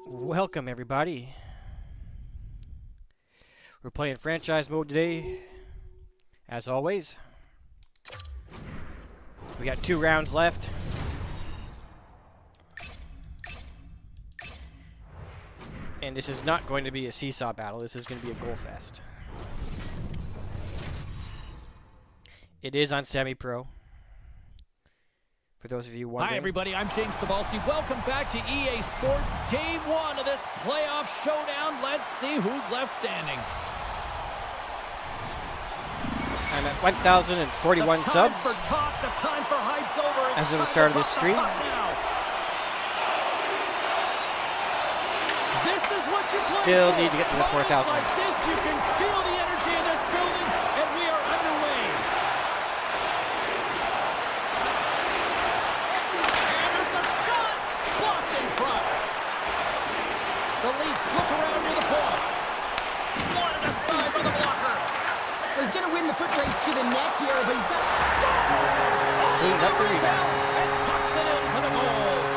Welcome everybody. We're playing franchise mode today, as always. We got 2 rounds left. And this is not going to be a seesaw battle, this is going to be a goal fest. It is on semi-pro. For those of you wondering. Hi everybody, I'm James Sabalski. Welcome back to EA Sports. Game 1 of this playoff showdown. Let's see who's left standing. I'm at 1,041 subs. For talk, the time for heights over. As of the start of this stream. This is what you still need to get to the 4,000. Like this, you can feel the energy in this building, and we are underway. And there's a shot blocked in front. The Leafs look around near the point. Slotted aside by the blocker. Well, he's going to win the foot race to the net here, but he's got scores. Cleaned up the rebound and tucks it in for the goal.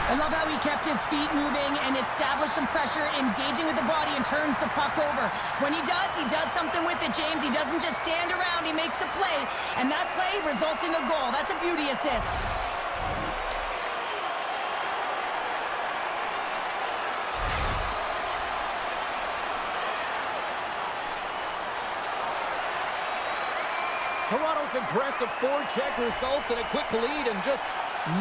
I love how he kept his feet moving and established some pressure, engaging with the body and turns the puck over. When he does something with it, James. He doesn't just stand around, he makes a play, and that play results in a goal. That's a beauty assist. Toronto's aggressive forecheck results in a quick lead and just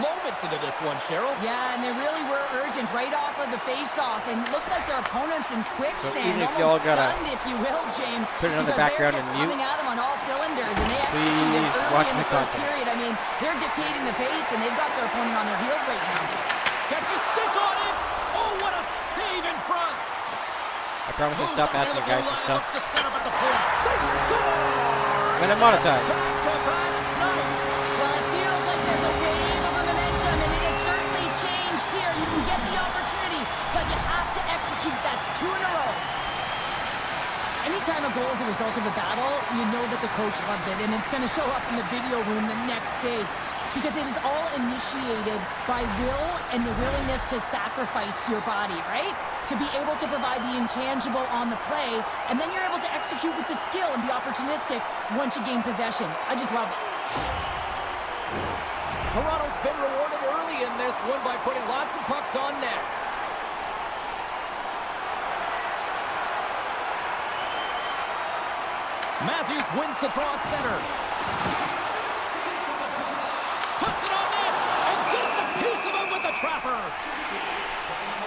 moments into this one, Cheryl. Yeah, and they really were urgent right off of the face-off, and it looks like their opponents in quicksand, so even if y'all gotta stunned, if you will, James, put it on the background and mute. Coming at them on all cylinders, and they executed early in the first period. I mean, they're dictating the pace, and they've got their opponent on their heels right now. Gets a stick on it. Oh, what a save in front. I promise to stop asking you guys for stuff. To set up at the point. They score! When I'm monetized. Back-to-back snipes. Well, it feels like there's a wave of momentum, and it has certainly changed here. You can get the opportunity, but you have to execute. That's 2 in a row. Anytime a goal is a result of a battle, you know that the coach loves it, and it's going to show up in the video room the next day, because it is all initiated by will and the willingness to sacrifice your body, right? To be able to provide the intangible on the play, and then you're able to execute with the skill and be opportunistic once you gain possession. I just love it. Toronto's been rewarded early in this one by putting lots of pucks on net. Matthews wins the draw at center. Puts it on net and gets a piece of it with the trapper.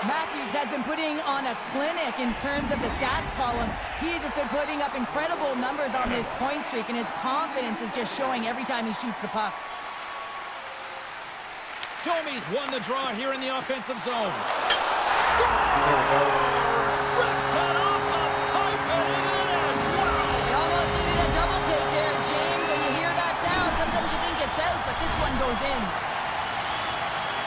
Matthews has been putting on a clinic in terms of the stats column. He has just been putting up incredible numbers on this point streak, and his confidence is just showing every time he shoots the puck. Domi's won the draw here in the offensive zone. Scores! Rips it off the pipe and into the net. Wow! He almost needed a double take there, James. When you hear that sound, sometimes you think it's out, but this one goes in.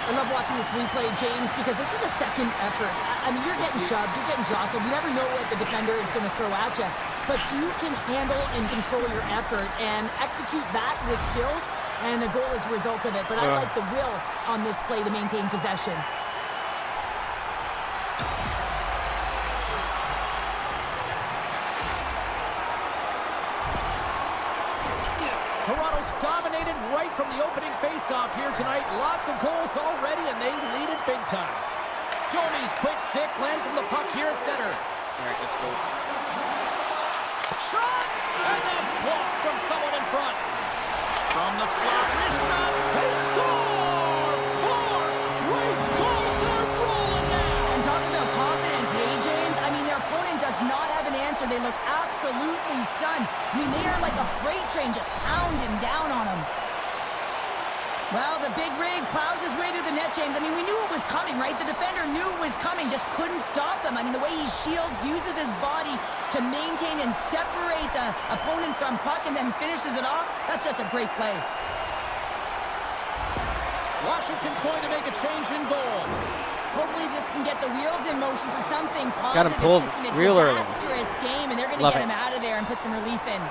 I love watching this replay, James, because this is a second effort. I mean, you're getting shoved, you're getting jostled. You never know what the defender is going to throw at you. But you can handle and control your effort and execute that with skills, and a goal is a result of it. But I like the will on this play to maintain possession. Toronto's dominated right from the opening face-off here tonight. Lots of goals already, and they lead it big time. Domi's quick stick lands him the puck here at center. All right, let's go. Shot! And that's blocked from someone in front. From the slot, this shot, they score! 4 straight goals, they're rolling now! And talking about confidence, hey, James, I mean, their opponent does not have an answer. They look absolutely stunned. I mean, they are like a freight train just pounding down on them. Well, the big rig plows his way to the net, James. I mean, we knew it was coming, right? The defender knew it was coming, just couldn't stop them. I mean, the way he shields, uses his body to maintain and separate the opponent from puck and then finishes it off, that's just a great play. Washington's going to make a change in goal. Hopefully this can get the wheels in motion for something positive. Got him pulled real early. It's just been a disastrous game, and they're going to get him out of there and put some relief in.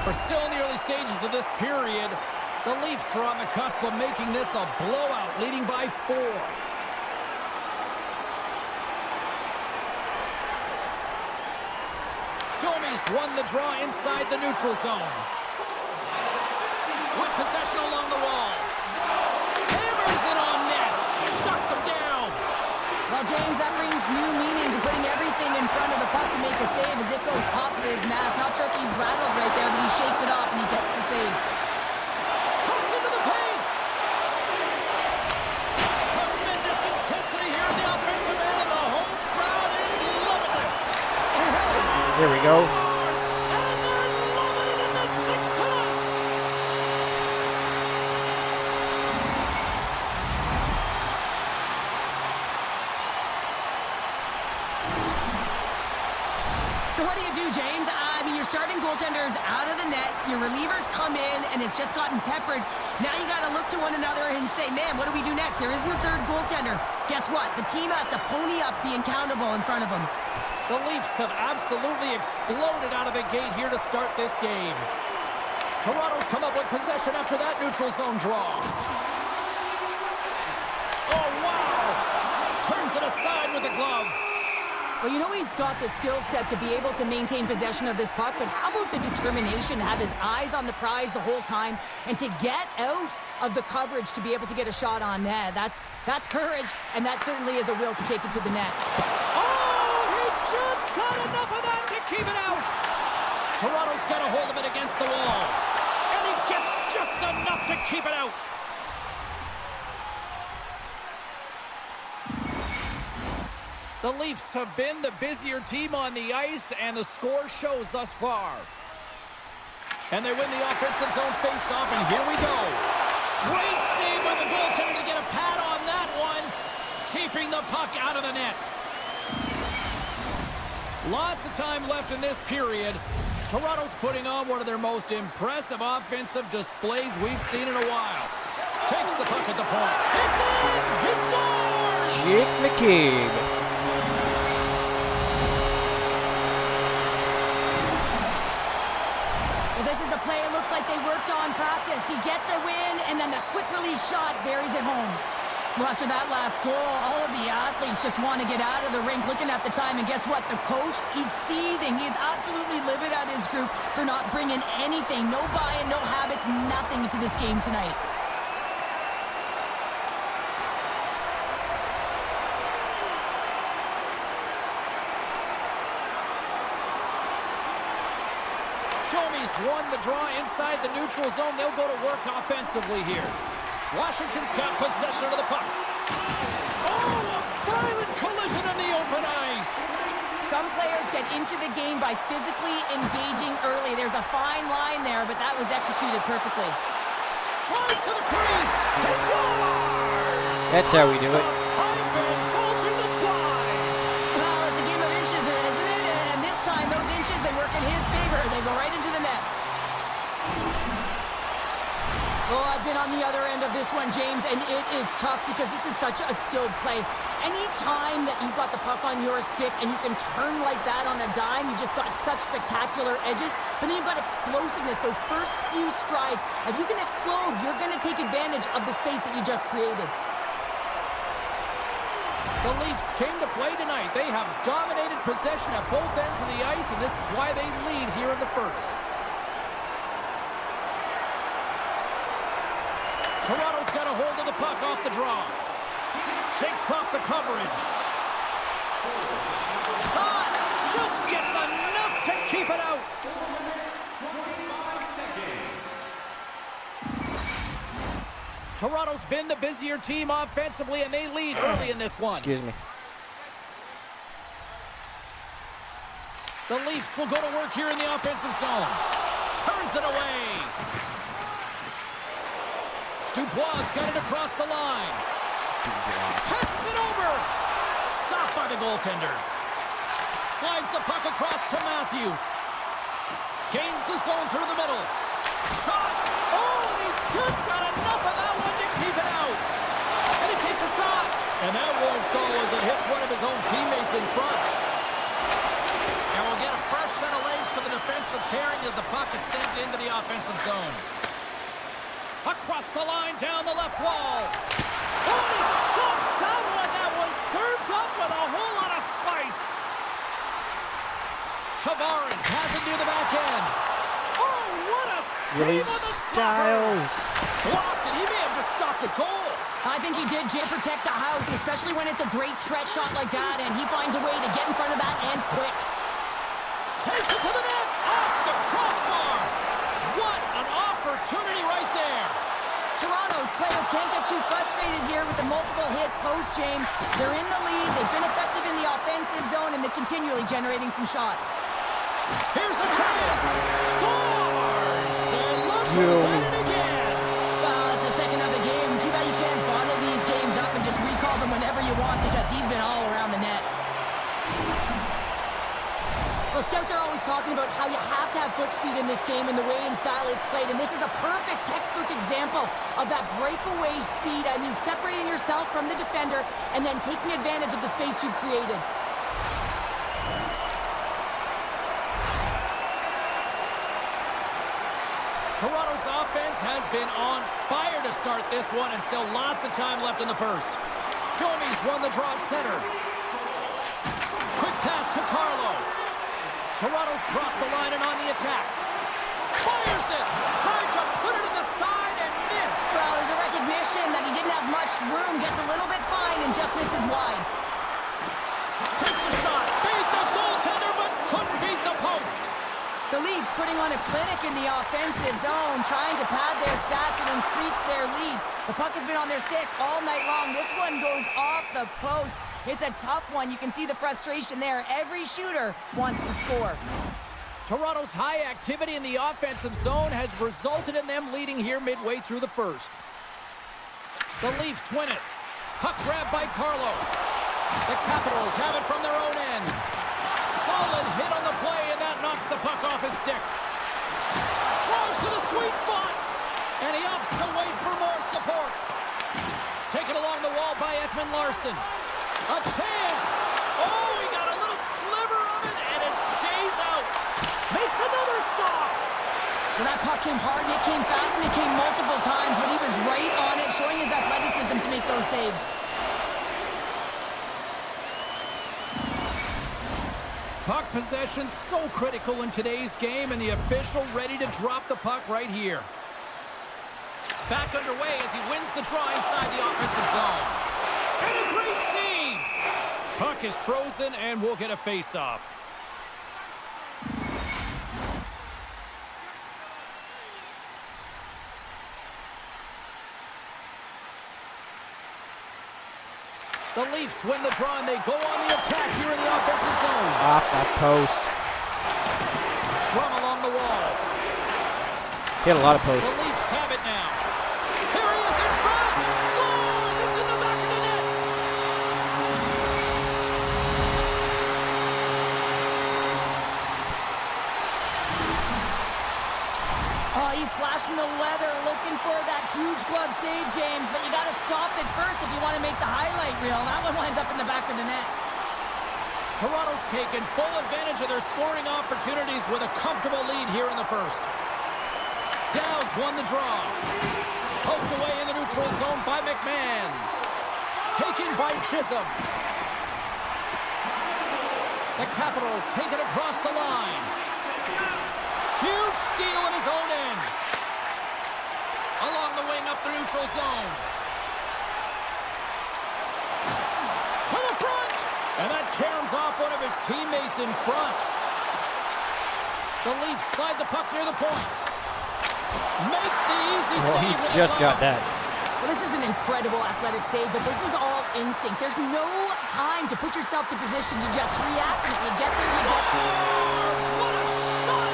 We're still in the early stages of this period. The Leafs are on the cusp of making this a blowout, leading by 4. Domi's won the draw inside the neutral zone. With possession along the wall. Hammers it on net. Shuts him down. Well, James, that brings new meaning to putting everything in front of the puck to make a save as it goes pop to his mask. Not sure if he's rattled right there, but he shakes it off and he gets the save. Cuts into the paint. Tremendous intensity here in the offensive end, and the home crowd is loving this. Here we go. And they're loving it in the 6th time. So what do you do, James? I mean, your starting goaltender's out of the net. Your relievers come in and it's just gotten peppered. Now you got to look to one another and say, man, what do we do next? There isn't a third goaltender. Guess what? The team has to pony up the accountable in front of them. The Leafs have absolutely exploded out of the gate here to start this game. Toronto's come up with possession after that neutral zone draw. Oh, wow! Turns it aside with the glove. Well, you know he's got the skill set to be able to maintain possession of this puck, but how about the determination to have his eyes on the prize the whole time and to get out of the coverage to be able to get a shot on net? That's courage, and that certainly is a will to take it to the net. Oh, he just got enough of that to keep it out. Toronto's got a hold of it against the wall, and he gets just enough to keep it out. The Leafs have been the busier team on the ice, and the score shows thus far. And they win the offensive zone faceoff, and here we go. Great save by the goaltender to get a pad on that one, keeping the puck out of the net. Lots of time left in this period. Toronto's putting on one of their most impressive offensive displays we've seen in a while. Takes the puck at the point. It's in! He scores! Jake McCabe. This is a play it looks like they worked on practice. You get the win, and then the quick release shot buries it home. Well, after that last goal, all of the athletes just want to get out of the rink looking at the time, and guess what? The coach, he's seething. He's absolutely livid at his group for not bringing anything. No buy-in, no habits, nothing to this game tonight. Domi's won the draw inside the neutral zone. They'll go to work offensively here. Washington's got possession of the puck. Oh, a violent collision in the open ice. Some players get into the game by physically engaging early. There's a fine line there, but that was executed perfectly. Tries to the crease. He scores! That's how we do it. Pipe and bulging the twine. Well, it's a game of inches, isn't it? And this time, those inches, they work in his favor. They go right into the net. Oh, I've been on the other end of this one, James, and it is tough because this is such a skilled play. Any time that you've got the puck on your stick and you can turn like that on a dime, you just got such spectacular edges, but then you've got explosiveness, those first few strides. If you can explode, you're going to take advantage of the space that you just created. The Leafs came to play tonight. They have dominated possession at both ends of the ice, and this is why they lead here in the first. Toronto's got a hold of the puck off the draw. Shakes off the coverage. Shot! Just gets enough to keep it out. Toronto's been the busier team offensively, and they lead early in this one. Excuse me. The Leafs will go to work here in the offensive zone. Turns it away. Dubois got it across the line. Passes it over. Stopped by the goaltender. Slides the puck across to Matthews. Gains the zone through the middle. Shot. Oh, and he just got enough of that one to keep it out. And he takes a shot. And that won't go as it hits one of his own teammates in front. And we'll get a fresh set of legs for the defensive preparing as the puck is sent into the offensive zone. Across the line, down the left wall. Oh, he stops that one. That was served up with a whole lot of spice. Tavares has it near the back end. Oh, what a save Really on the Styles. blocked it. He may have just stopped the goal. I think he did, Jay, protect the house, especially when it's a great threat shot like that, and he finds a way to get in front of that and quick. Takes it to the net, off the crossbar. What an opportunity right there. Toronto's players can't get too frustrated here with the multiple hit post, James. They're in the lead, they've been effective in the offensive zone, and they're continually generating some shots. Here's a chance. Scores! And looks at it again. Well, it's the second of the game. Too bad you can't bottle these games up and just recall them whenever you want, because he's been all around the net. Well, scouts are always talking about how you have to have foot speed in this game and the way and style it's played, and this is a perfect textbook example of that breakaway speed. I mean, separating yourself from the defender and then taking advantage of the space you've created. Toronto's offense has been on fire to start this one, and still lots of time left in the first. Domi's won the draw at center. Quick pass to Carlo. Toronto's crossed the line and on the attack. Fires it! Tried to put it in the side and missed. Well, there's a recognition that he didn't have much room, gets a little bit fine and just misses wide. Takes a shot. Beat the goaltender, but couldn't beat the post. The Leafs putting on a clinic in the offensive zone, trying to pad their stats and increase their lead. The puck has been on their stick all night long. This one goes off the post. It's a tough one. You can see the frustration there. Every shooter wants to score. Toronto's high activity in the offensive zone has resulted in them leading here midway through the first. The Leafs win it. Puck grab by Carlo. The Capitals have it from their own end. Solid hit on the play, and that knocks the puck off his stick. Drives to the sweet spot, and he opts to wait for more support. Taken along the wall by Ekman Larsson. A chance! Oh, he got a little sliver of it, and it stays out. Makes another stop. Well, that puck came hard, and it came fast, and it came multiple times, but he was right on it, showing his athleticism to make those saves. Puck possession so critical in today's game, and the official ready to drop the puck right here. Back underway as he wins the draw inside the offensive zone. And a great save! Puck is frozen, and we'll get a face-off. The Leafs win the draw, and they go on the attack here in the offensive zone. Off that post. Scrum along the wall. Hit a lot of The posts. Leafs have it now. Here he is in front. Scores! It's in the back of the net. Oh, he's flashing the leather, looking for that huge glove save, James, but you got to stop it first if you want to make the highlight reel. That one winds up in the back of the net. Toronto's taken full advantage of their scoring opportunities with a comfortable lead here in the first. Dowds won the draw. Poked away in the neutral zone by McMahon. Taken by Chisholm. The Capitals take it across the line. Huge steal in his own end. Along the wing up the neutral zone. To the front! And that caroms off one of his teammates in front. The Leafs slide the puck near the point. Makes the easy Well, save. he with just the got glove. that. Well, this is an incredible athletic save, but this is all instinct. There's no time to put yourself to position to just react, and if you get there, you get there. Scores! What a shot!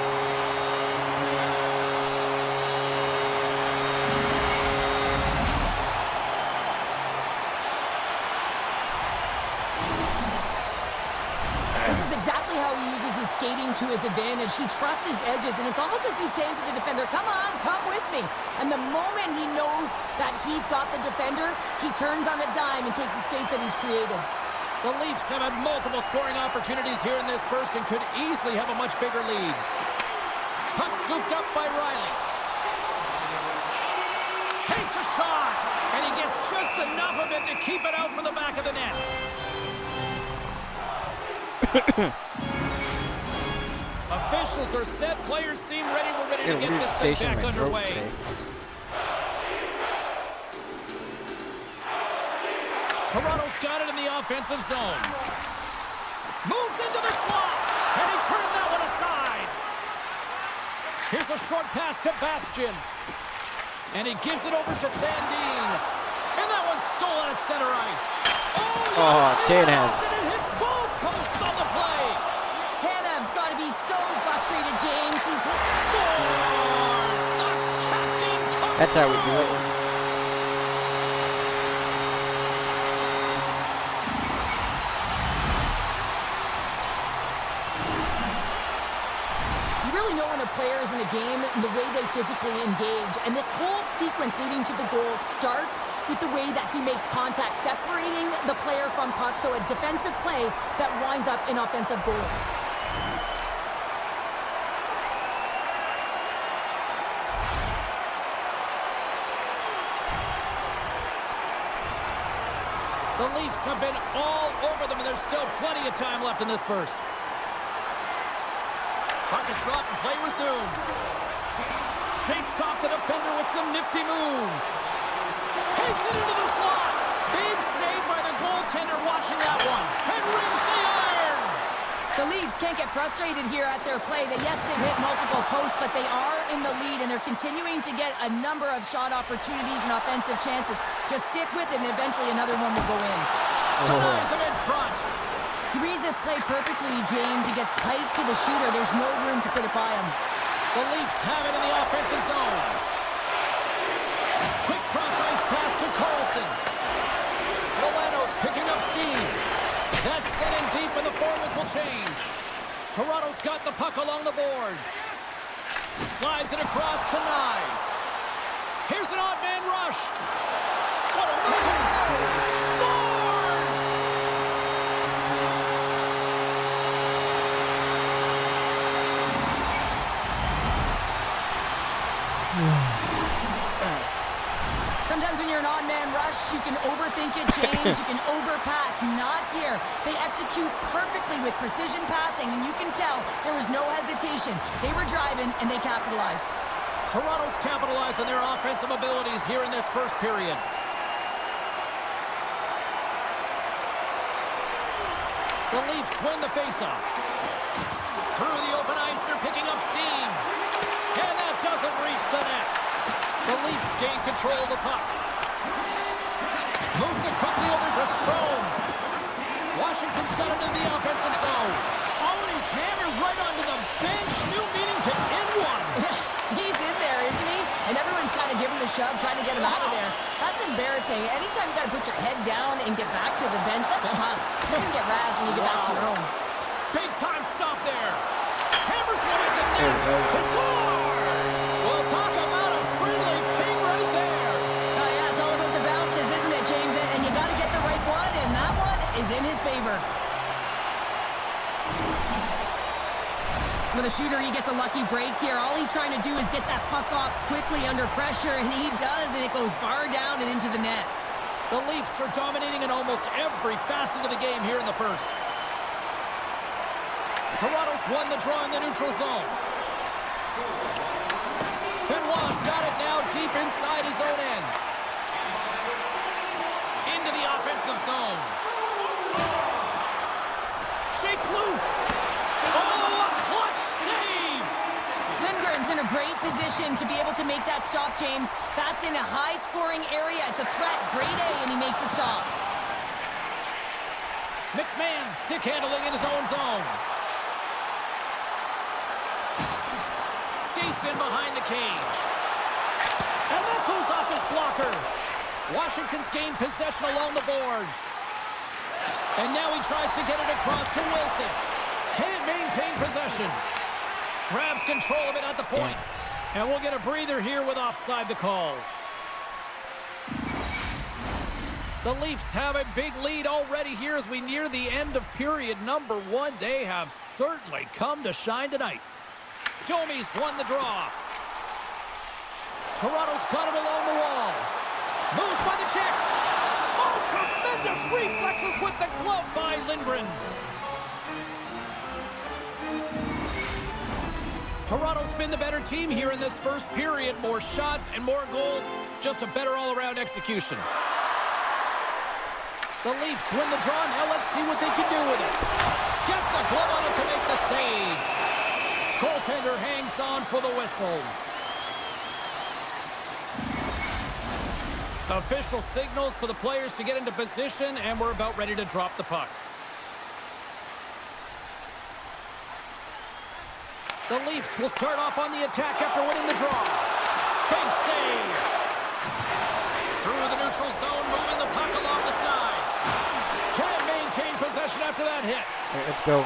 This is exactly how he uses his skating to his advantage. He trusts his edges, and it's almost as he's saying to the defender, come on, come with me. And the moment he knows that he's got the defender, he turns on a dime and takes the space that he's created. The Leafs have had multiple scoring opportunities here in this first and could easily have a much bigger lead. Puck scooped up by Riley. Takes a shot, and he gets just enough of it to keep it out for the back of the net. Officials are set. Players seem ready. We're ready to get this thing back underway. Toronto's got it in the offensive zone. Moves into the slot, and he turned that one aside. Here's a short pass to Bastian. And he gives it over to Sandin. And that one's stolen at center ice. Oh, Tanev. And it hits both posts on the play. Tanev's got to be so frustrated, James. He's hit Scores! The captain comes That's how we do it. You really know when a player is in a game and the way they physically engage. And this whole sequence leading to the goal starts with the way that he makes contact, separating the player from puck, so a defensive play that winds up in offensive goal. The Leafs have been all over them, and there's still plenty of time left in this first. Puck is dropped and play resumes. Shakes off the defender with some nifty moves. Takes it into the slot. Big save by the goaltender watching that one. And rings the iron. The Leafs can't get frustrated here at their play. Yes, they've hit multiple posts, but they are in the lead, and they're continuing to get a number of shot opportunities and offensive chances. Just stick with it, and eventually another one will go in. Denies him in front. He reads this play perfectly, James. He gets tight to the shooter. There's no room to put it by him. The Leafs have it in the offensive zone. Quick cross-ice pass to Carlson. Milano's picking up steam. That's sent in deep, and the forwards will change. Toronto's got the puck along the boards. Slides it across to Nyes. Here's an odd man rush. What a move! Scores! Sometimes when you're an odd man rush, you can overthink it, James. You can overpass. Not here. They execute perfectly with precision passing, and you can tell there was no hesitation. They were driving, and they capitalized. Toronto's capitalized on their offensive abilities here in this first period. The Leafs win the faceoff. Through the open ice, they're picking up steam. And that doesn't reach the net. The Leafs gain control of the puck. Moves it quickly over to Strome. Washington's got it in the offensive zone. Oh, and he's handed right onto the bench. New meaning to N1. He's in there, isn't he? And everyone's kind of giving the shove, trying to get him out of there. That's embarrassing. Anytime you got to put your head down and get back to the bench, that's tough. You can get razzed when you get back to your own. Big time stop there. Hammers one at the net. He scores! We'll talk about a friendly ping right there. Oh, yeah, it's all about the bounces, isn't it, James? And you got to get the right one, and that one is in his favor. With a shooter, he gets a lucky break here. All he's trying to do is get that puck off quickly under pressure, and he does, and it goes bar down and into the net. The Leafs are dominating in almost every facet of the game here in the first. Toronto's won the draw in the neutral zone. Benoit's got it now deep inside his own end. Into the offensive zone. Shakes loose. Oh, a clutch save! Lindgren's in a great position to be able to make that stop, James. That's in a high-scoring area. It's a threat. Grade A, and he makes the stop. McMahon stick handling in his own zone. Skates in behind the cage. And that goes off his blocker. Washington's gained possession along the boards. And now he tries to get it across to Wilson. Can't maintain possession. Grabs control of it at the point. And we'll get a breather here with offside the call. The Leafs have a big lead already here as we near the end of period number 1. They have certainly come to shine tonight. Domi's won the draw. Corrado's got it along the wall. Moves by the chick. Oh, tremendous reflexes with the glove by Lindgren. Toronto's been the better team here in this first period. More shots and more goals. Just a better all-around execution. The Leafs win the draw. Now let's see what they can do with it. Gets a glove on it to make the save. Goaltender hangs on for the whistle. Official signals for the players to get into position, and we're about ready to drop the puck. The Leafs will start off on the attack after winning the draw. Big save. Through the neutral zone, moving the puck along the side. Can't maintain possession after that hit. Right, let's go.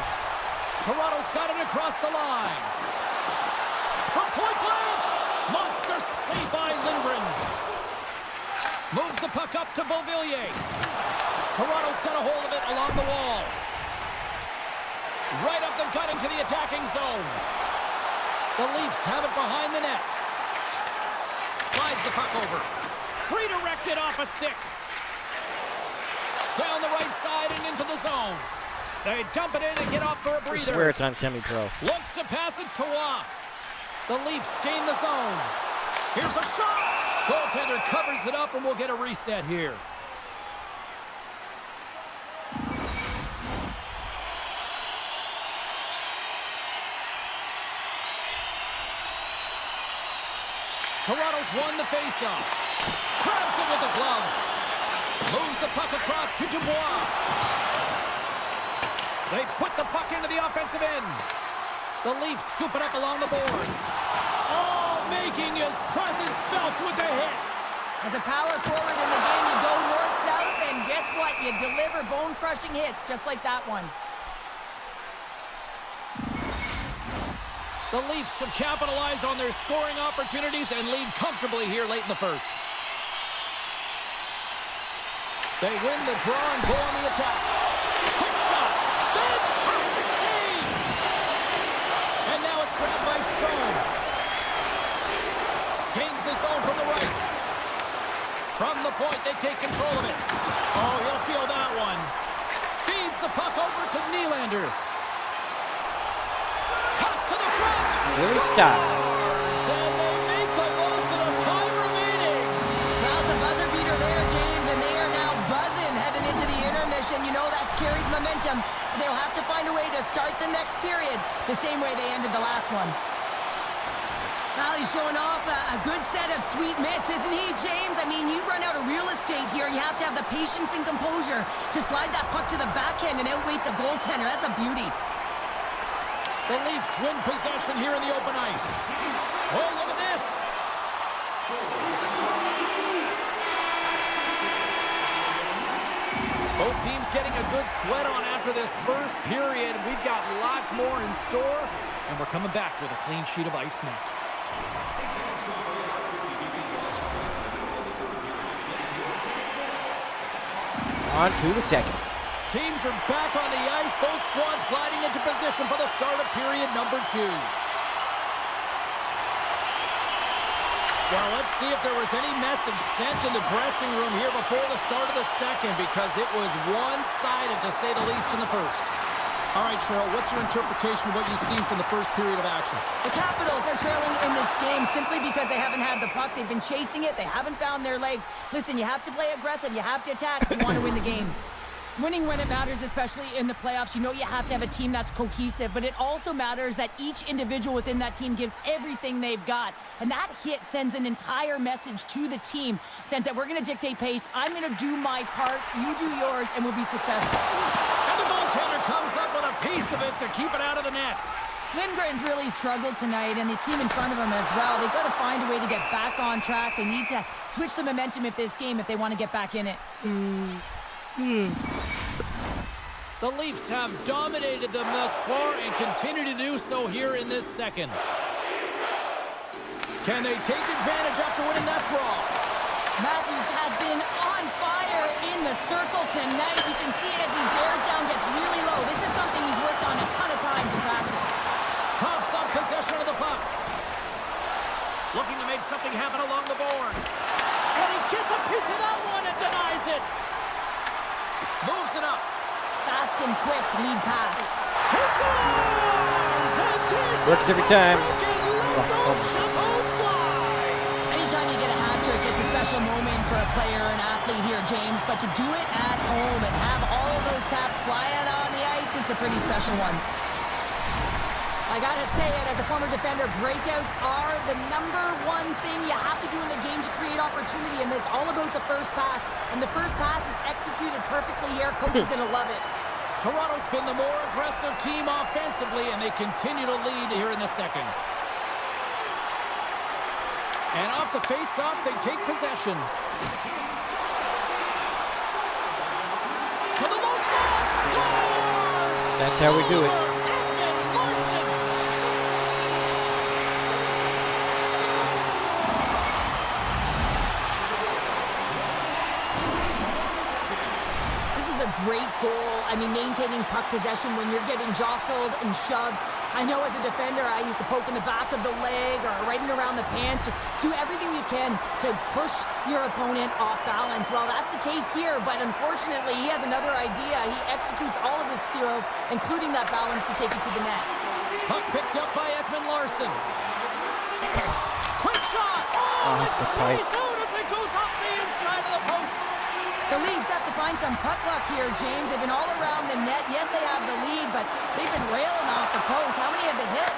Toronto's got it across the line. From point blank. Monster save by Lindgren. Moves the puck up to Beauvillier. Toronto's got a hold of it along the wall. Right up the gut into the attacking zone. The Leafs have it behind the net. Slides the puck over. Redirected off a stick. Down the right side and into the zone. They dump it in and get off for a breather. I swear it's on semi-pro. Looks to pass it to Waugh. The Leafs gain the zone. Here's a shot. Goaltender covers it up, and we'll get a reset here. Toronto's won the faceoff. Grabs it with the glove. Moves the puck across to Dubois. They put the puck into the offensive end. The Leafs scoop it up along the boards. Oh, making his presence felt with the hit. As a power forward in the game, you go north-south, and guess what? You deliver bone-crushing hits just like that one. The Leafs should capitalize on their scoring opportunities and lead comfortably here late in the first. They win the draw and go on the attack. Quick shot. Fantastic save. And now it's grabbed by Strome. Gains the zone from the right. From the point, they take control of it. Oh, he'll feel that one. Feeds the puck over to Nylander. Cuts to the front. Really styles. So they make the most of the time remaining. Well, it's a buzzer beater there, James, and they are now buzzing heading into the intermission. You know that's carried momentum. They'll have to find a way to start the next period the same way they ended the last one. Well, he's showing off a good set of sweet mitts, isn't he, James? I mean, you run out of real estate here. You have to have the patience and composure to slide that puck to the backhand and outweight the goaltender. That's a beauty. The Leafs win possession here in the open ice. Oh, look at this. Both teams getting a good sweat on after this first period. We've got lots more in store, and we're coming back with a clean sheet of ice next. On to the second. Teams are back on the ice. Both squads gliding into position for the start of period number 2. Well, let's see if there was any message sent in the dressing room here before the start of the second, because it was one-sided, to say the least, in the first. All right, Cheryl, what's your interpretation of what you've seen from the first period of action? The Capitals are trailing in this game simply because they haven't had the puck. They've been chasing it. They haven't found their legs. Listen, you have to play aggressive. You have to attack if you want to win the game. Winning when it matters, especially in the playoffs, you know you have to have a team that's cohesive, but it also matters that each individual within that team gives everything they've got. And that hit sends an entire message to the team. Sends that we're going to dictate pace, I'm going to do my part, you do yours, and we'll be successful. And the goaltender comes up with a piece of it to keep it out of the net. Lindgren's really struggled tonight, and the team in front of him as well. They've got to find a way to get back on track. They need to switch the momentum of this game if they want to get back in it. The Leafs have dominated them thus far and continue to do so here in this second. Can they take advantage after winning that draw? Matthews has been on fire in the circle tonight. You can see it as he bears down, gets really low. This is something he's worked on a ton of times in practice. Coughs up possession of the puck. some quick lead pass. He scores! And there's Works the every time. hat-trick, and those Chapeaus fly! Anytime you get a hat trick, it's a special moment for a player or an athlete here, James. But to do it at home and have all of those caps fly out on the ice, it's a pretty special one. I gotta say it, as a former defender, breakouts are the #1 thing you have to do in the game to create opportunity, and it's all about the first pass. And the first pass is executed perfectly here. Coach is gonna love it. Toronto's been the more aggressive team offensively, and they continue to lead here in the second. And off the face-off, they take possession. To the low side, scores! That's how we do it. Great goal. I mean, maintaining puck possession when you're getting jostled and shoved. I know as a defender, I used to poke in the back of the leg or right in around the pants. Just do everything you can to push your opponent off balance. Well, that's the case here, but unfortunately, he has another idea. He executes all of his skills, including that balance to take it to the net. Puck picked up by Ekman Larson. Quick shot! Oh, it sprays out as it goes off the inside of the post. The Leafs have to find some puck luck here, James. They've been all around the net. Yes, they have the lead, but they've been railing off the post. How many have they hit?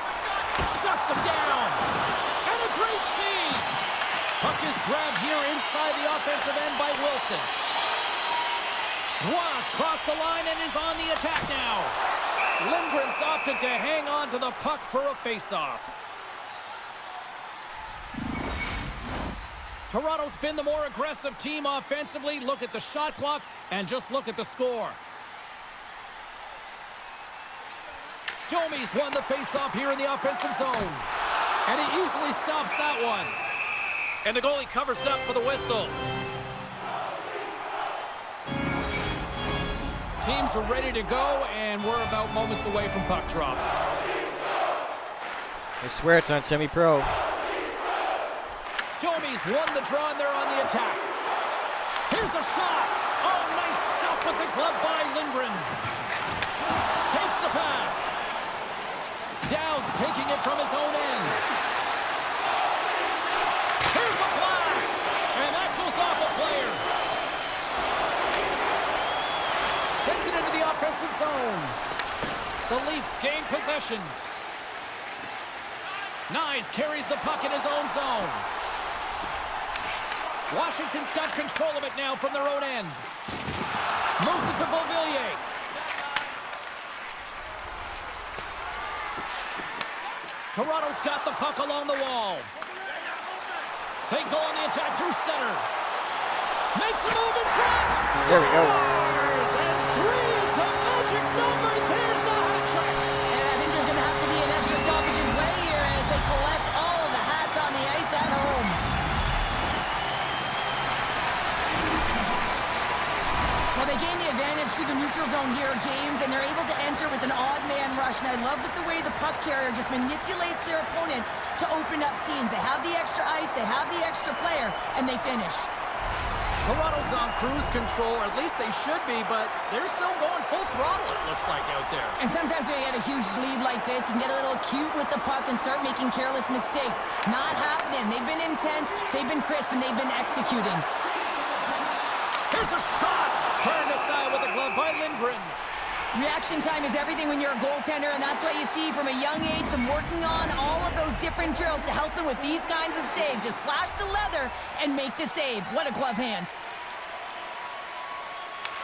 Shuts him down. And a great save. Puck is grabbed here inside the offensive end by Wilson. Ross crossed the line and is on the attack now. Lindgren's opted to hang on to the puck for a face-off. Toronto's been the more aggressive team offensively. Look at the shot clock and just look at the score. Domi's won the faceoff here in the offensive zone. And he easily stops that one. And the goalie covers up for the whistle. Teams are ready to go, and we're about moments away from puck drop. I swear it's on semi-pro. Domi's won the draw, and they're on the attack. Here's a shot. Oh, nice stop with the glove by Lindgren. Takes the pass. Downs taking it from his own end. Here's a blast. And that goes off a player. Sends it into the offensive zone. The Leafs gain possession. Nyes carries the puck in his own zone. Washington's got control of it now from their own end. Moves it to Beauvillier. Toronto's got the puck along the wall. They go on the attack through center. Makes the move in front. There we go. And 3 is the magic number. There's the hat trick. And I think there's going to have to be an extra stoppage in play here as they collect all of the hats on the ice at home. Well, they gain the advantage through the neutral zone here, James, and they're able to enter with an odd man rush. And I love that the way the puck carrier just manipulates their opponent to open up seams. They have the extra ice, they have the extra player, and they finish. Toronto's on cruise control, or at least they should be, but they're still going full throttle, it looks like, out there. And sometimes when you get a huge lead like this, you can get a little cute with the puck and start making careless mistakes. Not happening. They've been intense, they've been crisp, and they've been executing. Here's a shot! Turned aside with a glove by Lindgren. Reaction time is everything when you're a goaltender, and that's what you see from a young age, them working on all of those different drills to help them with these kinds of saves. Just flash the leather and make the save. What a glove hand.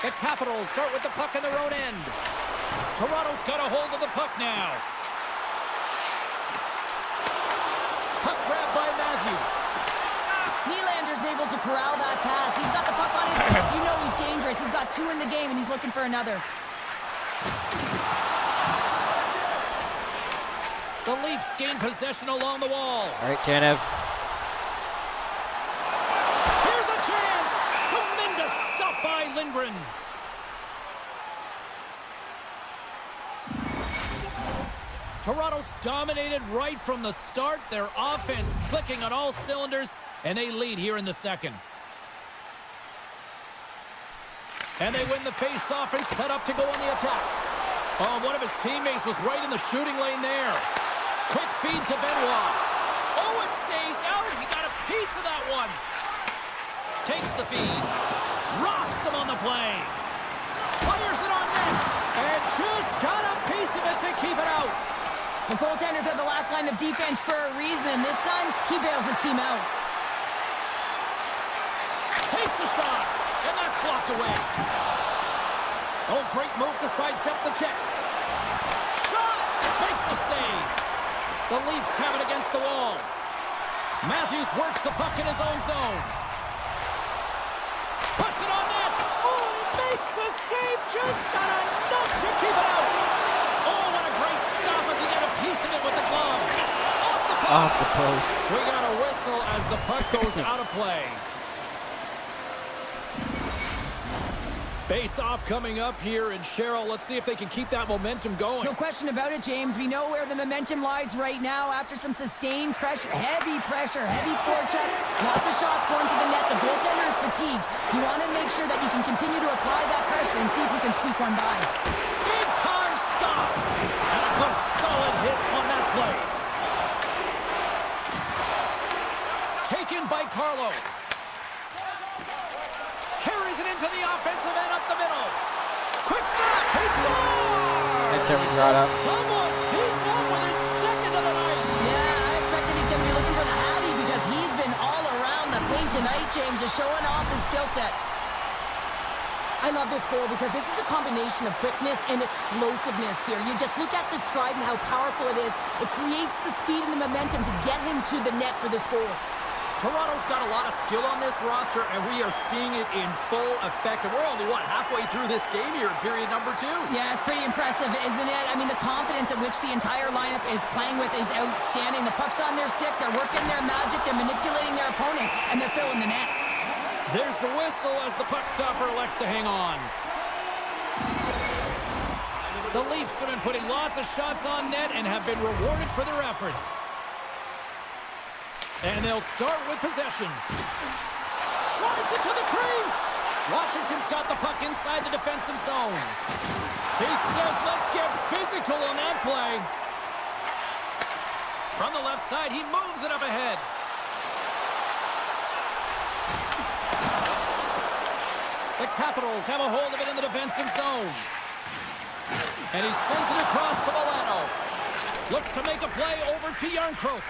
The Capitals start with the puck in their own end. Toronto's got a hold of the puck now. Puck grabbed by Matthews. Nylander's able to corral that pass. He's got the puck on his stick. You know he's dangerous. He's got 2 in the game, and he's looking for another. The Leafs gain possession along the wall. All right, Tanev. Here's a chance. Tremendous stop by Lindgren. Toronto's dominated right from the start. Their offense clicking on all cylinders, and they lead here in the second. And they win the face-off and set up to go on the attack. Oh, one of his teammates was right in the shooting lane there. Quick feed to Benoit. Oh, it stays out. He got a piece of that one. Takes the feed. Rocks him on the play. Fires it on net. And just got a piece of it to keep it out. The goaltenders are the last line of defense for a reason. This time, he bails his team out. Takes a shot. And that's blocked away. Oh, great move to sidestep the check. Shot! Makes the save. The Leafs have it against the wall. Matthews works the puck in his own zone. Puts it on net. Oh, he makes the save. Just not enough to keep it out. Oh, what a great stop as he got a piece of it with the glove. Off the post. We got a whistle as the puck goes out of play. Face-off coming up here, and Cheryl, let's see if they can keep that momentum going. No question about it, James. We know where the momentum lies right now after some sustained pressure, heavy forecheck, lots of shots going to the net. The goaltender is fatigued. You want to make sure that you can continue to apply that pressure and see if you can squeak one by. Big time stop, and a good solid hit on that play. Taken by Carlo. Carries it into the offensive end up the middle. Quick snap. He scores! That's how we draw it up. Someone's heating up with his second of the night. Yeah, I expected he's going to be looking for the Hattie because he's been all around the paint tonight, James, just showing off his skill set. I love this goal because this is a combination of quickness and explosiveness here. You just look at the stride and how powerful it is. It creates the speed and the momentum to get him to the net for this goal. Toronto's got a lot of skill on this roster, and we are seeing it in full effect. And we're only, halfway through this game here in period number 2. Yeah, it's pretty impressive, isn't it? I mean, the confidence at which the entire lineup is playing with is outstanding. The puck's on their stick, they're working their magic, they're manipulating their opponent, and they're filling the net. There's the whistle as the puck stopper elects to hang on. The Leafs have been putting lots of shots on net and have been rewarded for their efforts. And they'll start with possession. Drives it to the crease. Washington's got the puck inside the defensive zone. He says, let's get physical on that play. From the left side, he moves it up ahead. The Capitals have a hold of it in the defensive zone. And he sends it across to Milano. Looks to make a play over to Yarncroke.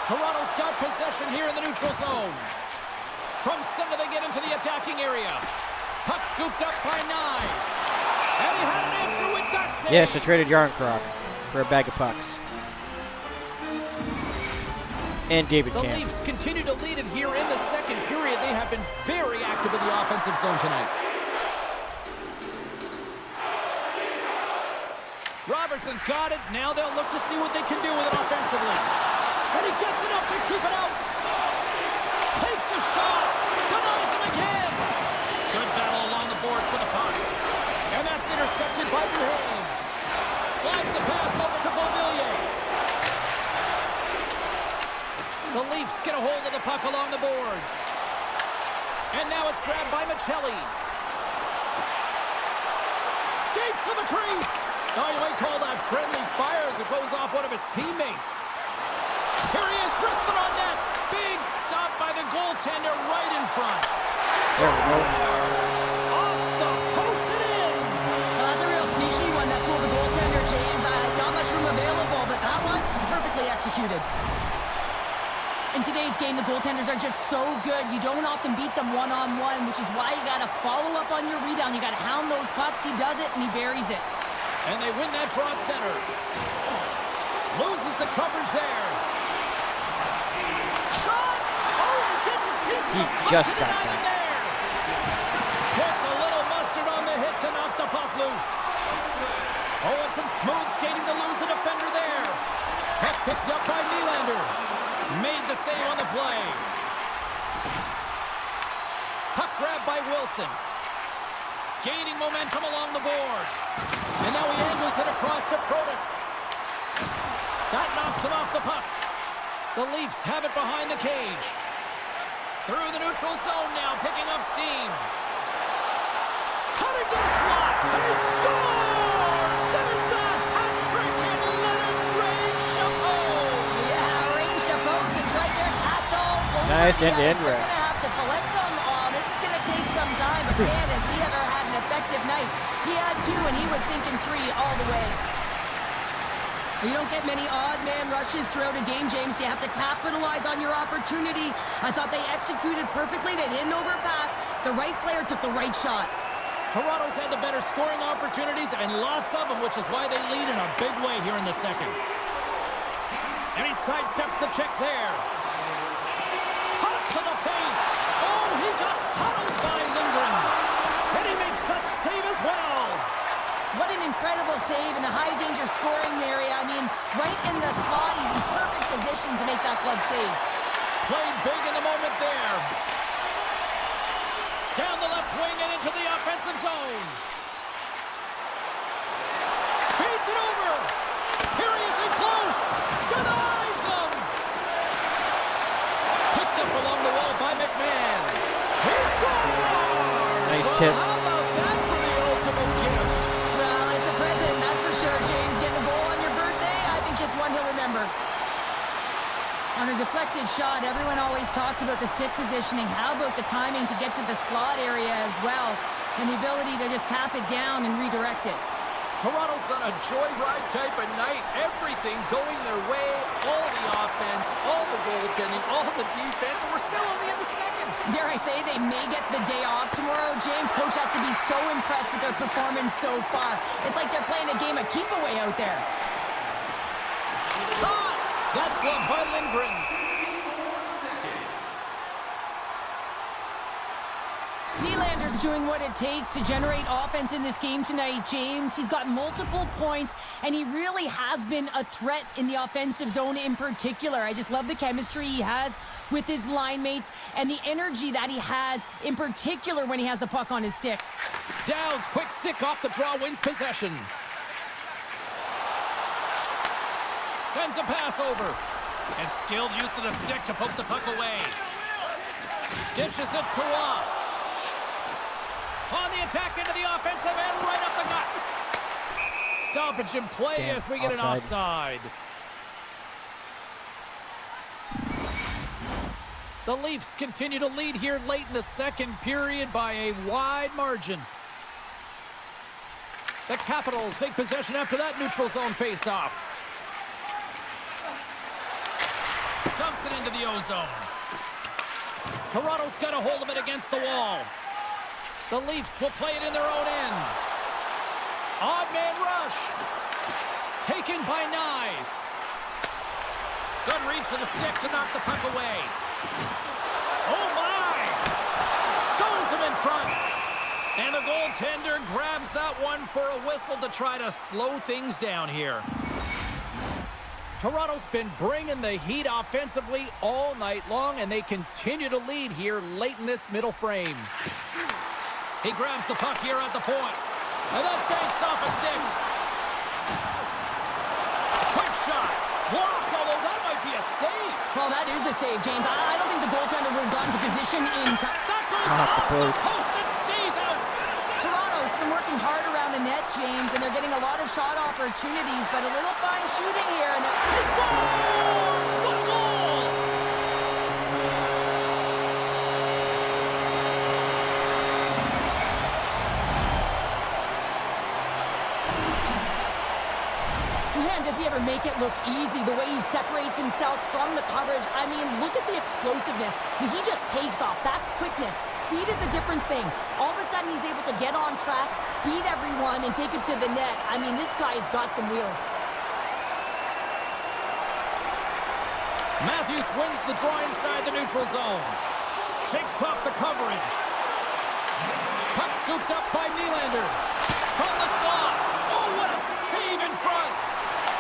Toronto's got possession here in the neutral zone. From center, they get into the attacking area. Puck scooped up by Nyes. And he had an answer with that save. Yes, I traded Yarncroc for a bag of pucks. And David The Camp. Leafs continue to lead it here in the second period. They have been very active in the offensive zone tonight. Robertson's got it. Now they'll look to see what they can do with it offensively. And he gets enough to keep it out. Takes a shot. Denies him again. Good battle along the boards to the puck. And that's intercepted by Duhane. Slides the pass over to Beauvillier. The Leafs get a hold of the puck along the boards. And now it's grabbed by Michelli. Skates to the crease. Oh, you might call that friendly fire as it goes off one of his teammates. Here he is, wristed on net. Big stop by the goaltender right in front. Scores! Off the post and in. Well, that's a real sneaky one that fooled the goaltender, James. Not much room available, but that one perfectly executed. In today's game, the goaltenders are just so good. You don't often beat them one-on-one, which is why you got to follow up on your rebound. You got to hound those pucks. He does it, and he buries it. And they win that draw at center. Loses the coverage there. Shot! Oh, he gets a piece of the puck just to got deny that. them there. Puts a little mustard on the hit to knock the puck loose. Oh, and some smooth skating to lose the defender there. Puck picked up by Nylander. Made the save on the play. Puck grabbed by Wilson. Gaining momentum along the boards. And now he angles it across to Protas. That knocks him off the puck. The Leafs have it behind the cage. Through the neutral zone now, picking up steam. Cutting to the slot. He scores! There's the hat trick in Leonard Rain Chapeau. Yeah, Rain Chapeau is right there. Hats all over. Nice the end-to-end ice. They're rush. going to have to collect them all. This is going to take some time, but man, has he ever had an effective night. He had 2, and he was thinking 3 all the way. You don't get many odd man rushes throughout a game, James. You have to capitalize on your opportunity. I thought they executed perfectly. They didn't overpass. The right player took the right shot. Toronto's had the better scoring opportunities, and lots of them, which is why they lead in a big way here in the second. And he sidesteps the check there. Cuts to the paint. Oh, he got huddled by Lindgren. And he makes that save as well. What an incredible save in a high-danger scoring area. I mean, right in the slot. He's in perfect position to make that glove save. Played big in the moment there. Down the left wing and into the offensive zone. Feeds it over. Here he is in close. Denies him. Picked up along the wall by McMahon. He scores! Nice Well, tip. how about that for the ultimate gift? Well, it's a present, that's for sure, James. Getting a goal on your birthday, I think it's one he'll remember. On a deflected shot, everyone always talks about the stick positioning. How about the timing to get to the slot area as well? And the ability to just tap it down and redirect it. Toronto's on a joyride type of night. Everything going their way. All the offense, all the goaltending, all the defense, and we're still only in the second. Dare I say they may get the day off tomorrow, James. Coach has to be so impressed with their performance so far. It's like they're playing a game of keep-away out there. Shot! That's gloved by Lindgren. Nylander's doing what it takes to generate offense in this game tonight, James. He's got multiple points, and he really has been a threat in the offensive zone in particular. I just love the chemistry he has with his line mates and the energy that he has, in particular when he has the puck on his stick. Downs, quick stick off the draw, wins possession. Sends a pass over. And skilled use of the stick to poke the puck away. Dishes it to Roy. On the attack into the offensive end, right up the gut. Stoppage in play. Damn, As we get offside. an offside. The Leafs continue to lead here late in the second period by a wide margin. The Capitals take possession after that neutral zone face-off. Dumps it into the O-zone. Toronto's got a hold of it against the wall. The Leafs will play it in their own end. Odd man rush. Taken by Nyes. Good reach for the stick to knock the puck away. Oh my! Stones him in front. And the goaltender grabs that one for a whistle to try to slow things down here. Toronto's been bringing the heat offensively all night long, and they continue to lead here late in this middle frame. He grabs the puck here at the point. And that banks off a stick. Quick shot. Blocked, although that might be a save. Well, that is a save, James. I don't think the goaltender would have gotten to position in time. That goes Off the off the post. post and stays out. Toronto's been working hard around the net, James, and they're getting a lot of shot opportunities, but a little fine shooting here. And He scores! What a goal! man, does he ever make it look easy, the way he separates himself from the coverage. I mean, look at the explosiveness. I mean, he just takes off. That's quickness. Speed is a different thing. All of a sudden, he's able to get on track, beat everyone, and take it to the net. I mean, this guy's got some wheels. Matthews wins the draw inside the neutral zone. Shakes off the coverage. Puck scooped up by Nylander. From the slot. Oh, what a save in front.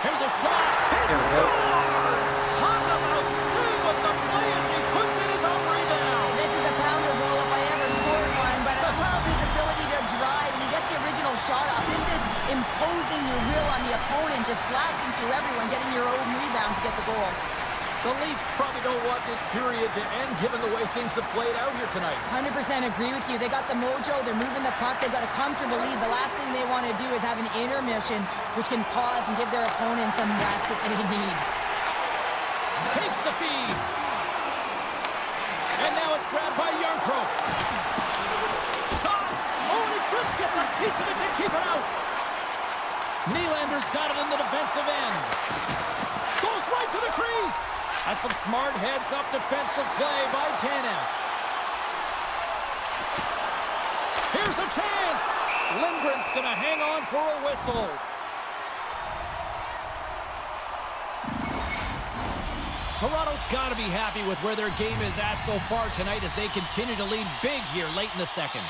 Here's a shot. He scores! Talk about Stu with the play as he puts in his own rebound. This is a pounder goal if I ever scored one, but I love his ability to drive, and he gets the original shot off. This is imposing your will on the opponent, just blasting through everyone, getting your own rebound to get the goal. The Leafs probably don't want this period to end given the way things have played out here tonight. 100% agree with you. They got the mojo. They're moving the puck. They've got a comfortable lead. The last thing they want to do is have an intermission, which can pause and give their opponent some rest that they need. Takes the feed. And now it's grabbed by Yarncroke. Shot. Oh, and it just gets a piece of it to keep it out. Nylander's got it in the defensive end. Goes right to the crease. That's some smart heads-up defensive play by Tanev. Here's a chance. Lindgren's going to hang on for a whistle. Toronto's got to be happy with where their game is at so far tonight as they continue to lead big here late in the second.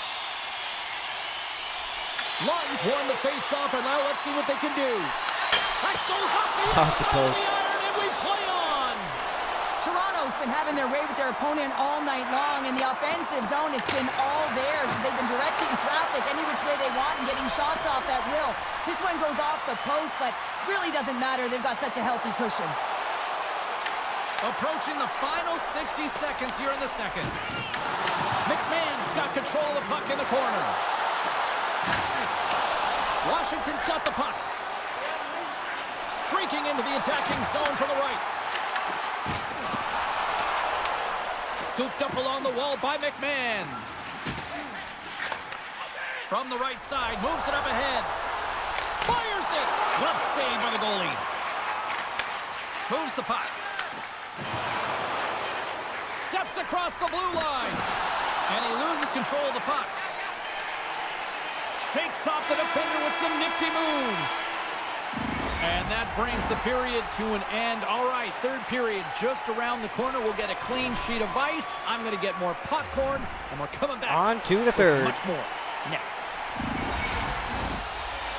Lawton's won the face-off, and now let's see what they can do. That goes up the inside of the iron, and we play on. Toronto's been having their way with their opponent all night long. In the offensive zone, it's been all theirs. They've been directing traffic any which way they want and getting shots off at will. This one goes off the post, but really doesn't matter. They've got such a healthy cushion. Approaching the final 60 seconds here in the second. McMahon's got control of the puck in the corner. Washington's got the puck. Streaking into the attacking zone from the right. Scooped up along the wall by McMahon. From the right side, moves it up ahead. Fires it! Glove save by the goalie. Moves the puck. Steps across the blue line. And he loses control of the puck. Shakes off the defender with some nifty moves. And that brings the period to an end. All right, third period just around the corner. We'll get a clean sheet of ice. I'm going to get more popcorn, and we're coming back. On to the third. Much more next.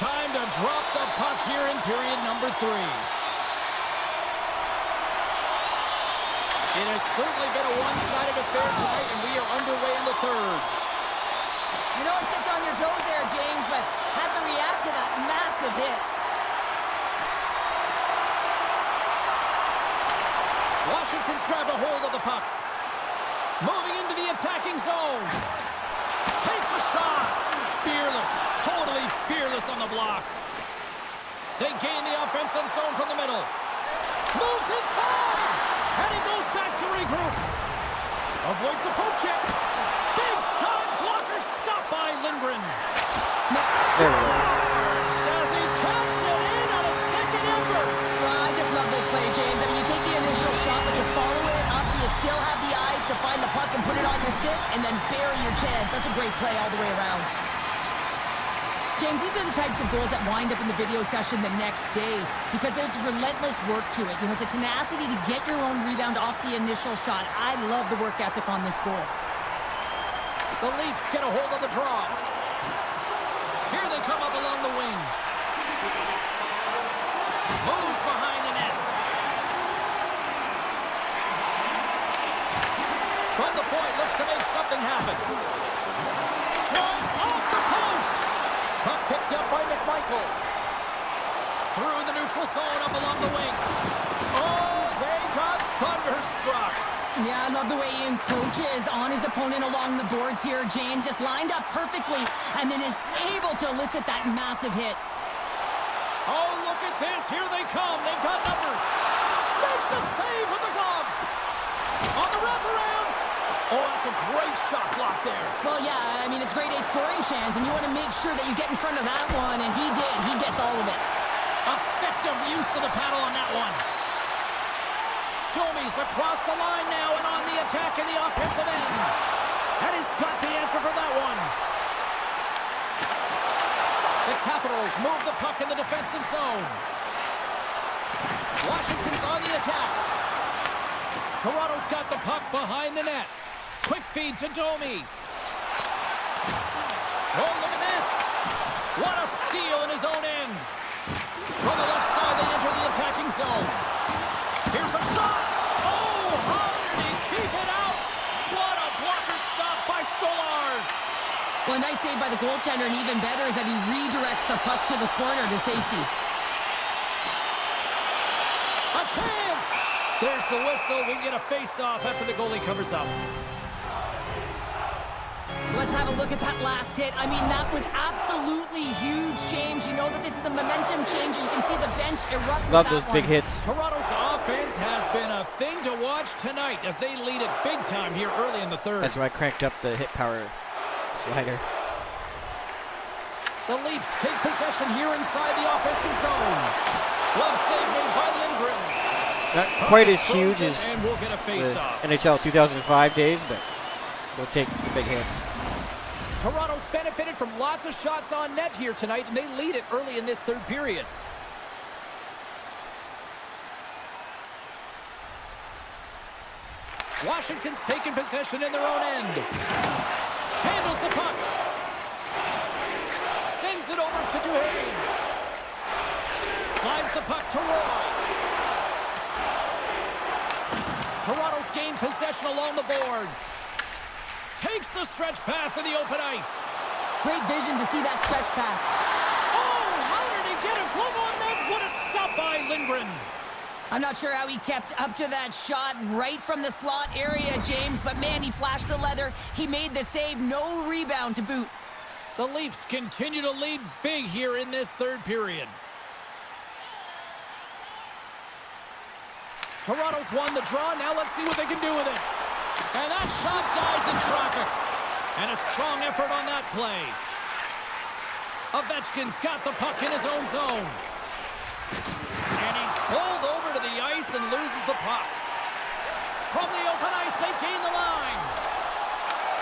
Time to drop the puck here in period number 3. It has certainly been a one-sided affair tonight, and we are underway in the third. You know I stepped on your toes there, James, but had to react to that massive hit. Washington's grabbed a hold of the puck. Moving into the attacking zone. Takes a shot. Fearless. Totally fearless on the block. They gain the offensive zone from the middle. Moves inside. And he goes back to regroup. Avoids the poke check. Big time blocker stopped by Lindgren. Says he taps it in on a second effort. Well, I just love this play, James. I mean, you take the initial shot, but you follow it up. You still have the eyes to find the puck and put it on your stick, and then bury your chance. That's a great play all the way around. James, these are the types of goals that wind up in the video session the next day because there's relentless work to it. You know, it's a tenacity to get your own rebound off the initial shot. I love the work ethic on this goal. The Leafs get a hold of the draw. Here they come up along the wing. Moves behind the net. From the point, looks to make something happen. Drive off the post. Puck picked up by McMichael. Through the neutral zone, up along the wing. Oh, they got thunderstruck. Yeah, I love the way he encroaches on his opponent along the boards here. James just lined up perfectly and then is able to elicit that massive hit. Oh, look at this. Here they come. They've got numbers. Makes a save with the glove. On the wraparound. Oh, that's a great shot block there. Well, yeah, I mean, it's grade A scoring chance, and you want to make sure that you get in front of that one, and he did. He gets all of it. Effective use of the paddle on that one. Domi's across the line now and on the attack in the offensive end. And he's got the answer for that one. The Capitals move the puck in the defensive zone. Washington's on the attack. Toronto's got the puck behind the net. Quick feed to Domi. Oh, look at this. What a steal in his own end. From the left side, they enter the attacking zone. Here's a shot. Oh, how did he keep it out? What a blocker stop by Stolarz. Well, a nice save by the goaltender, and even better is that he redirects the puck to the corner to safety. A chance. There's the whistle. We'll get a face-off after the goalie covers up. Let's have a look at that last hit. I mean, that was absolutely huge, James. You know that this is a momentum changer. You can see the bench erupt. Love those big hits. Toronto's offense has been a thing to watch tonight as they lead it big time here early in the third. That's why I cranked up the hit power slider. The Leafs take possession here inside the offensive zone. Glove save made by Lindgren. Not quite as huge as and we'll get a the face-off. NHL 2005 days, but we'll take the big hits. Toronto's benefited from lots of shots on net here tonight, and they lead it early in this third period. Washington's taken possession in their own end. Handles the puck. Sends it over to Duhaime. Slides the puck to Roy. Toronto's gained possession along the boards. Takes the stretch pass in the open ice. Great vision to see that stretch pass. Oh, how did he get a glove on that? What a stop by Lindgren. I'm not sure how he kept up to that shot right from the slot area, James, but man, he flashed the leather. He made the save, no rebound to boot. The Leafs continue to lead big here in this third period. Toronto's won the draw. Now let's see what they can do with it. And that shot dies in traffic. And a strong effort on that play. Ovechkin's got the puck in his own zone. And he's pulled over to the ice and loses the puck. From the open ice, they gain the line.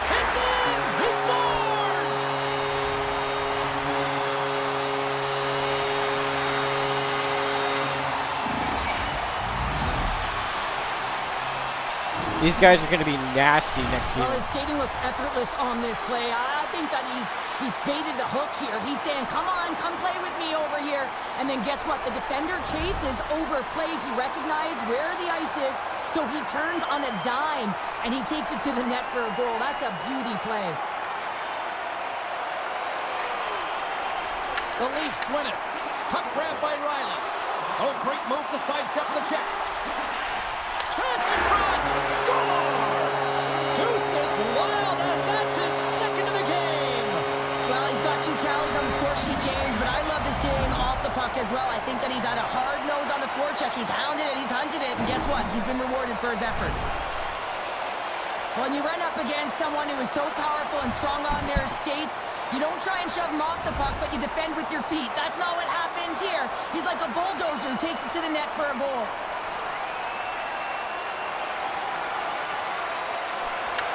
It's in! He scores! These guys are going to be nasty next Well, season. his skating looks effortless on this play. I think that he's baited the hook here. He's saying, come on, come play with me over here. And then guess what? The defender chases, overplays. He recognizes where the ice is, so he turns on a dime, and he takes it to the net for a goal. That's a beauty play. The Leafs win it. Puck grab by Riley. Oh, great move to sidestep the check. Chance in front. Scores! Deuces Wild as that's his second of the game. Well, he's got 2 challenges on the score sheet, James, but I love this game off the puck as well. I think that he's had a hard nose on the forecheck. He's hounded it, he's hunted it, and guess what? He's been rewarded for his efforts. When you run up against someone who is so powerful and strong on their skates, you don't try and shove him off the puck, but you defend with your feet. That's not what happens here. He's like a bulldozer who takes it to the net for a goal.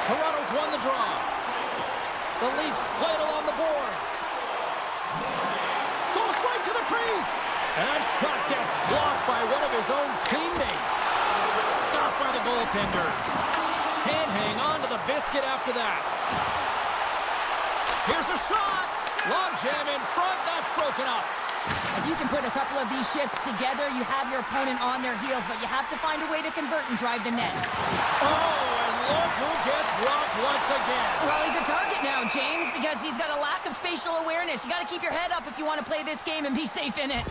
Toronto's won the draw. The Leafs play it along the boards. Goes right to the crease. And that shot gets blocked by one of his own teammates. Stopped by the goaltender. Can't hang on to the biscuit after that. Here's a shot. Long jam in front. That's broken up. If you can put a couple of these shifts together, you have your opponent on their heels, but you have to find a way to convert and drive the net. Oh, and look who gets rocked once again. Well, he's a target now, James, because he's got a lack of spatial awareness. You got to keep your head up if you want to play this game and be safe in it.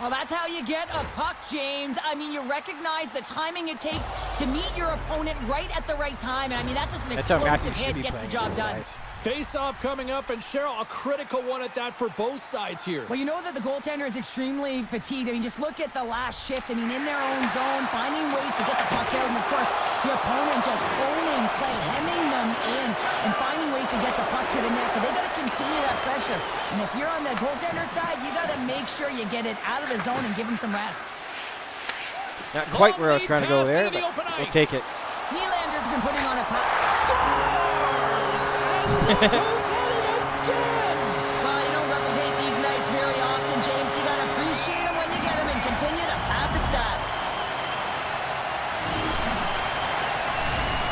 Well, that's how you get a puck, James. I mean, you recognize the timing it takes to meet your opponent right at the right time. And I mean, that's just an explosive hit, gets the job done. Face-off coming up, and Cheryl, a critical one at that for both sides here. Well, you know that the goaltender is extremely fatigued. I mean, just look at the last shift. I mean, in their own zone, finding ways to get the puck out. And, of course, the opponent just owning play, hemming them in, and finding ways to get the puck to the net. So they got to continue that pressure. And if you're on the goaltender side, you got to make sure you get it out of the zone and give him some rest. Not quite where I was trying to go there, but we'll take it. Nylander's been putting on a pass. Goes at it again! Well, you don't replicate these nights very often, James. You gotta appreciate them when you get them and continue to pad the stats.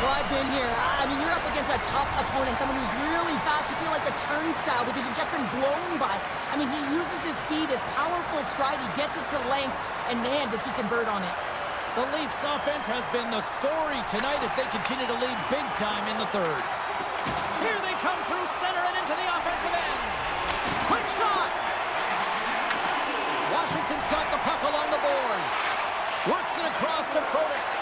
Well, I've been here. I mean, you're up against a tough opponent, someone who's really fast. You feel like a turnstile because you've just been blown by. I mean, he uses his speed, his powerful stride. He gets it to length, and man, does he convert on it. The Leafs offense has been the story tonight as they continue to lead big time in the third. Here they come through center and into the offensive end. Quick shot. Washington's got the puck along the boards. Works it across to Protas.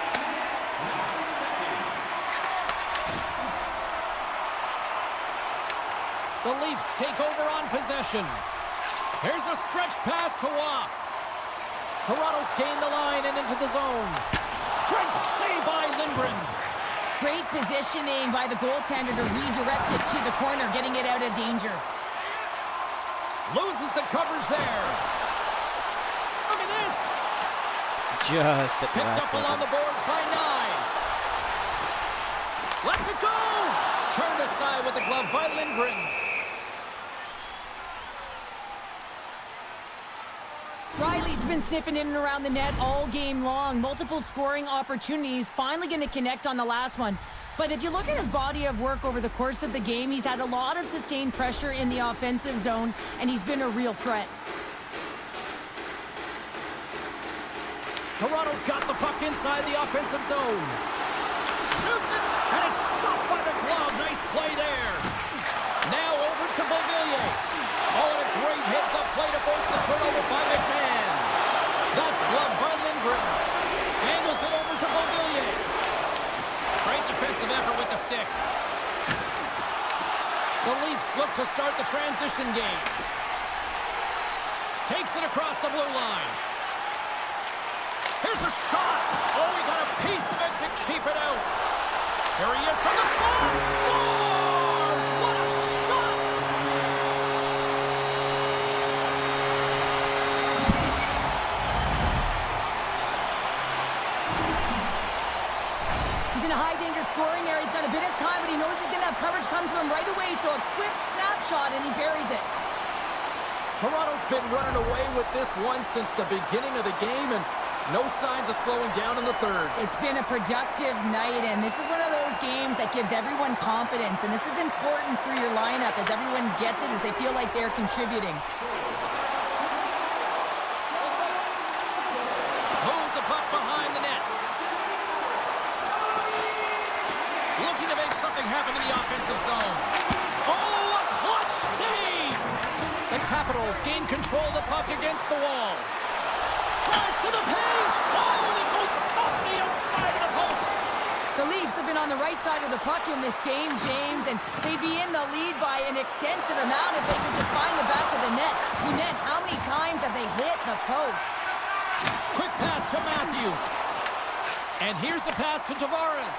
The Leafs take over on possession. Here's a stretch pass to Waugh. Toronto's gained the line and into the zone. Great save by Lindgren. Great positioning by the goaltender to redirect it to the corner, getting it out of danger. Loses the coverage there. Look at this. Just at the Picked last up second. along the boards by Nyes. Lets it go. Turned aside with the glove by Lindgren. Riley's been sniffing in and around the net all game long. Multiple scoring opportunities. Finally going to connect on the last one. But if you look at his body of work over the course of the game, he's had a lot of sustained pressure in the offensive zone, and he's been a real threat. Toronto's got the puck inside the offensive zone. Shoots it, and it's stopped by the glove. Nice play there. Now over to Beauvillier. Oh, and a great heads-up play to force the turnover by McMahon. That's gloved by Lindgren. Angles it over to Beauvillier. Great defensive effort with the stick. The Leafs look to start the transition game. Takes it across the blue line. Here's a shot. Oh, he got a piece of it to keep it out. Here he is from the slot. Scores! What a shot! He's in a high-danger scoring area. He's got a bit of time, but he knows he's going to have coverage come to him right away, so a quick snapshot, and he buries it. Toronto's been running away with this one since the beginning of the game, and no signs of slowing down in the third. It's been a productive night, and this is one of those games that gives everyone confidence, and this is important for your lineup as everyone gets it, as they feel like they're contributing. Moves the puck behind the net. Looking to make something happen in the offensive zone. Oh, a clutch save! The Capitals gain control of the puck against the wall. Tries to the paint. Oh, and it goes off the outside of the post. The Leafs have been on the right side of the puck in this game, James, and they'd be in the lead by an extensive amount if they could just find the back of the net. Net, how many times have they hit the post? Quick pass to Matthews. And here's the pass to Tavares.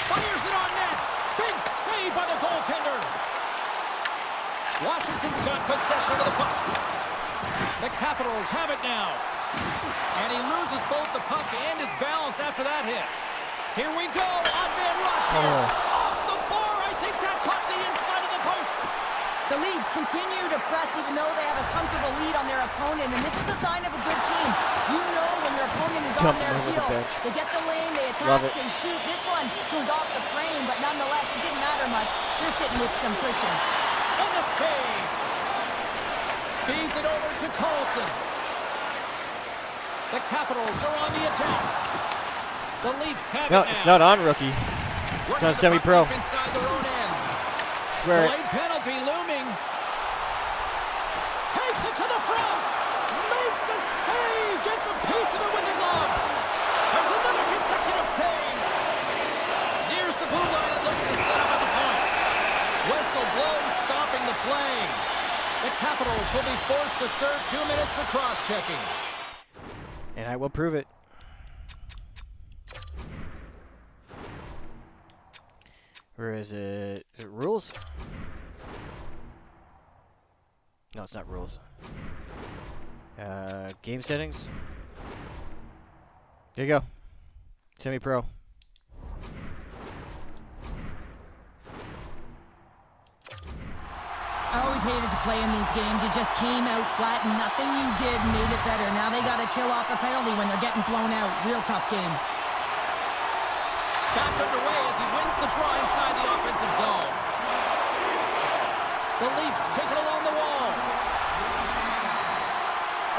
Fires it on net. Big save by the goaltender. Washington's got possession of the puck. The Capitals have it now. And he loses both the puck and his balance after that hit. Here we go. Odd-man rush here. Off the bar. I think that caught the inside of the post. The Leafs continue to press even though they have a comfortable lead on their opponent, and this is a sign of a good team. You know when your opponent is on their heels. They get the lane, they attack, they shoot. This one goes off the frame, but nonetheless, it didn't matter much. They're sitting with some cushion. And the save. Feeds it over to Carlson. The Capitals are on the attack. The Leafs have it now. No, it's not on rookie. It's on semi-pro. Inside their own end. Swear it. Delayed penalty looming. Takes it to the front. Makes a save. Gets a piece of it with the glove. There's another consecutive save. Nears the blue line. It looks to set up at the point. Whistle blows, stopping the play. The Capitals will be forced to serve 2 minutes for cross-checking. And I will prove it. Where is it? Is it rules? No, it's not rules. Game settings. There you go. Semi-pro. I always hated to play in these games. You just came out flat and nothing you did made it better. Now they got to kill off a penalty when they're getting blown out. Real tough game. Back underway as he wins the draw inside the offensive zone. The Leafs take it along the wall.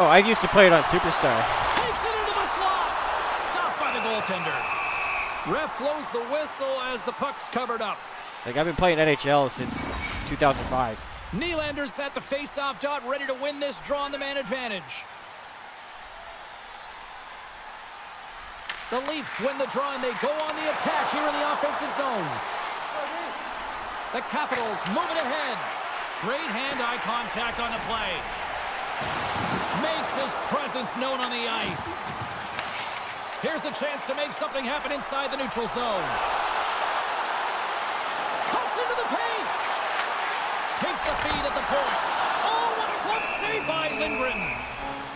Oh, I used to play it on Superstar. Takes it into the slot. Stopped by the goaltender. Ref blows the whistle as the puck's covered up. Like, I've been playing NHL since 2005. Nylander's at the face-off dot, ready to win this draw on the man advantage. The Leafs win the draw and they go on the attack here in the offensive zone. The Capitals moving ahead. Great hand-eye contact on the play. Makes his presence known on the ice. Here's a chance to make something happen inside the neutral zone. Cuts into the paint. Takes the feed at the point. Oh, what a glove save by Lindgren.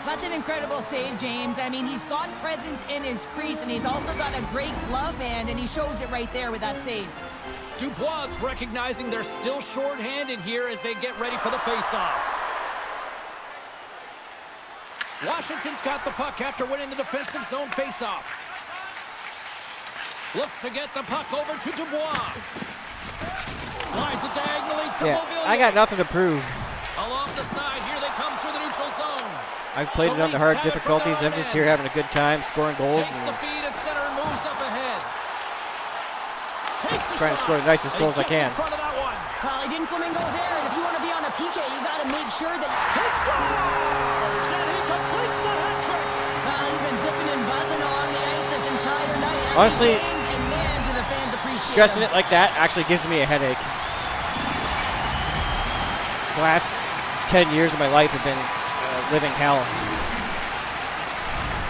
That's an incredible save, James. I mean, he's got presence in his crease, and he's also got a great glove hand, and he shows it right there with that save. Dubois recognizing they're still short-handed here as they get ready for the face-off. Washington's got the puck after winning the defensive zone face-off. Looks to get the puck over to Dubois. Slides it diagonally to Beauvillier. I got nothing to prove. Along the side, here they come through the neutral zone. I've played it on the hard difficulties. I'm just here having a good time, scoring goals. Takes the feed at center and moves up ahead. Takes the Trying to shot. score the nicest goals I can. In front of that one. Well, he didn't flamingo there, and if you want to be on a PK, you got to make sure that... He scores! And he completes the hat trick. Well, he's been zipping and buzzing on the ice this entire night. Honestly, James, and man, do the fans appreciate stressing him. it like that actually gives me a headache. The last 10 years of my life have been living hell.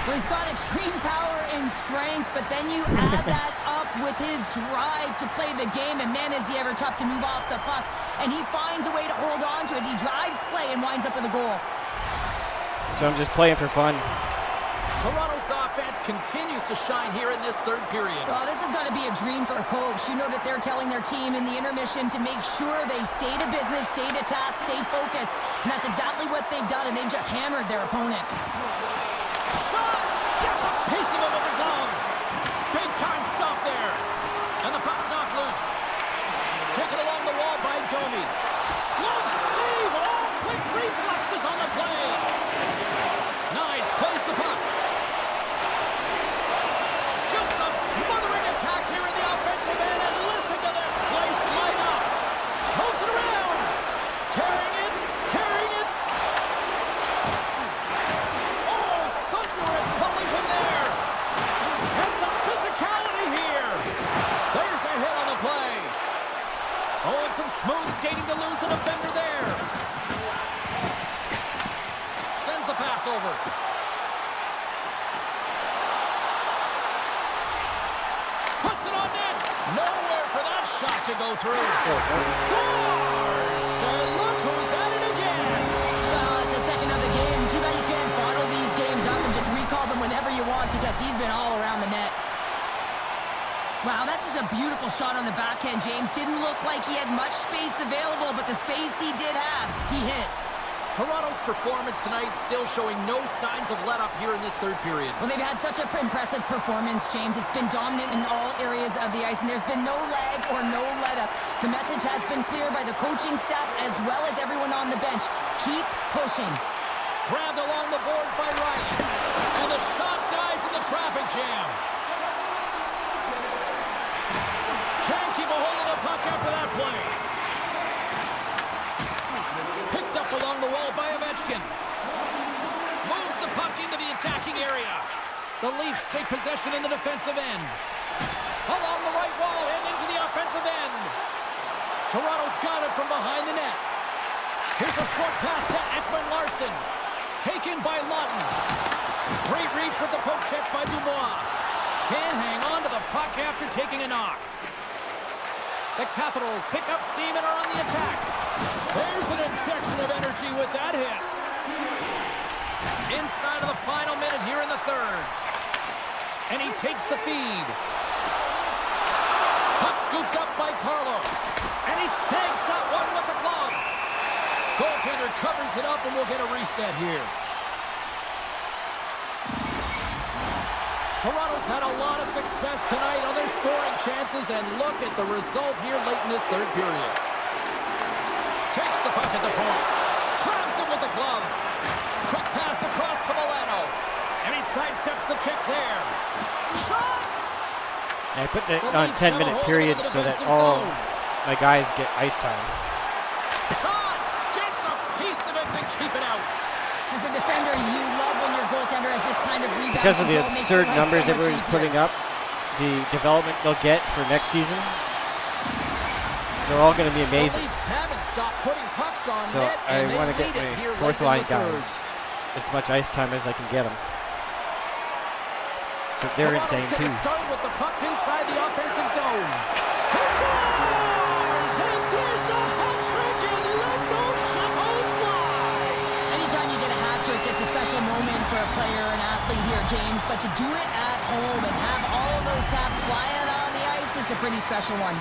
Well, he's got extreme power and strength, but then you add that up with his drive to play the game, and man, is he ever tough to move off the puck. And he finds a way to hold on to it. He drives play and winds up with a goal. So I'm just playing for fun. Toronto's offense continues to shine here in this third period. Well, this has got to be a dream for a coach. You know that they're telling their team in the intermission to make sure they stay to business, stay to task, stay focused. And that's exactly what they've done, and they've just hammered their opponent. Shot! Gets a piece of it with the glove. Big time stop there. And the puck's knocked loose. Taken along the wall by Domi. Glove save! Oh, quick reflexes on the play. Nice. Plays the puck. Just a smothering attack here in the offensive end. And listen to this place light up. Moves it around. Carrying it. Carrying it. Oh, thunderous collision there. And some physicality here. There's a hit on the play. Oh, and some smooth skating to lose an offender there. Sends the pass over. Puts it on net. Nowhere for that shot to go through. Scores! And look who's at it again. Well, it's the second of the game. Too bad you can't bottle these games up and just recall them whenever you want, because he's been all around the net. Wow, that's just a beautiful shot on the backhand, James. Didn't look like he had much space available, but the space he did have, he hit. Toronto's performance tonight still showing no signs of let-up here in this third period. Well, they've had such an impressive performance, James. It's been dominant in all areas of the ice, and there's been no lag or no let-up. The message has been clear by the coaching staff as well as everyone on the bench. Keep pushing. Grabbed along the boards by Ryan. And the shot dies in the traffic jam. Can't keep a hold of the puck after that play. Picked up along the wall by Ovechkin. Moves the puck into the attacking area. The Leafs take possession in the defensive end. Along the right wall and into the offensive end. Toronto's got it from behind the net. Here's a short pass to Ekman-Larsson. Taken by Lawton. Great reach with the poke check by Dubois. Can't hang on to the puck after taking a knock. The Capitals pick up steam and are on the attack. There's an injection of energy with that hit. Inside of the final minute here in the third. And he takes the feed. Puck scooped up by Carlo. And he stakes that one with the glove. Goaltender covers it up and we'll get a reset here. Toronto's had a lot of success tonight on their scoring chances, and look at the result here late in this third period. Takes the puck at the point. Grabs it with the glove. Quick pass across to Milano. And he sidesteps the check there. Shot! I put it on 10-minute periods so that all my guys get ice time. Shot! Gets a piece of it to keep it out. As a defender, you love when your goaltender has this kind of rebound. Because of the control, makes absurd your life numbers so much everybody's easier. putting up, the development they'll get for next season. They're all going to be The amazing. Leafs haven't stopped putting pucks on So net, I and they want to get lead it my here fourth late in line the third. guys as much ice time as I can get them. So they're Toronto's insane gonna too. start with the puck inside the offensive zone. He scores! And there's the hat trick, and let those shackles fly! Anytime you get a hat trick, it's a special moment for a player, an athlete here, James. But to do it at home and have all of those caps flying on the ice, it's a pretty special one.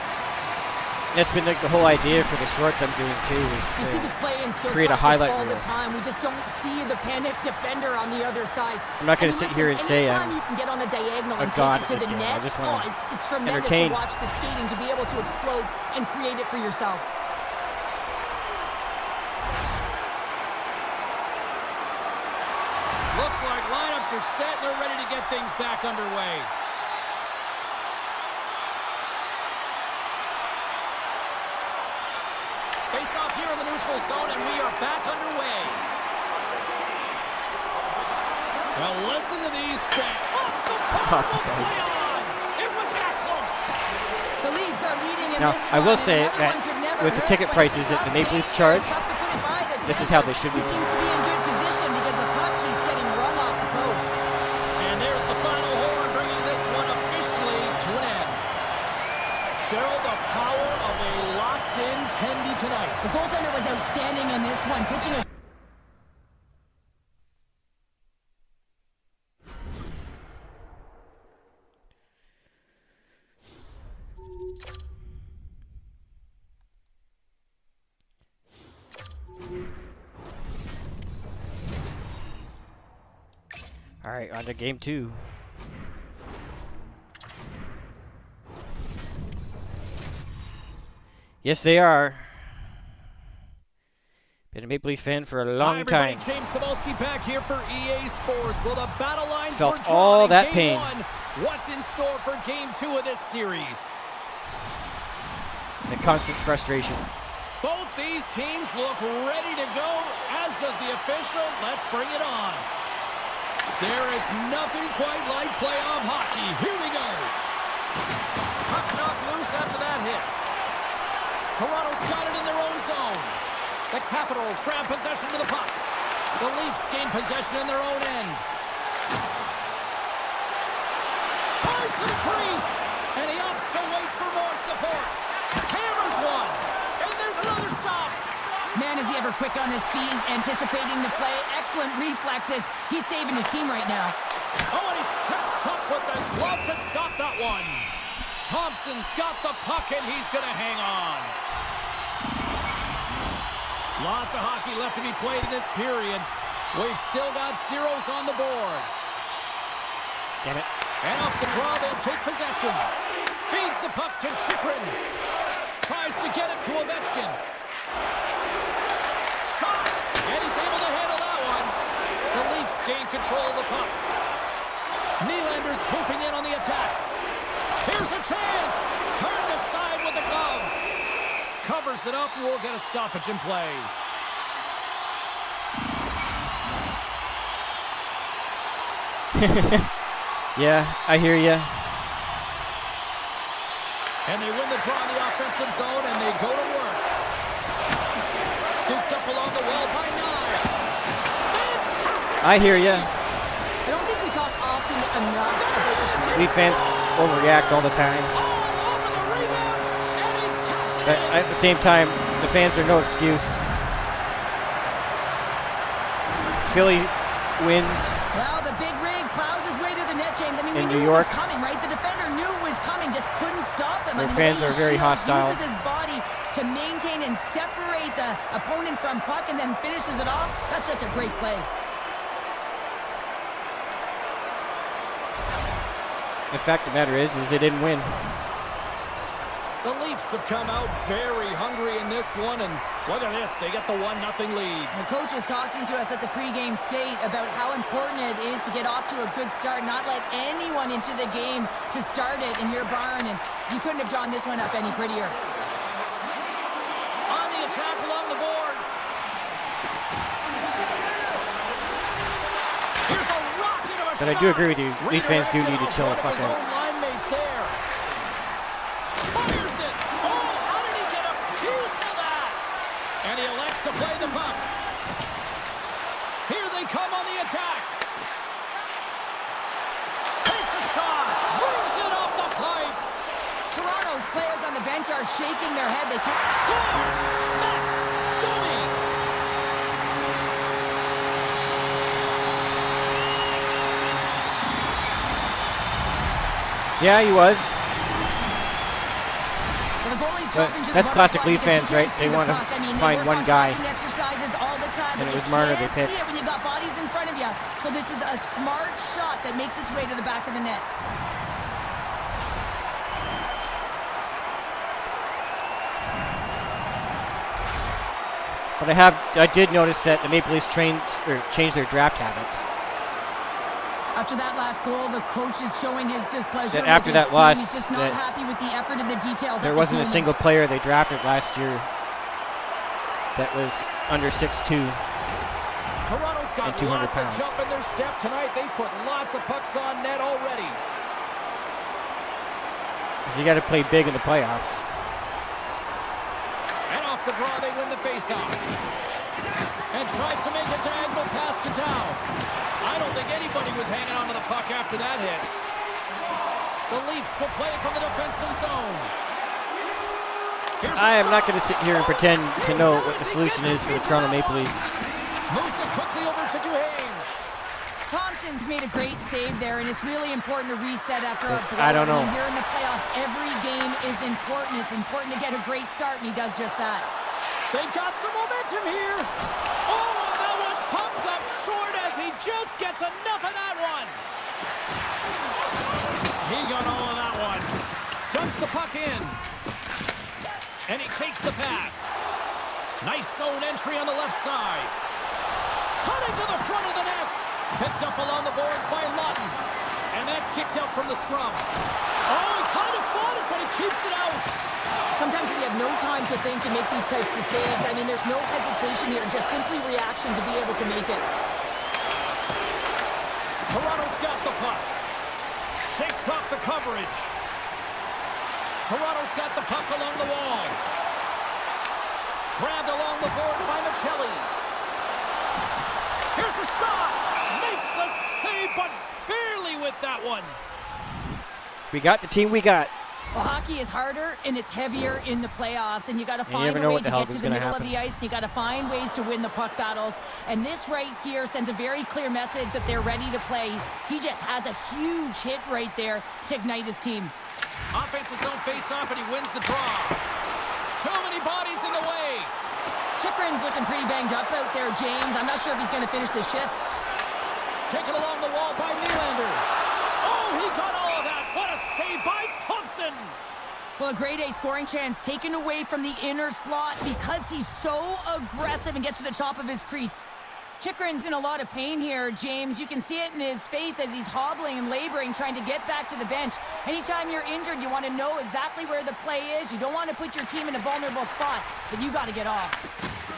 That's been like the whole idea for the shorts I'm doing too, is You see this to play in skills create a practice highlight all reel. the time. We just don't see the panic defender on the other side. I'm not going to And sit here and say anytime I'm you can get on a diagonal a and god take it to at this the game. I net, just wanna it's tremendous entertain. to watch the skating, to be able to explode and create it for yourself. Looks like lineups are set, and they're ready to get things back underway. Face off here in the neutral zone, and we are back underway. Now listen to these fans. Off the bar will play on. It was that close. The Leafs are leading in Now, this I will one, say and another that one could never with the hurt, ticket but prices it's that a the Maple tough Leafs game, charge, it's tough to put it by the this is Denver. how they should He be. seems to be in good position because the puck keeps getting rung off the post. And there's the final horn, bringing this one officially to an end. Cheryl, the power of a locked-in Tendy tonight. The goaltender was outstanding in this one, pitching a All right, on to game 2. Yes, they are. Been a Maple Leaf fan for a Hi, long everybody. time. James Cebulski back here for EA Sports. Well, the battle lines Felt were drawn all in that game pain. 1. What's in store for game 2 of this series? The constant frustration. Both these teams look ready to go, as does the official. Let's bring it on. There is nothing quite like playoff hockey. Here we go. Puck knocked loose after that hit. Toronto's got it in their own zone. The Capitals grab possession to the puck. The Leafs gain possession in their own end. Tries to the crease, and he opts to wait for more support. Hammers one, and there's another stop. man, is he ever quick on his feet, anticipating the play. Excellent reflexes. He's saving his team right now. Oh, and he steps up with the glove to stop that one. Thompson's got the puck, and he's going to hang on. Lots of hockey left to be played in this period. We've still got zeros on the board. Damn it. And off the draw, they'll take possession. Feeds the puck to Chychrun. Tries to get it to Ovechkin. Shot, and he's able to handle that one. The Leafs gain control of the puck. Nylander's swooping in on the attack. Here's a chance. Turned aside with the glove. Covers it up, and we'll get a stoppage in play. Yeah, I hear ya. And they win the draw in the offensive zone, and they go to work. Scooped up along the wall by Knives. Fantastic! I hear ya. I don't think we talk often enough about the Leaf fans overreact all the time. All over the rebound, and he taps it But in. at the same time, the fans are no excuse. Philly wins. Well, the big rig plows his way to the net, James. I mean, In we New knew York. it was coming, right? The defender knew it was coming, just couldn't stop him. Their And fans the way are very Shields hostile. uses his body to maintain and separate the opponent from puck and then finishes it off. That's such a great play. The fact of the matter is they didn't win. The Leafs have come out very hungry in this one, and look at this. They get the 1-0 lead. The coach was talking to us at the pregame skate about how important it is to get off to a good start, not let anyone into the game to start it in your barn, and you couldn't have drawn this one up any prettier. On the attack along the boards. Here's a rocket of a But I shot. do agree with you. Leaf fans do need to chill the Redirected fuck off one of out. his own line mates there. Fires it. Oh, how did he get up bench are shaking their head. They can't... Scores! Max Domi! Yeah, he was. Well, the goalie's But dropping to the that's rubber classic spot Leaf because fans, he right? can't They see the want to puck. I mean, they find work one on guy. tracking exercises all the time, And but it was you Marner they can't picked. see it when you've got bodies in front of you. So this is a smart shot that makes its way to the back of the net. But I did notice that the Maple Leafs changed their draft habits. After that last goal, the coach is showing his displeasure. That after with his that team. loss, He's just not that happy with the effort and the details. There at wasn't a this single moment. player they drafted last year that was under 6'2". Toronto's got And 200 lots pounds. of jump in their step tonight. They put lots of pucks on net already. Because you got to play big in the playoffs. And off the draw, they win the faceoff. And tries to make a diagonal pass to Dow. I don't think anybody was hanging on to the puck after that hit. The Leafs will play it from the defensive zone. I am not going to sit here and pretend to know what the solution is for the Toronto Maple Leafs. Moves it quickly over to Duhaime. Thompson's made a great save there, and it's really important to reset after a Yes, blow. I don't know. Here in the playoffs, every game is important. It's important to get a great start, and he does just that. They've got some momentum here. Oh, and that one pumps up short as he just gets enough of that one. He got all of that one. Dumps the puck in. And he takes the pass. Nice zone entry on the left side. Cutting to the front of the net. Picked up along the boards by Lawton. And that's kicked out from the scrum. Oh, he kind of fought it, but he keeps it out. Sometimes when you have no time to think and make these types of saves, I mean, there's no hesitation here, just simply reaction to be able to make it. Toronto's got the puck. Shakes off the coverage. Toronto's got the puck along the wall. Grabbed along the board by Michelli. Here's a shot. Makes the save, but barely with that one. We got the team we got. Well, hockey is harder and it's heavier in the playoffs, and you got to find never a know way what the to hell get to is the gonna middle happen. of the ice, and you got to find ways to win the puck battles. And this right here sends a very clear message that they're ready to play. He just has a huge hit right there to ignite his team. Offensive zone face-off, and he wins the draw. Too many bodies in the way. Chychrun's looking pretty banged up out there, James. I'm not sure if he's going to finish the shift. Taken along the wall by Nylander. Oh, he got all of that. What a save by Thompson. Well, a grade A scoring chance taken away from the inner slot because he's so aggressive and gets to the top of his crease. Chychrun's in a lot of pain here, James. You can see it in his face as he's hobbling and laboring, trying to get back to the bench. Anytime you're injured, you want to know exactly where the play is. You don't want to put your team in a vulnerable spot, but you got to get off.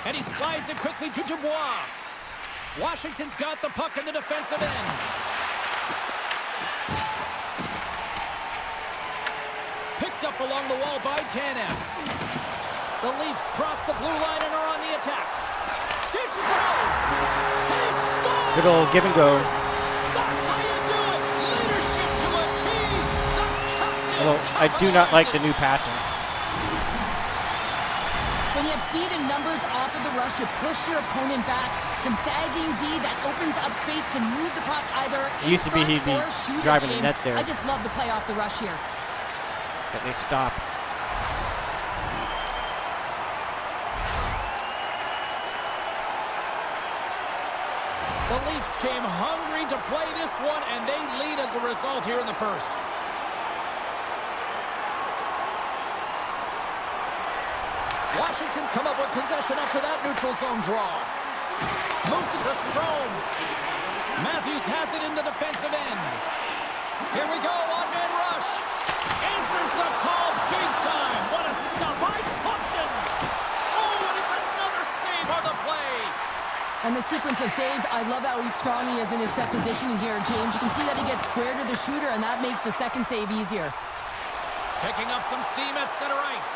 And he slides it quickly to Dubois. Washington's got the puck in the defensive end. Picked up along the wall by Tanev. The Leafs cross the blue line and are on the attack. Dishes it out. He scores! Good old give and go. That's how you do it. Leadership to a team. The captain. Although I do not like the new passing. When you have speed and numbers off of the rush, you push your opponent back. Some sagging D that opens up space to move the puck either It used to be he'd be driving the net there. I just love the play off the rush here. But they stop. The Leafs came hungry to play this one, and they lead as a result here in the first. Washington's come up with possession after that neutral zone draw. Moves it to Strome. Matthews has it in the defensive end. Here we go, on-man rush. Answers the call big time. What a stop by Thompson. Oh, and it's another save on the play. And the sequence of saves, I love how strong he is in his set positioning here, James. You can see that he gets square to the shooter, and that makes the second save easier. Picking up some steam at center ice.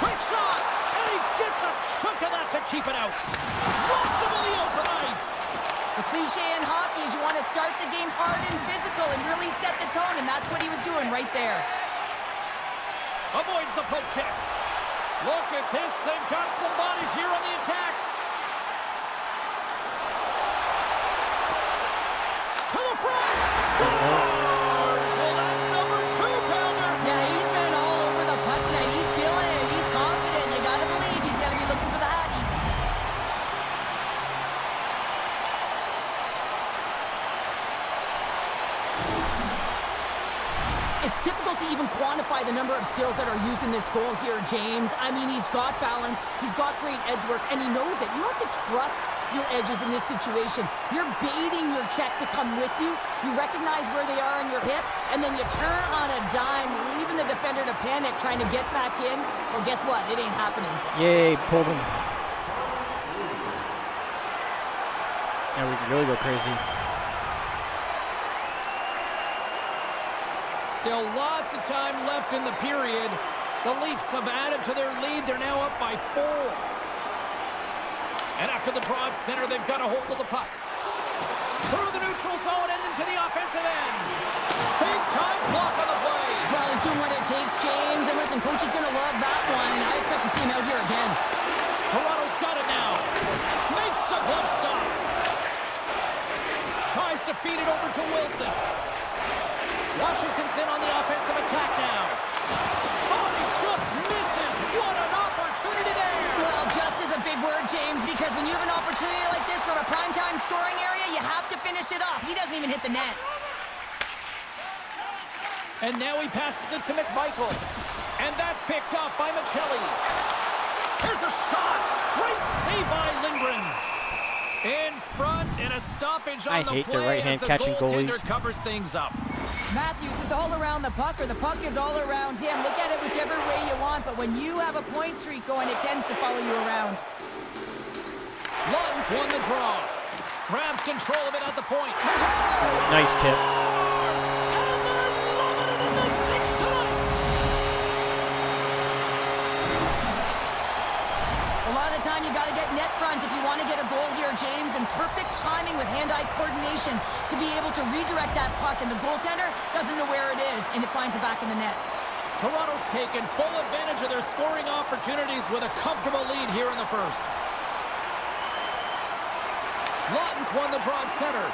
Quick shot, and he gets a chunk of that to keep it out. Locked him in the open ice. The cliche in hockey is you want to start the game hard and physical and really set the tone, and that's what he was doing right there. Avoids the poke check. Look at this. They've got some bodies here on the attack. To the front. Scores! Well, that's number 2-pounder. Yeah, he's been all over the puck tonight. He's feeling it. He's confident. You got to believe he's got to be looking for the Hattie. It's difficult to even quantify the number of skills that are used in this goal here, James. I mean, he's got balance, he's got great edge work, and he knows it. You have to trust your edges in this situation. You're baiting your check to come with you. You recognize where they are on your hip, and then you turn on a dime, leaving the defender to panic, trying to get back in. Well, guess what? It ain't happening. Yay, pulled him. Now we can really go crazy. Still lots of time left in the period. The Leafs have added to their lead. They're now up by 4. And after the draw at center, they've got a hold of the puck. Through the neutral zone and into the offensive end. Big time block on the play. Well, he's doing what it takes, James. And listen, coach is going to love that one. I expect to see him out here again. Toronto's got it now. Makes the glove stop. Tries to feed it over to Wilson. Washington's in on the offensive attack now. Oh, he just misses. What an opportunity there. Well, just is a big word, James, because when you have an opportunity like this from a primetime scoring area, you have to finish it off. He doesn't even hit the net. And now he passes it to McMichael. And that's picked up by Michelli. Here's a shot. Great save by Lindgren. In front and a stoppage on I the hate play the right hand as the catching goaltender goalies. covers things up. Matthews is all around the puck, or the puck is all around him. Look at it whichever way you want, but when you have a point streak going, it tends to follow you around. Lund's won the draw. Grabs control of it at the point. Nice tip. And they're loving it in the 6th tonight. A lot of the time, you got to get net front if you want to get a goal here, James, and perfect timing with hand-eye coordination to be able to redirect that puck, and the goaltender doesn't know where it is, and it finds it back in the net. Toronto's taken full advantage of their scoring opportunities with a comfortable lead here in the first. Lawton's won the draw at center.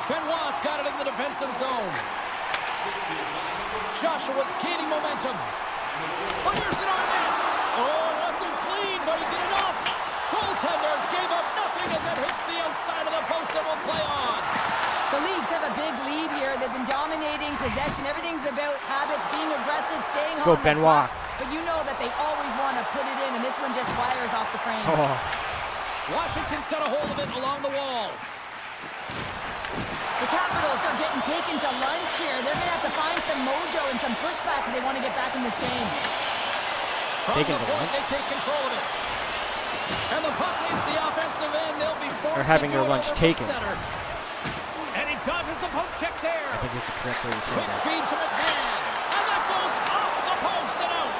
Benoit's got it in the defensive zone. Joshua's gaining momentum. Fires it on net. Oh, wasn't clean, but he did enough. Goaltender gave up nothing as it hits the outside of the post and will play on. The Leafs have a big lead here. They've been dominating possession. Everything's about habits, being aggressive, staying Let's go, on the Benoit. puck. But you know that they always want to put it in, and this one just fires off the frame. Oh, Washington's got a hold of it along the wall. The Capitals are getting taken to lunch here. They're going to have to find some mojo and some pushback if they want to get back in this game. From Taking the the point, lunch? they take control of it. And the puck leaves the offensive end. They'll be forced They're having to do their it lunch over from taken. center. And he dodges the poke check there. I think is the correct way to say Quick that. feed to McMahon. And that goes off the post and out.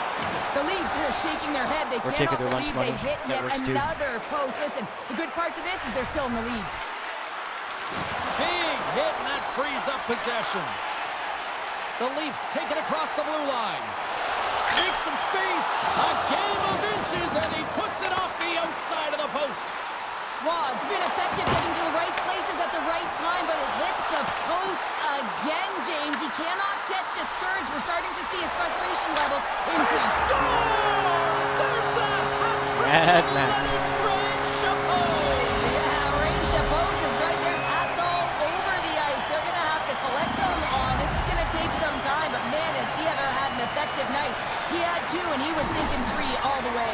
The Leafs are shaking their head. They We're cannot taking their lunch believe they money. hit That yet works too. another post. Listen, the good part to this is they're still in the lead. Big hit, and that frees up possession. The Leafs take it across the blue line. Makes some space. A game of inches, and he puts it off the outside of the post. Waz been effective getting to the right places at the right time, but it hits the post again, James. He cannot get discouraged. We're starting to see his frustration levels increase. Scores! There's the hat-trick. Mad Max. Rain Chapeau. Yeah, Rain Chapeau is right. There's hats all over the ice. They're going to have to collect them all. This is going to take some time, but man, has he ever had an effective night. He had 2, and he was thinking 3 all the way.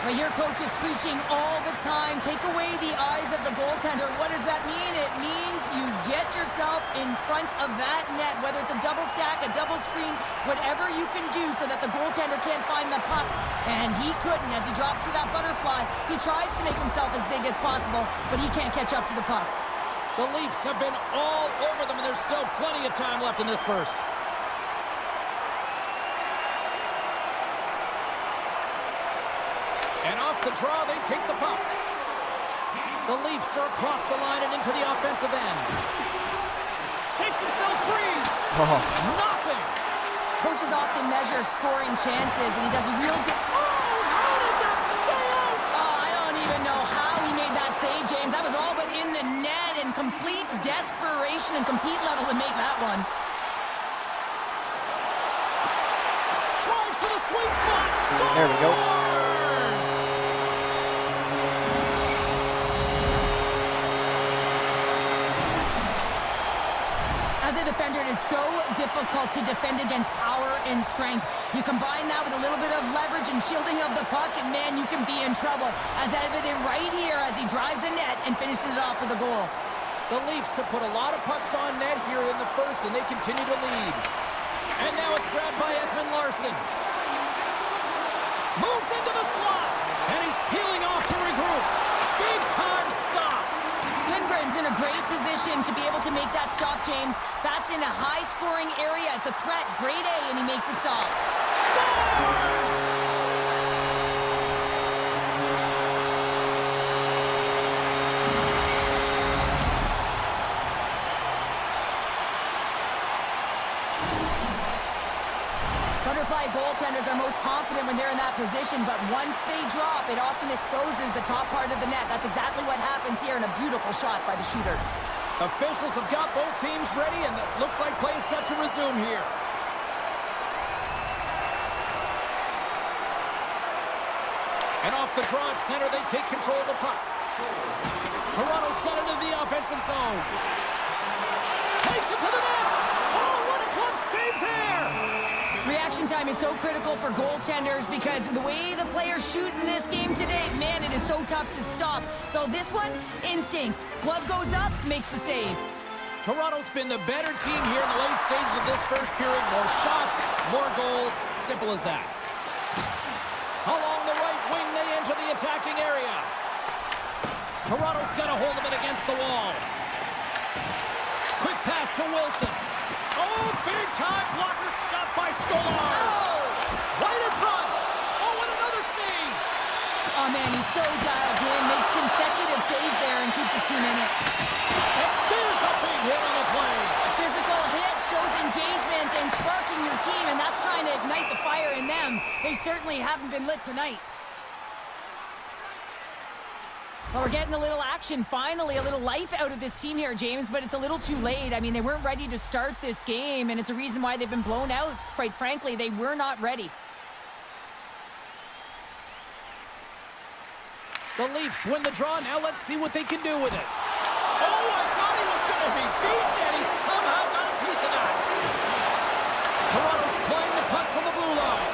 But your coach is preaching all the time. Take away the eyes of the goaltender. What does that mean? It means you get yourself in front of that net, whether it's a double stack, a double screen, whatever you can do so that the goaltender can't find the puck. And he couldn't. As he drops to that butterfly, he tries to make himself as big as possible, but he can't catch up to the puck. The Leafs have been all over them, and there's still plenty of time left in this first. And off the draw, they take the puck. The Leafs are across the line and into the offensive end. Shakes himself free. Oh. Nothing. Coaches often measure scoring chances, and he does a real good... Oh, how did that stay out? Oh, I don't even know how he made that save, James. That was all but in the net, and complete desperation and compete level to make that one. Drives to the sweet spot. There we go. As a defender, it is so difficult to defend against power and strength. You combine that with a little bit of leverage and shielding of the puck, and man, you can be in trouble. As evident right here as he drives the net and finishes it off with a goal. The Leafs have put a lot of pucks on net here in the first, and they continue to lead. And now it's grabbed by Ekman Larsson. Moves into the slot, and he's peeling off to regroup. Big time stop. Lindgren's in a great position to be able to make that stop, James. That's in a high-scoring area. It's a threat, grade A, and he makes the stop. Scores! Butterfly goaltenders are most confident when they're in that position, but once they drop, it often exposes the top part of the net. That's exactly what happens here, and a beautiful shot by the shooter. Officials have got both teams ready, and it looks like play is set to resume here. And off the draw at center, they take control of the puck. Toronto's got into the offensive zone. Takes it to the net. Oh, what a glove save there! Reaction time is so critical for goaltenders because the way the players shoot in this game today, man, it is so tough to stop. So this one, instincts. Glove goes up, makes the save. Toronto's been the better team here in the late stages of this first period. More shots, more goals. Simple as that. Along the right wing, they enter the attacking area. Toronto's got a hold of it against the wall. Quick pass to Wilson. Oh, big time blocker stopped by Stolarz. Oh! Right in front. Oh, and another save. Oh, man, he's so dialed in, makes consecutive saves there and keeps his team in it. And there's a big hit on the play. Physical hit shows engagement and sparking your team, and that's trying to ignite the fire in them. They certainly haven't been lit tonight. Well, we're getting a little action, finally, a little life out of this team here, James, but it's a little too late. I mean, they weren't ready to start this game, and it's a reason why they've been blown out. Quite frankly, they were not ready. The Leafs win the draw. Now let's see what they can do with it. Oh, I thought he was going to be beaten, and he somehow got a piece of that. Toronto's playing the puck from the blue line.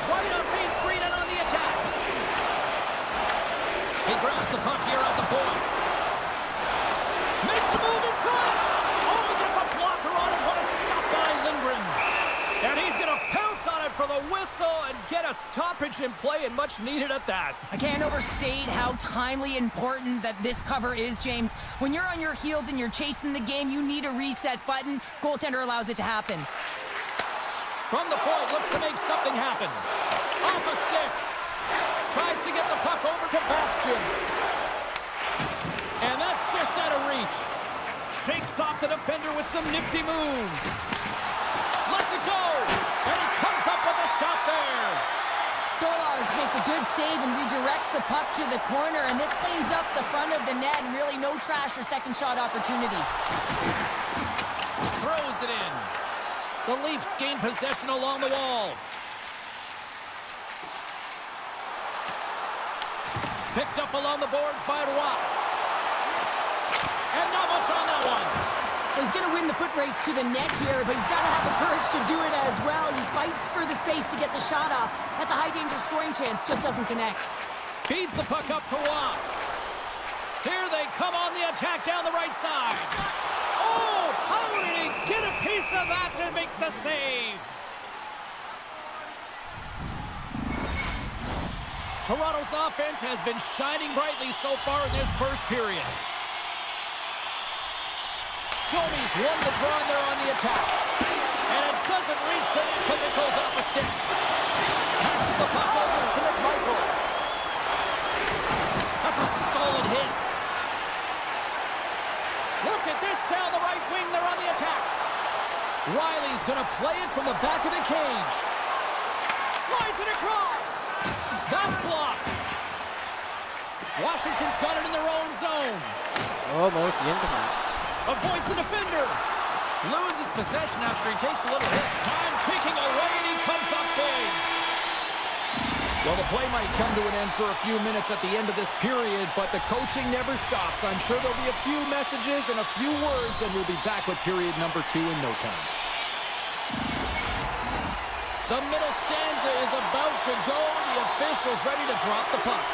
Right up Main Street and on the attack. He grabs the puck here at the point. Makes the move in front. Oh, he gets a blocker on it. What a stop by Lindgren. And he's going to pounce on it for the whistle and get a stoppage in play, and much needed at that. I can't overstate how timely important that this cover is, James. When you're on your heels and you're chasing the game, you need a reset button. Goaltender allows it to happen. From the point, looks to make something happen. Off a stick. Tries to get the puck over to Bastian. And that's just out of reach. Shakes off the defender with some nifty moves. Lets it go. And he comes up with a stop there. Stolarz makes a good save and redirects the puck to the corner, and this cleans up the front of the net and really no trash or second shot opportunity. Throws it in. The Leafs gain possession along the wall. Picked up along the boards by Roy. And not much on that one. He's going to win the foot race to the net here, but he's got to have the courage to do it as well. He fights for the space to get the shot off. That's a high-danger scoring chance, just doesn't connect. Feeds the puck up to Roy. Here they come on the attack down the right side. Oh, how did he get a piece of that to make the save? Toronto's offense has been shining brightly so far in this first period. Domi's won the draw and they're on the attack. And it doesn't reach the net because it goes off a stick. Passes the puck over to McMichael. That's a solid hit. Look at this down the Riley's going to play it from the back of the cage. Slides it across. That's blocked. Washington's got it in their own zone. Almost the end of the first. Avoids the defender. Loses possession after he takes a little hit. Time ticking away, and he comes up big. Well, the play might come to an end for a few minutes at the end of this period, but the coaching never stops. I'm sure there'll be a few messages and a few words, and we'll be back with period number 2 in no time. The middle stanza is about to go. The official's ready to drop the puck.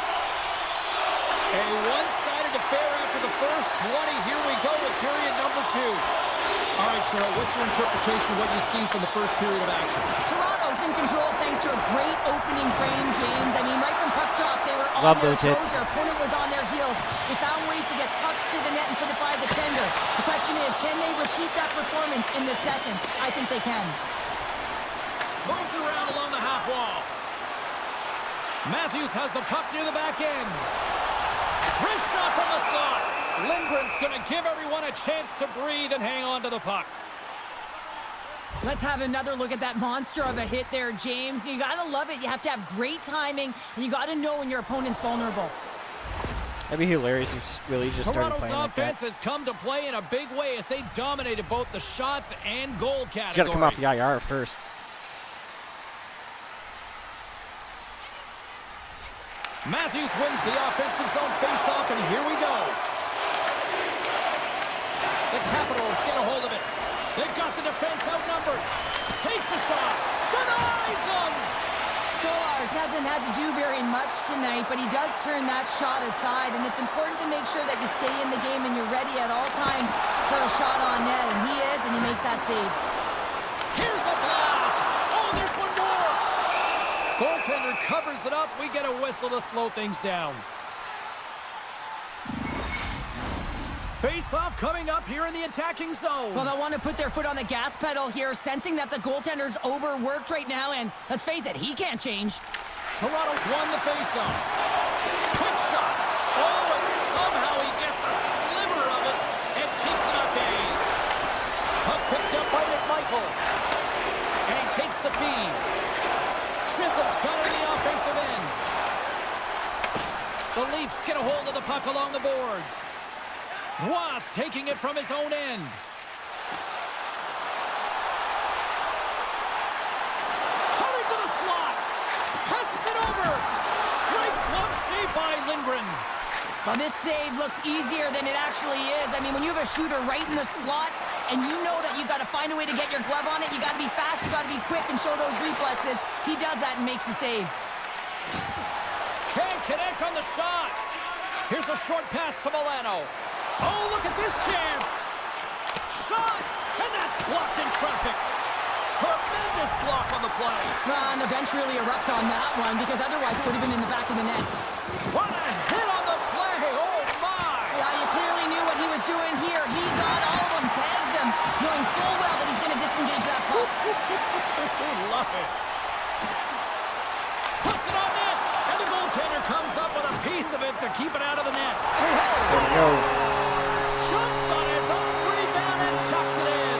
A one-sided affair after the first 20. Here we go with period number 2. All right, Cheryl, what's your interpretation of what you've seen from the first period of action? Toronto's in control thanks to a great opening frame, James. I mean, right from puck drop, they were on Love their those toes. hits. Their opponent was on their heels. They found ways to get pucks to the net and put it by the tender. The question is, can they repeat that performance in the second? I think they can. Moves around along the half wall. Matthews has the puck near the back end. Wrist shot from the slot. Lindgren's going to give everyone a chance to breathe and hang on to the puck. Let's have another look at that monster of a hit there, James. You got to love it. You have to have great timing, and you got to know when your opponent's vulnerable. That'd be hilarious if really just started Toronto's playing like that. offense has come to play in a big way as they dominated both the shots and goal category. He's got to come off the IR first. Matthews wins the offensive zone faceoff, and here we go. The Capitals get a hold of it. They've got the defense outnumbered. Takes a shot. Denies him. Stolarz hasn't had to do very much tonight, but he does turn that shot aside, and it's important to make sure that you stay in the game and you're ready at all times for a shot on net, and he is, and he makes that save. Here's a blast. Oh, there's one more. Goaltender covers it up. We get a whistle to slow things down. Face-off coming up here in the attacking zone. Well, they'll want to put their foot on the gas pedal here, sensing that the goaltender's overworked right now, and let's face it, he can't change. Toronto's won the face-off. Quick shot. Oh, and somehow he gets a sliver of it and keeps it at bay. Puck picked up by McMichael. And he takes the feed. Chisholm's got it in the offensive end. The Leafs get a hold of the puck along the boards. Ross taking it from his own end. Cutting to the slot. Passes it over. Great glove save by Lindgren. Well, this save looks easier than it actually is. I mean, when you have a shooter right in the slot and you know that you've got to find a way to get your glove on it, you got to be fast, you got to be quick and show those reflexes. He does that and makes the save. Can't connect on the shot. Here's a short pass to Milano. Oh, look at this chance. Shot, and that's blocked in traffic. Tremendous block on the play. And the bench really erupts on that one because otherwise it would have been in the back of the net. What a hit on the play. Oh, my. Yeah, you clearly knew what he was doing here. He got all of them, tags them, knowing full well that he's going to disengage that puck. Love it. Puts it on net, and the goaltender comes up with a piece of it to keep it out of the net. There we go. Jumps on his own rebound and tucks it in.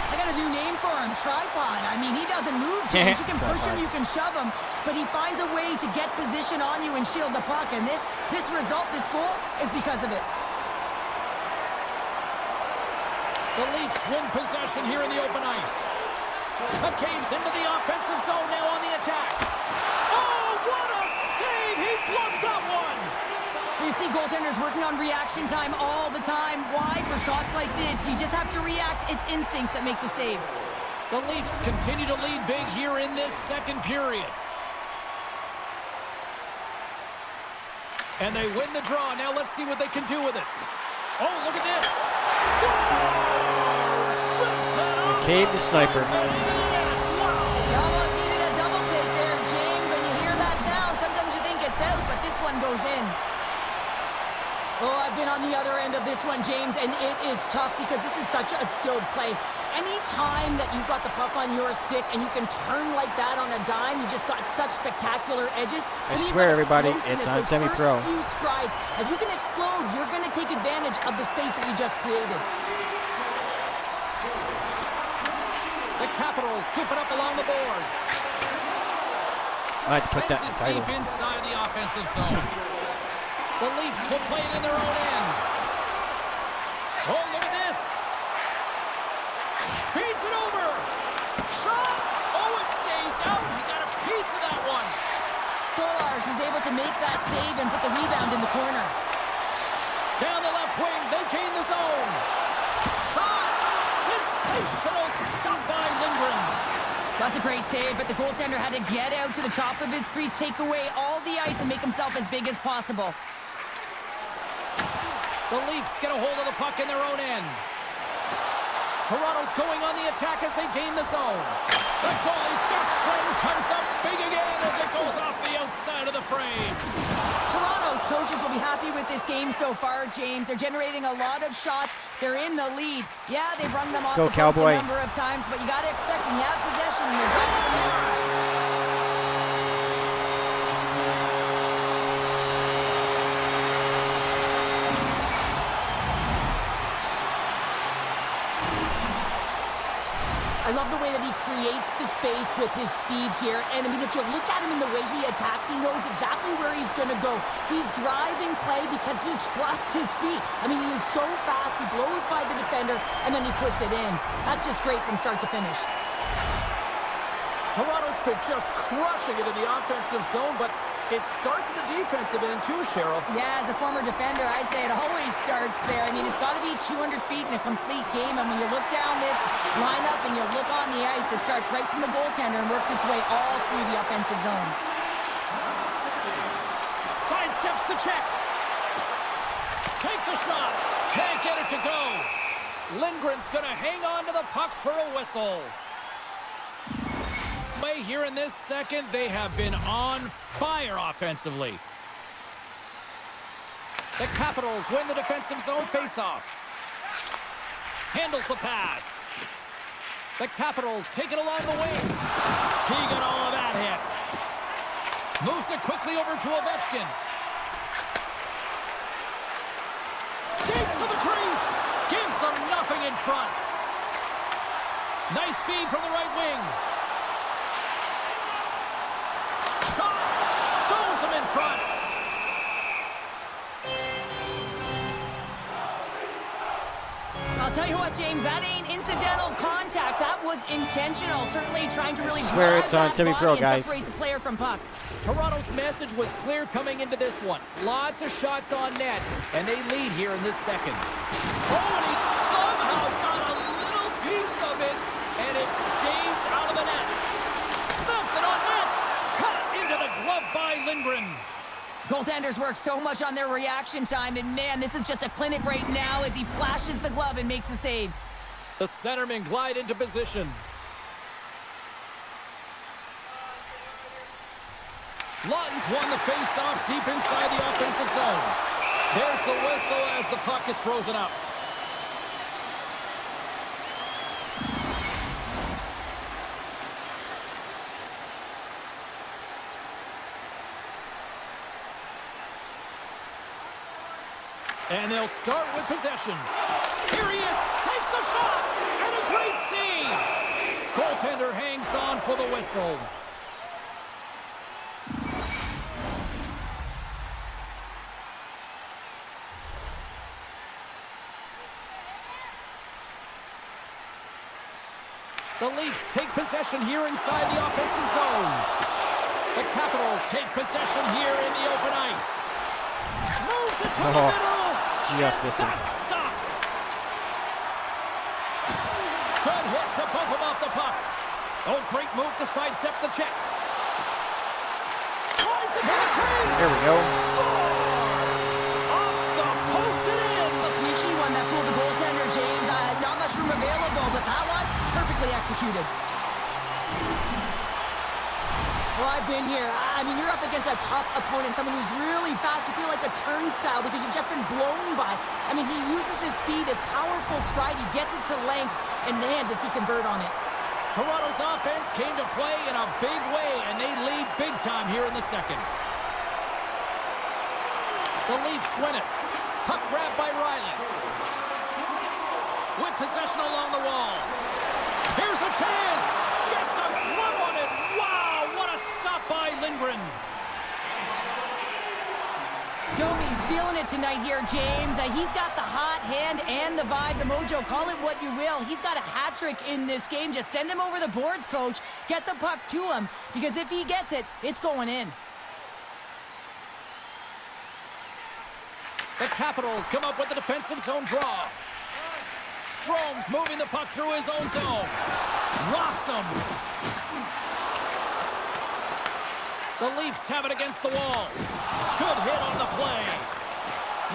I got a new name for him, Tripod. I mean, he doesn't move, James. You can push him, you can shove him, but he finds a way to get position on you and shield the puck, and this result, this goal, is because of it. The Leafs win possession here in the open ice. McCabe's into the offensive zone now on the attack. Oh, what a save! He blocked that one! You see goaltenders working on reaction time all the time. Why? For shots like this, you just have to react. It's instincts that make the save. The Leafs continue to lead big here in this second period. And they win the draw. Now let's see what they can do with it. Oh, look at this. Scores! McCabe the sniper. You almost needed a double take there, James. When you hear that sound, sometimes you think it's out, but this one goes in. Oh, I've been on the other end of this one, James, and it is tough because this is such a skilled play. Anytime that you've got the puck on your stick and you can turn like that on a dime, you just got such spectacular edges. I swear, everybody, it's on semi-pro. Few strides, if you can explode, you're going to take advantage of the space that you just created. The Capitals scoop it up along the boards. I had to put that in the title. Deep inside the offensive zone. The Leafs will play it in their own end. Oh, look at this. Feeds it over. Shot. Oh, it stays out. He got a piece of that one. Stolarz is able to make that save and put the rebound in the corner. Down the left wing, they gain the zone. Shot. Sensational stop by Lindgren. That's a great save, but the goaltender had to get out to the top of his crease, take away all the ice, and make himself as big as possible. The Leafs get a hold of the puck in their own end. Toronto's going on the attack as they gain the zone. The goalie's best friend comes up big again as it goes off the outside of the frame. Toronto's coaches will be happy with this game so far, James. They're generating a lot of shots. They're in the lead. Yeah, they've rung them off the post a number of times, but you got to expect when you have possession, you're going to the I love the way that he creates the space with his speed here. And, I mean, if you look at him in the way he attacks, he knows exactly where he's going to go. He's driving play because he trusts his feet. I mean, he is so fast. He blows by the defender, and then he puts it in. That's just great from start to finish. Toronto's been just crushing it in the offensive zone, but it starts in the defensive end too, Cheryl. Yeah, as a former defender, I'd say it always starts there. I mean, it's got to be 200 feet in a complete game, and when you look down this lineup and you look on the ice, it starts right from the goaltender and works its way all through the offensive zone. Sidesteps the check. Takes a shot. Can't get it to go. Lindgren's going to hang on to the puck for a whistle. Here in this second, they have been on fire offensively. The Capitals win the defensive zone faceoff. Handles the pass. The Capitals take it along the wing. He got all of that hit. Moves it quickly over to Ovechkin. Skates to the crease. Gives them nothing in front. Nice feed from the right wing. In front. I'll tell you what, James, that ain't incidental contact. That was intentional. Certainly trying to really swear it's on semi-pro, guys. Separate the player from puck. Toronto's message was clear coming into this one. Lots of shots on net, and they lead here in this second. Oh, and he somehow got a little piece of it, and it stays out of the net. Snaps it on net. Cut into the glove by Lindgren. Goaltenders work so much on their reaction time, and man, this is just a clinic right now as he flashes the glove and makes the save. The centermen glide into position. Lawton's won the face-off deep inside the offensive zone. There's the whistle as the puck is frozen up. And they'll start with possession. Here he is, takes the shot, and a great save. Goaltender hangs on for the whistle. The Leafs take possession here inside the offensive zone. The Capitals take possession here in the open ice. Moves it to the middle. Just missed him. Stop. Good hit to bump him off the puck. Oh, great move to sidestep the check. Drives it to the crease. There we go. Scores! Off the post and in. A sneaky one that fooled the goaltender, James. Not much room available, but that one perfectly executed. Well, I've been here. I mean, you're up against a tough opponent, someone who's really fast. You feel like a turnstile because you've just been blown by. I mean, he uses his speed, his powerful stride. He gets it to length, and man, does he convert on it. Toronto's offense came to play in a big way, and they lead big time here in the second. The Leafs win it. Puck grabbed by Riley. With possession along the wall. Here's a chance. Gets a glove on it. Wow, what a stop by Lindgren. Domi's feeling it tonight here, James. He's got the hot hand and the vibe, the mojo. Call it what you will. He's got a hat trick in this game. Just send him over the boards, coach. Get the puck to him, because if he gets it, it's going in. The Capitals come up with the defensive zone draw. Strome's moving the puck through his own zone. Rocks him. The Leafs have it against the wall. Good hit on the play.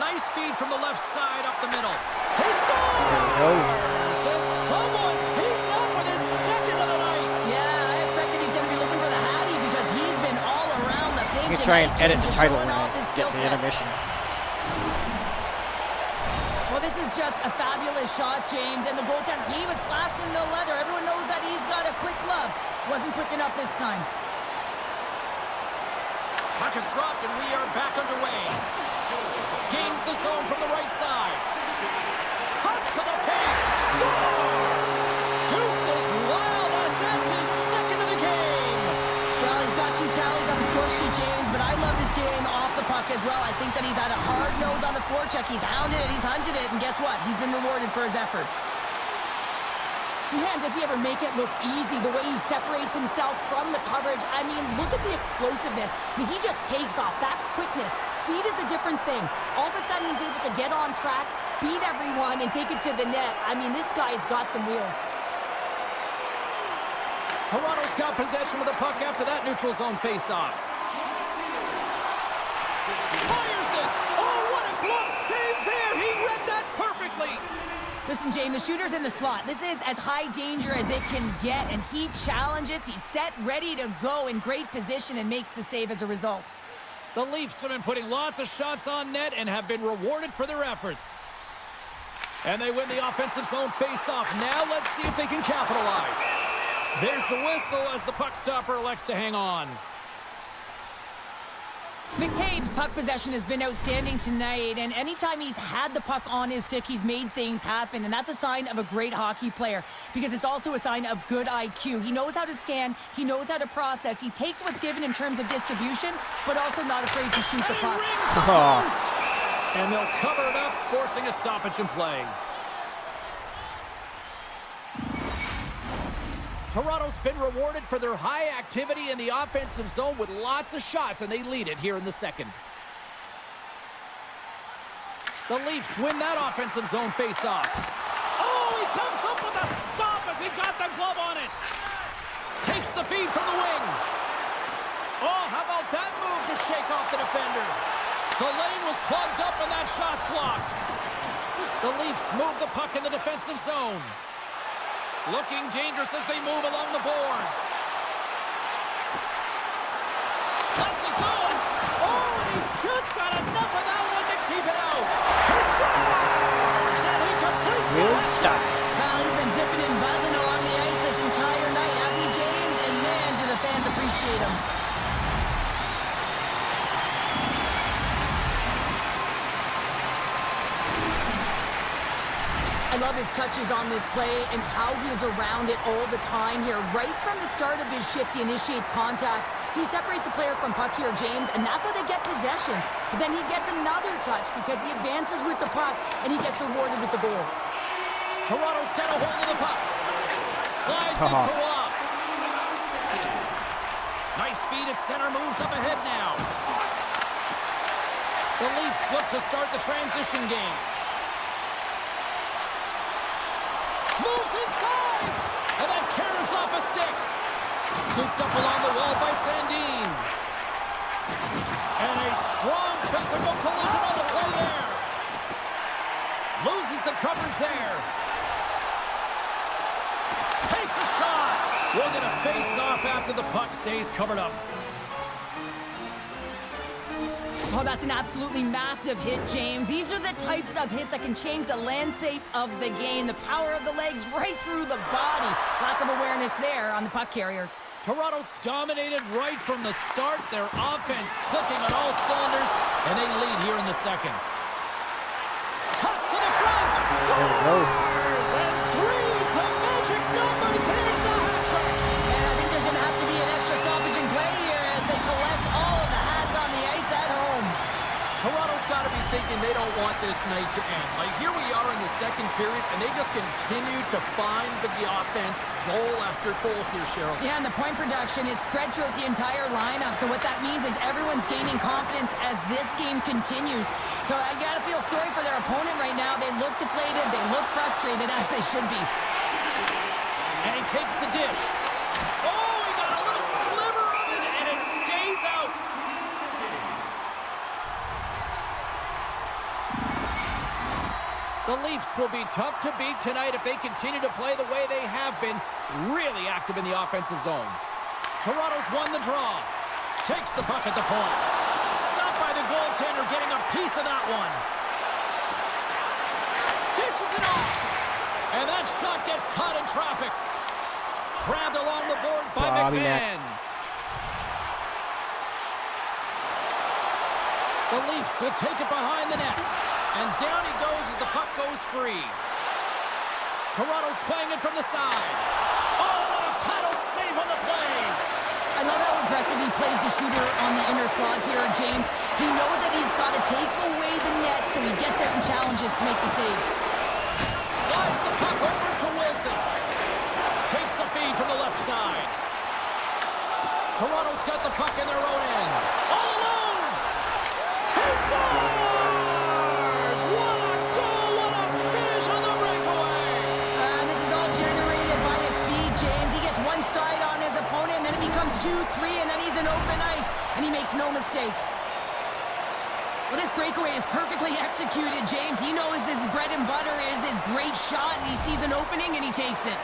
Nice feed from the left side up the middle. He scores! And someone's heating up with his second of the night. Yeah, I expect that he's going to be looking for the Hattie because he's been all around the thing. You can try and edit the title when when it gets to the intermission. Well, this is just a fabulous shot, James, and the goaltender, he was flashing the leather. Everyone knows that he's got a quick glove. Wasn't quick enough this time. Puck is dropped, and we are back underway. Gains the zone from the right side. Cuts to the paint. Scores! Deuces wild as that's his second of the game. Well, he's got 2 tallies on the score sheet, James, but I love his game off the puck as well. I think that he's had a hard nose on the forecheck. He's hounded it, he's hunted it, and guess what? He's been rewarded for his efforts. Man, does he ever make it look easy, the way he separates himself from the coverage. I mean, look at the explosiveness. I mean, he just takes off. That's quickness. Speed is a different thing. All of a sudden, he's able to get on track, beat everyone, and take it to the net. I mean, this guy's got some wheels. Toronto's got possession of the puck after that neutral zone faceoff. Fires it! Oh, what a glove save there! He read that perfectly! Listen, James, the shooter's in the slot. This is as high danger as it can get, and he challenges. He's set, ready to go, in great position, and makes the save as a result. The Leafs have been putting lots of shots on net and have been rewarded for their efforts. And they win the offensive zone face-off. Now let's see if they can capitalize. There's the whistle as the puck stopper elects to hang on. McCabe's puck possession has been outstanding tonight, and anytime he's had the puck on his stick, he's made things happen, and that's a sign of a great hockey player, because it's also a sign of good IQ. He knows how to scan, he knows how to process, he takes what's given in terms of distribution, but also not afraid to shoot the puck. And they'll cover it up, forcing a stoppage in play. Toronto's been rewarded for their high activity in the offensive zone with lots of shots, and they lead it here in the second. The Leafs win that offensive zone face-off. Oh, he comes up with a stop as he got the glove on it. Takes the feed from the wing. Oh, how about that move to shake off the defender? The lane was plugged up and that shot's blocked. The Leafs move the puck in the defensive zone. Looking dangerous as they move along the boards. Let's it go. Oh, and he just got enough of that one to keep it out. He scores! And he completes the Really stuck. Well, he's been zipping and buzzing along the ice this entire night, hasn't he, James? And man, do the fans appreciate him. I love his touches on this play and how he is around it all the time here. Right from the start of his shift, he initiates contact. He separates a player from puck here, James, and that's how they get possession. But then he gets another touch because he advances with the puck and he gets rewarded with the goal. Toronto's got a hold of the puck. Slides it to Rob. Nice feed at center, moves up ahead now. The Leafs look to start the transition game. Moves inside! And then carries off a stick. Scooped up along the wall by Sandin. And a strong physical collision on the play there. Loses the coverage there. Takes a shot. We're going to face off after the puck stays covered up. Oh, that's an absolutely massive hit, James. These are the types of hits that can change the landscape of the game. The power of the legs right through the body. Lack of awareness there on the puck carrier. Toronto's dominated right from the start. Their offense clicking on all cylinders, and they lead here in the second. Toss to the front. Scores! And three's the magic number. There's the hat trick. And I think there's going to have to be an extra stoppage in play here as they collect all of the hats on the ice at home. Toronto's got to be thinking they don't want this night to end. Like, here we are in the second period, and they just continue to find the offense goal after goal here, Cheryl. Yeah, and the point production is spread throughout the entire lineup. So what that means is everyone's gaining confidence as this game continues. So I got to feel sorry for their opponent right now. They look deflated. They look frustrated, as they should be. And he takes the dish. Oh, he got a little sliver of it, and it stays out. The Leafs will be tough to beat tonight if they continue to play the way they have been, really active in the offensive zone. Toronto's won the draw. Takes the puck at the point. Stopped by the goaltender, getting a piece of that one. Dishes it off. And that shot gets caught in traffic. Grabbed along the boards by McMahon. The Leafs will take it behind the net. And down he goes as the puck goes free. Toronto's playing it from the side. Oh, what a paddle save on the play. I love how aggressive he plays the shooter on the inner slot here, James. He knows that he's got to take away the net, so he gets out and challenges to make the save. Slides the puck over to Wilson. Takes the feed from the left side. Toronto's got the puck in their own end. All alone. He scores! What a goal! What a finish on the breakaway! And this is all generated by his speed, James. He gets one stride on his opponent, and then it becomes 2, 3, and then he's in open ice, and he makes no mistake. Well, this breakaway is perfectly executed, James. He knows his bread and butter is his great shot, and he sees an opening, and he takes it.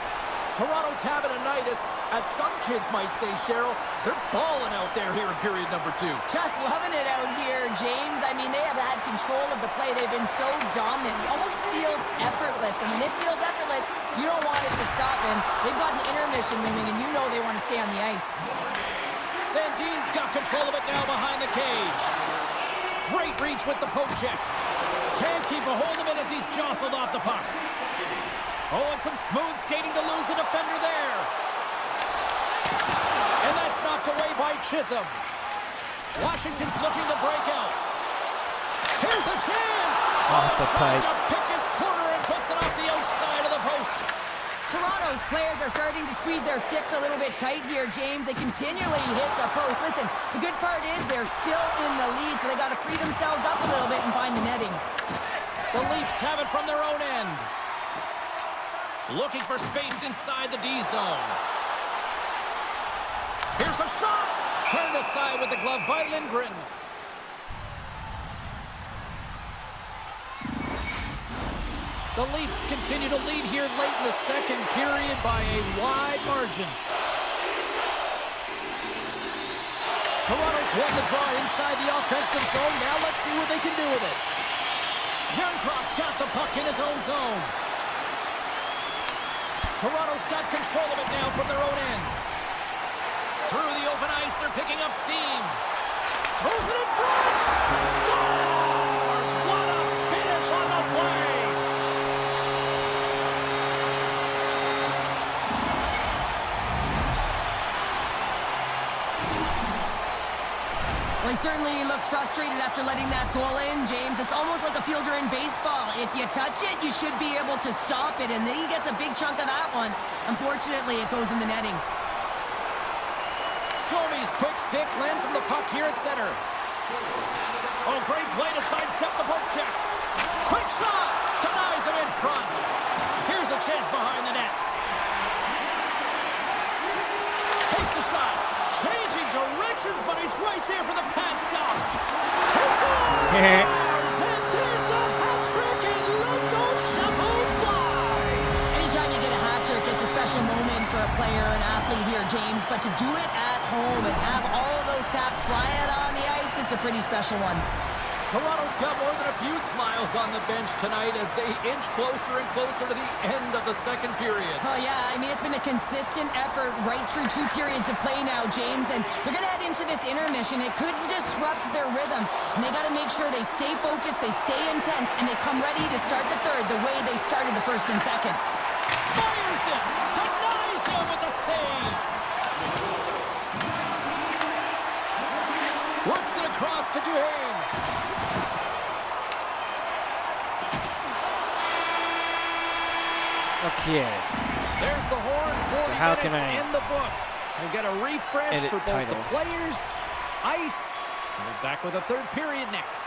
Toronto's having a night, as some kids might say, Cheryl. They're balling out there here in period number 2. Just loving it out here, James. I mean, they have had control of the play. They've been so dominant. It almost feels effortless. And when it feels effortless, you don't want it to stop. And they've got an intermission looming, and you know they want to stay on the ice. Sandin's got control of it now behind the cage. Great reach with the poke check. Can't keep a hold of it as he's jostled off the puck. Oh, and some smooth skating to lose the defender there. And that's knocked away by Chisholm. Washington's looking to break out. Here's a chance. Trying to pick his corner and puts it off the outside of the post. Toronto's players are starting to squeeze their sticks a little bit tight here, James. They continually hit the post. Listen, the good part is they're still in the lead, so they got to free themselves up a little bit and find the netting. The Leafs have it from their own end. Looking for space inside the D zone. Here's a shot. Turned aside with the glove by Lindgren. The Leafs continue to lead here late in the second period by a wide margin. Toronto's won the draw inside the offensive zone. Now let's see what they can do with it. Youngcroft's got the puck in his own zone. Toronto's got control of it now from their own end. Through the open ice, they're picking up steam. Moves it in front! Scores! What a finish on the play! Well, he certainly looks frustrated after letting that goal in, James. It's almost like a fielder in baseball. If you touch it, you should be able to stop it, and then he gets a big chunk of that one. Unfortunately, it goes in the netting. Jomi's quick stick lands him the puck here at center. Oh, great play to sidestep the poke check. Quick shot! Denies him in front. Here's a chance behind the net. Takes a shot. Changing directions, but he's right there for the pad stop. He scores! And there's the hat trick, and let those shovels fly! Anytime you get a hat trick, it's a special moment for a player, an athlete. but to do it at home and have all of those caps flying on the ice, it's a pretty special one. Toronto's got more than a few smiles on the bench tonight as they inch closer and closer to the end of the second period. Oh, yeah, I mean, it's been a consistent effort right through 2 periods of play now, James, and they're going to head into this intermission. It could disrupt their rhythm, and they got to make sure they stay focused, they stay intense, and they come ready to start the third the way they started the first and second. Fires it! Denies him with the save! Works it across to Duhaime. Okay. There's the horn. 40 So how minutes can I in the books. We'll get a refresh edit for both title? the players, ice. We'll be back with a third period next.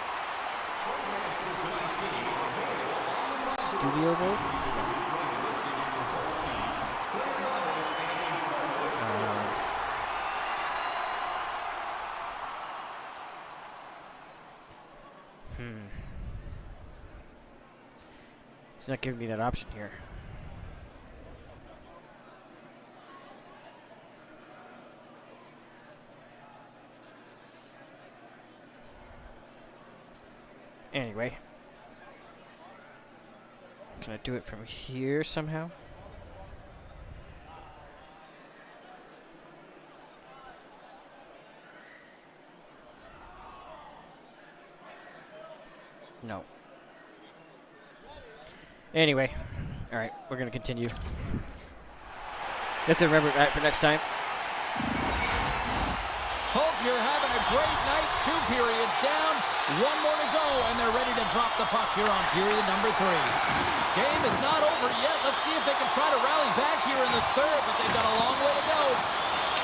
Studio vote? It's not giving me that option here. Anyway. Can I do it from here somehow? No. Anyway. Alright, we're going to continue. Let's remember that for next time. Hope you're having a great night. 2 periods down. 1 more to go, and they're ready to drop the puck here on period number 3. Game is not over yet. Let's see if they can try to rally back here in the third, but they've got a long way to go.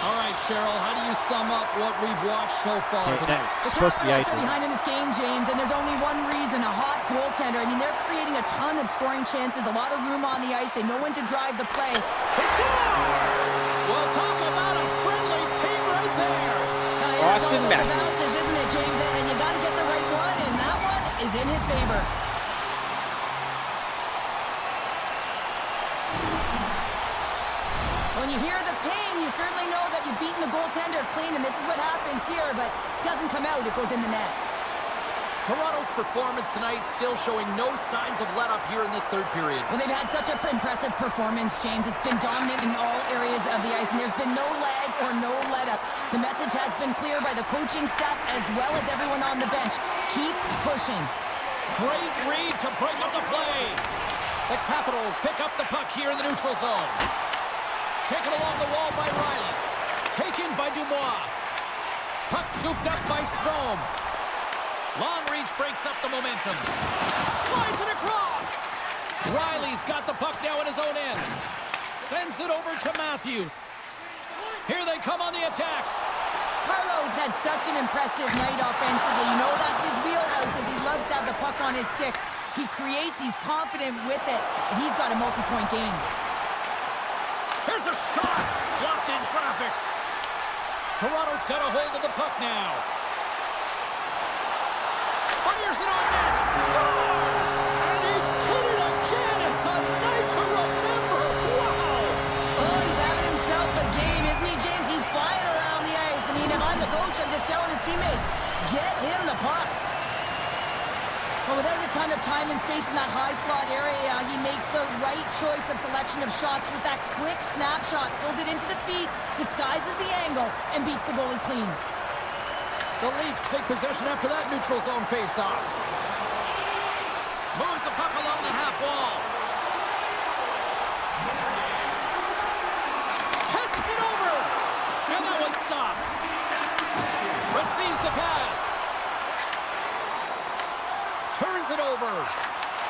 All right, Cheryl, how do you sum up what we've watched so far tonight? It's supposed to be Capitals icing. are behind in this game, James, and there's only one reason, a hot goaltender. I mean, they're creating a ton of scoring chances, a lot of room on the ice. They know when to drive the play. He scores! Well, talk about a friendly ping right there. Austin Matthews. Bounces, isn't it, James? And you got to get the right one, and that one is in his favor. When you hear the ping, you certainly know that you've beaten the goaltender clean, and this is what happens here, but it doesn't come out, it goes in the net. Toronto's performance tonight still showing no signs of let-up here in this third period. Well, they've had such an impressive performance, James. It's been dominant in all areas of the ice, and there's been no lag or no let-up. The message has been clear by the coaching staff as well as everyone on the bench. Keep pushing. Great read to break up the play. The Capitals pick up the puck here in the neutral zone. Taken along the wall by Riley. Taken by Dubois. Puck scooped up by Strome. Long reach breaks up the momentum. Slides it across. Riley's got the puck now in his own end. Sends it over to Matthews. Here they come on the attack. Carlo's had such an impressive night offensively. You know that's his wheelhouse as he loves to have the puck on his stick. He creates, he's confident with it, and he's got a multi-point game. Here's a shot. Blocked in traffic. Toronto's got a hold of the puck now. Fires it on net. Scores! And he did it again. It's a night to remember. Wow! Oh, he's having himself a game, isn't he, James? He's flying around the ice. I mean, if I'm the coach, I'm just telling his teammates, get him the puck. Well, without a ton of time and space in that high slot area, he makes the right choice of selection of shots with that quick snapshot, pulls it into the feet, disguises the angle, and beats the goalie clean. The Leafs take possession after that neutral zone face-off. Moves the puck along the half wall. Passes it over. And that one's stopped. Receives the pass. Turns it over.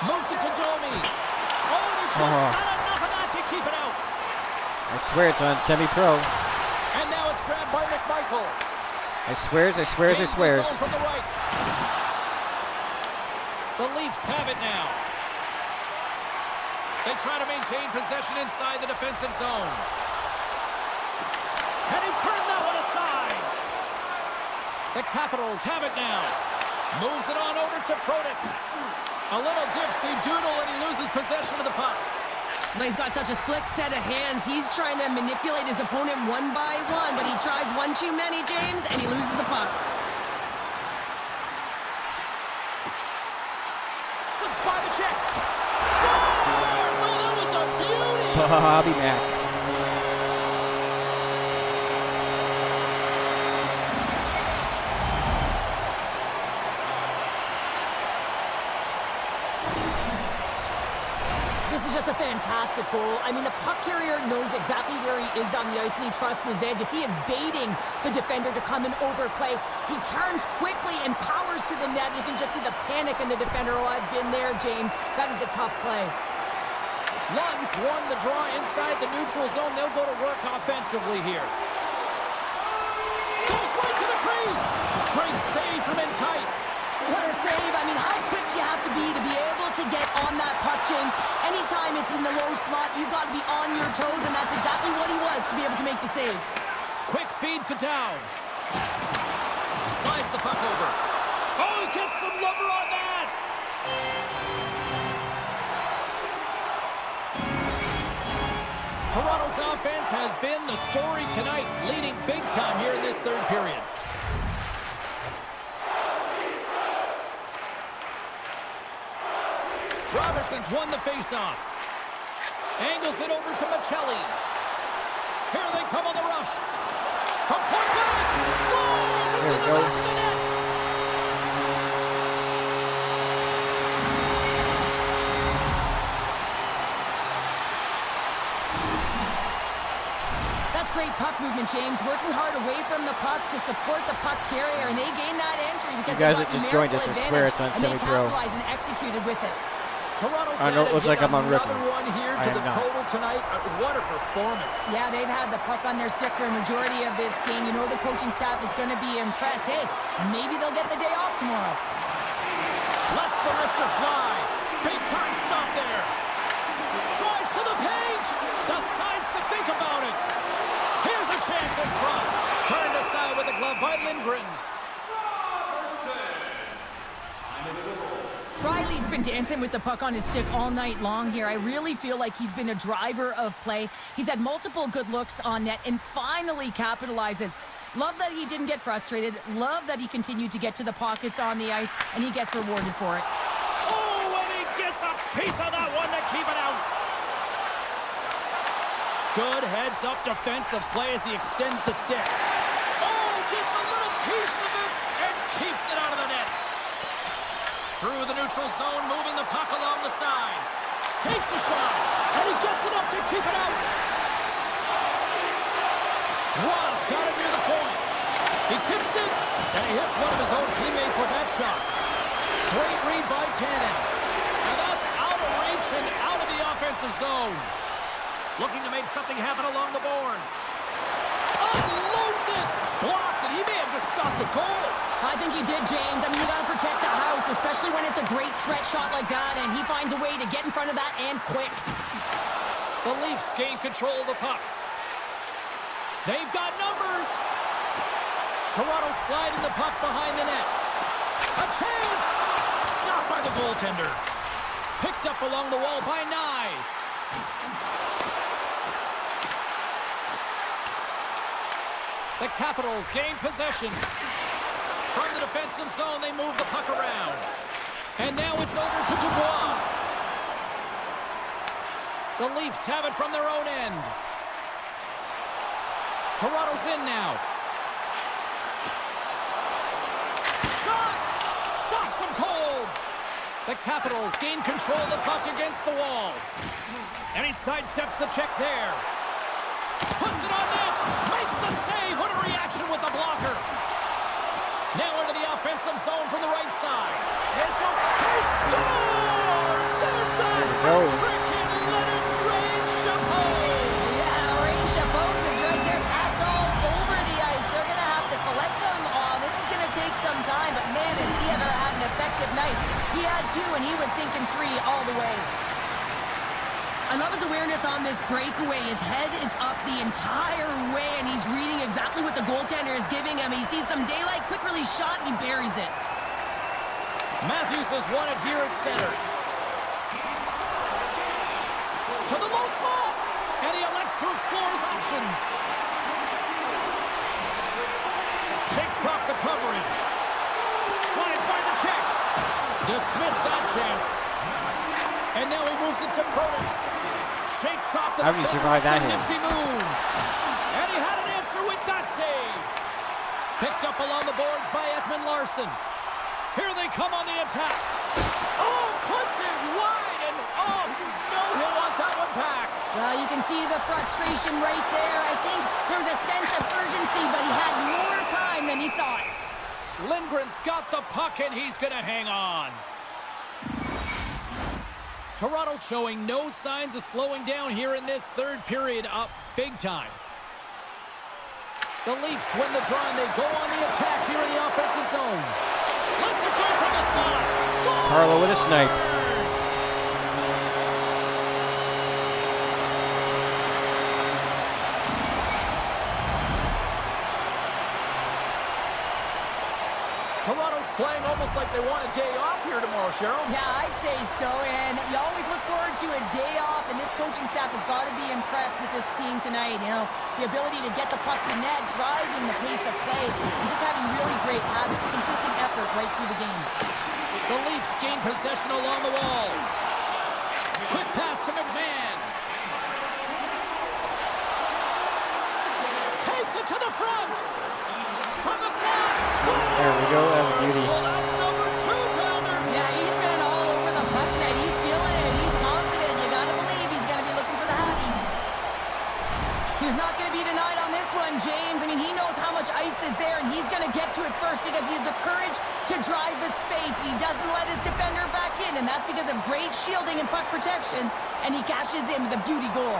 Moves it to Domi. Oh, and he just got enough of that to keep it out. I swear it's on semi-pro. And now it's grabbed by McMichael. I swears. Gains the zone from the right. The Leafs have it now. They try to maintain possession inside the defensive zone. And he turned that one aside. The Capitals have it now. Moves it on over to Protas. A little dipsy doodle and he loses possession of the puck. But he's got such a slick set of hands. He's trying to manipulate his opponent one by one, but he tries one too many, James, and he loses the puck. Slips by the check. Scores! Oh, that was a beauty! Bobby Mack. This is just a fantastic goal. I mean, the puck carrier knows exactly where he is on the ice, and he trusts his edges. He is baiting the defender to come and overplay. He turns quickly and powers to the net. You can just see the panic in the defender. Oh, I've been there, James. That is a tough play. Lunds won the draw inside the neutral zone. They'll go to work offensively here. Goes right to the crease. Great save from in tight. What a save. I mean, how quick do you have to be able to get on that puck, James? Anytime it's in the low slot, you got to be on your toes, and that's exactly what he was to be able to make the save. Quick feed to down. Slides the puck over. Oh, he gets some rubber on that. Toronto's offense has been the story tonight, leading big time here in this third period. Robertson's won the faceoff. Angles it over to Michelli. Here they come on the rush. From point blank. Scores! It's in the back of the net. That's great puck movement, James. Working hard away from the puck to support the puck carrier, and they gain that entry because You guys they that got just joined us, I numerical swear it's on advantage, and they semi-pro. capitalized and executed with it. Toronto's I know it looks like I'm on rip. another one here I to am the not. total tonight. What a performance. Yeah, they've had the puck on their stick for a majority of this game. You know the coaching staff is going to be impressed. Hey, maybe they'll get the day off tomorrow. Lets the wrister fly. Big time stop there. Drives to the paint. Decides to think about it. Here's a chance in front. Turned aside with a glove by Lindgren. Riley's been dancing with the puck on his stick all night long here. I really feel like he's been a driver of play. He's had multiple good looks on net and finally capitalizes. Love that he didn't get frustrated. Love that he continued to get to the pockets on the ice, and he gets rewarded for it. Oh, and he gets a piece of that one to keep it out. Good heads-up defensive play as he extends the stick. Oh, gets a little piece of it and keeps it out of the net. Through the neutral zone, moving the puck along the side. Takes a shot, and he gets enough to keep it out. Ross got it near the point. He tips it, and he hits one of his own teammates with that shot. Great read by Tanev. And that's out of reach and out of the offensive zone. Looking to make something happen along the boards. Unloads it. Blocked, and he may have just stopped a goal. I think he did, James. I mean, you got to protect the house, especially when it's a great threat shot like that, and he finds a way to get in front of that and quick. The Leafs gain control of the puck. They've got numbers. Toronto sliding the puck behind the net. A chance. Stopped by the goaltender. Picked up along the wall by Nyes. The Capitals gain possession. From the defensive zone, they move the puck around. And now it's over to Dubois. The Leafs have it from their own end. Toronto's in now. Shot! Stops him cold! The Capitals gain control of the puck against the wall. And he sidesteps the check there. Puts it on net! Makes the save! What a reaction with the blocker! Now into the offensive zone from the right side. It's a... He scores! There's the hat-trick in Leonard Rain Chapeau! Yeah, Rain Chapeau is right there. Hats all over the ice. They're going to have to collect them all. This is going to take some time, but man, has he ever had an effective night. He had two, and he was thinking three all the way. I love his awareness on this breakaway. His head is up the entire way, and he's reading exactly what the goaltender is giving him. He sees some daylight, quick release shot, and he buries it. Matthews has won it here at center. To the low slot. And he elects to explore his options. Shakes off the coverage. Slides by the check. Dismissed that chance. And now he moves it to Protas. Shakes off the How do you survive that hit? nifty moves. And he had an answer with that save. Picked up along the boards by Edmund Larson. Here they come on the attack. Oh, puts it wide, and oh, you know he'll want that one back. Well, you can see the frustration right there. I think there was a sense of urgency, but he had more time than he thought. Lindgren's got the puck, and he's going to hang on. Toronto's showing no signs of slowing down here in this third period, up big time. The Leafs win the draw, and they go on the attack here in the offensive zone. Let's it go from the slot. Scores! Carlo with a snipe. Toronto's playing almost like they want a day off here tomorrow, Cheryl. Yeah, I'd say so, and you always look forward to a day off, and this coaching staff has got to be impressed with this team tonight. You know, the ability to get the puck to net, driving the pace of play, and just having really great habits, consistent effort right through the game. The Leafs gain possession along the wall. Quick pass to McMahon. Takes it to the front. From the slot. There we go. That's a beauty. So that's number 2-pounder. Yeah, he's been all over the puck tonight. He's feeling it. He's confident. You got to believe he's going to be looking for the happy. He's not going to be denied on this one, James. I mean, he knows how much ice is there, and he's going to get to it first because he has the courage to drive the space. He doesn't let his defender back in, and that's because of great shielding and puck protection, and he cashes in with a beauty goal.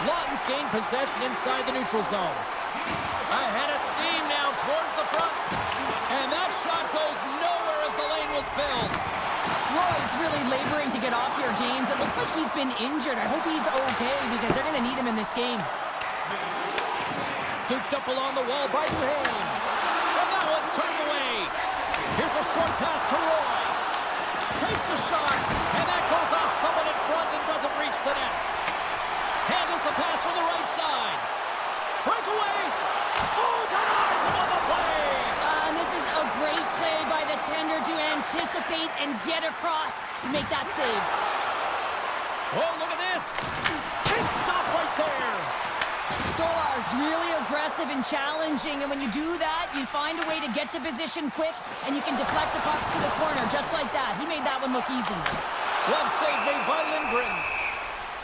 Lawton's gained possession inside the neutral zone. Ahead of steam now towards the front. And that shot goes nowhere as the lane was filled. Roy's really laboring to get off here, James. It looks like he's been injured. I hope he's okay because they're going to need him in this game. Scooped up along the wall by Duhane. And that one's turned away. Here's a short pass to Roy. Takes a shot. And that goes off someone in front and doesn't reach the net. Handles the pass from the right side. Breakaway. Oh, denies him on the play. And this is a great play by the tender to anticipate and get across to make that save. Oh, look at this. Big stop right there. Stolar's really aggressive and challenging, and when you do that, you find a way to get to position quick, and you can deflect the pucks to the corner just like that. He made that one look easy. Glove save made by Lindgren.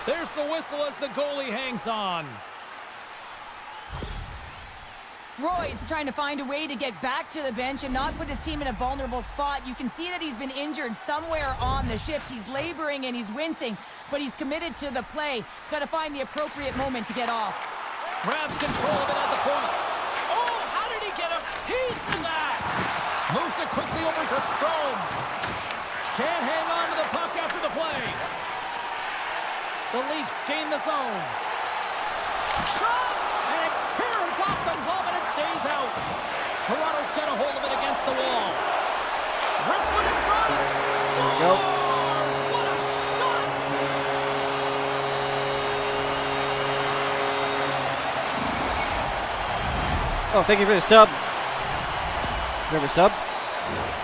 There's the whistle as the goalie hangs on. Roy's trying to find a way to get back to the bench and not put his team in a vulnerable spot. You can see that he's been injured somewhere on the shift. He's laboring and he's wincing, but he's committed to the play. He's got to find the appropriate moment to get off. Grabs control of it at the point. Oh, how did he get a piece of that? Moves it quickly over to Strome. Can't hang on to the puck after the play. The Leafs gain the zone. Shot! And it caroms off the glove and it stays out. Toronto's got a hold of it against the wall. Wrestling inside. Scores! What a shot! Oh, thank you for the sub. Remember sub?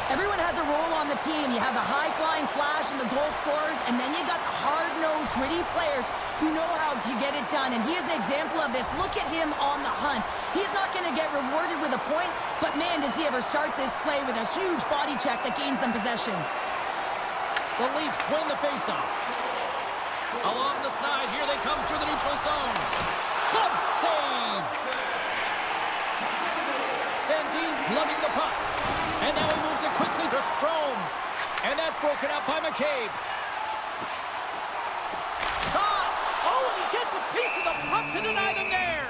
Everyone has a role on the team. You have the high-flying flash and the goal scorers, and then you got the hard-nosed, gritty players who know how to get it done, and he is an example of this. Look at him on the hunt. He's not going to get rewarded with a point, but man, does he ever start this play with a huge body check that gains them possession. The Leafs win the faceoff. Along the side, here they come through the neutral zone. Glove save! Sandin's lugging the puck. And now he moves it quickly to Strome. And that's broken up by McCabe. Shot! Oh, and he gets a piece of the puck to deny them there.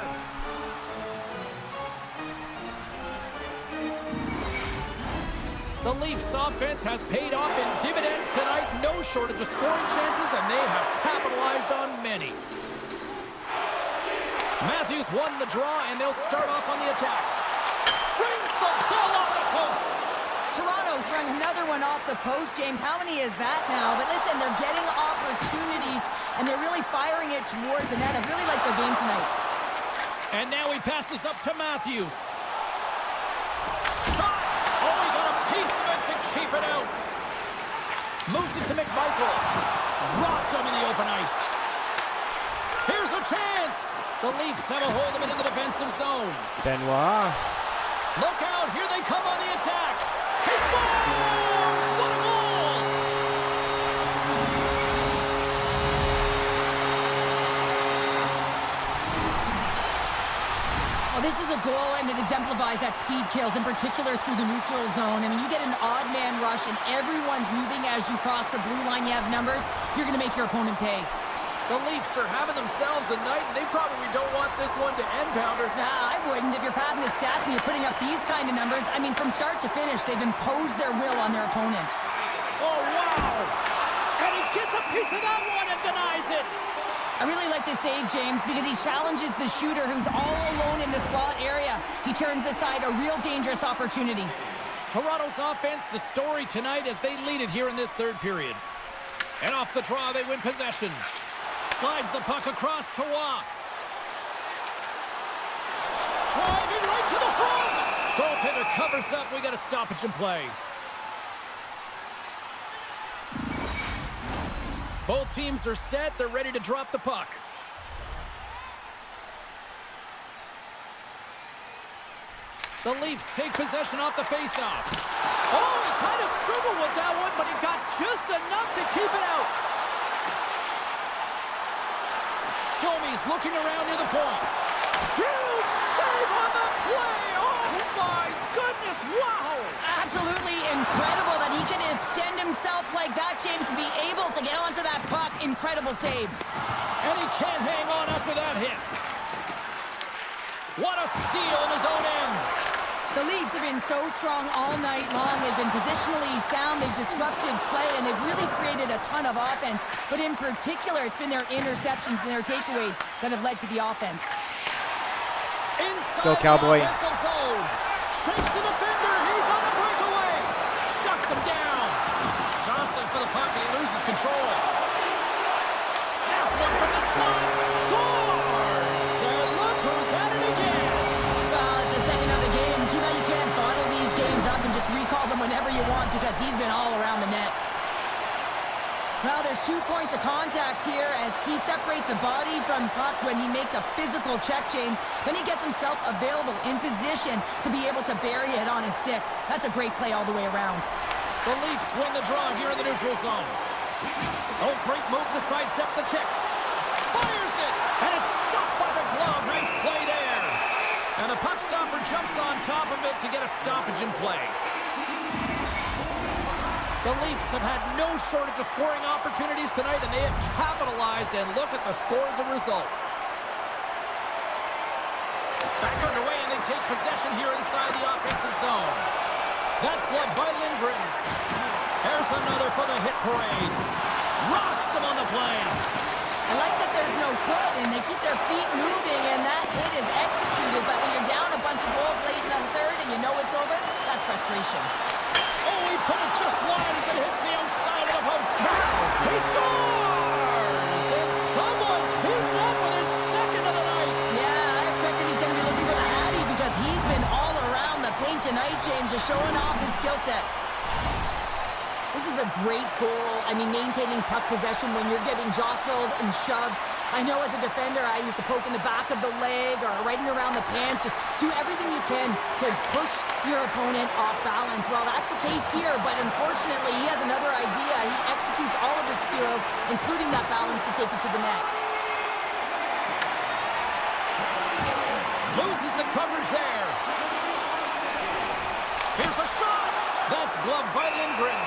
The Leafs offense has paid off in dividends tonight. No shortage of scoring chances, and they have capitalized on many. Matthews won the draw, and they'll start off on the attack. Brings the ball off the post. Toronto's rung another one off the post, James. How many is that now? But listen, they're getting opportunities, and they're really firing it towards the net. I really like their game tonight. And now he passes up to Matthews. Shot! Oh, he got a piece of it to keep it out. Moves it to McMichael. Rocked him in the open ice. Here's a chance. The Leafs have a hold of it in the defensive zone. Benoit. Look out, here they come on the attack. He scores! What a goal! Well, this is a goal, and it exemplifies that speed kills, in particular through the neutral zone. I mean, you get an odd man rush, and everyone's moving as you cross the blue line. You have numbers, you're going to make your opponent pay. The Leafs are having themselves a night, and they probably don't want this one to end, Pounder. Nah, I wouldn't. If you're padding the stats and you're putting up these kind of numbers, I mean, from start to finish, they've imposed their will on their opponent. Oh, wow! And he gets a piece of that one and denies it. I really like this save, James, because he challenges the shooter who's all alone in the slot area. He turns aside a real dangerous opportunity. Toronto's offense, the story tonight as they lead it here in this third period. And off the draw, they win possession. Slides the puck across to Waugh. Driving right to the front. Goaltender covers up. We got a stoppage in play. Both teams are set. They're ready to drop the puck. The Leafs take possession off the faceoff. Oh, he kind of struggled with that one, but he got just enough to keep it out. Domi's looking around near the point. Huge save on the play! Oh my goodness, wow! Absolutely incredible that he can extend himself like that, James, and be able to get onto that puck. Incredible save. And he can't hang on after that hit. What a steal in his own end. The Leafs have been so strong all night long. They've been positionally sound. They've disrupted play, and they've really created a ton of offense. But in particular, it's been their interceptions and their takeaways that have led to the offense. Inside Go, Cowboy. the offensive zone. Shakes the defender. He's on a breakaway. Shuts him down. Jostling for the puck, and he loses control. Snaps one from the slot. Scores! And look who's at it again. Well, it's the second of the game. Too bad you can't bottle these games up and just recall them whenever you want, because he's been all around the net. Well, there's 2 points of contact here as he separates the body from puck when he makes a physical check, James. Then he gets himself available in position to be able to bury it on his stick. That's a great play all the way around. The Leafs win the draw here in the neutral zone. Oh, great move to sidestep the check. Fires it, and it's stopped by the glove. Nice play there. And the puck stopper jumps on top of it to get a stoppage in play. The Leafs have had no shortage of scoring opportunities tonight, and they have capitalized, and look at the score as a result. Back underway, and they take possession here inside the offensive zone. That's gloved by Lindgren. There's another for the hit parade. Rocks him on the play. I like that there's no quit, and they keep their feet moving, and that hit is executed. But when you're down a bunch of goals late in the third and you know it's over, that's frustration. Oh, he put it just wide as it hits the outside of the post. He scores! And someone's heating up with his second of the night. Yeah, I expect that he's going to be looking for the Hattie because he's been all around the paint tonight, James, just showing off his skill set. This is a great goal. I mean, maintaining puck possession when you're getting jostled and shoved. I know as a defender, I used to poke in the back of the leg or right in around the pants. Just do everything you can to push your opponent off balance. Well, that's the case here, but unfortunately, he has another idea. He executes all of his skills, including that balance to take it to the net. Loses the coverage there. Here's a shot. That's gloved by Lindgren.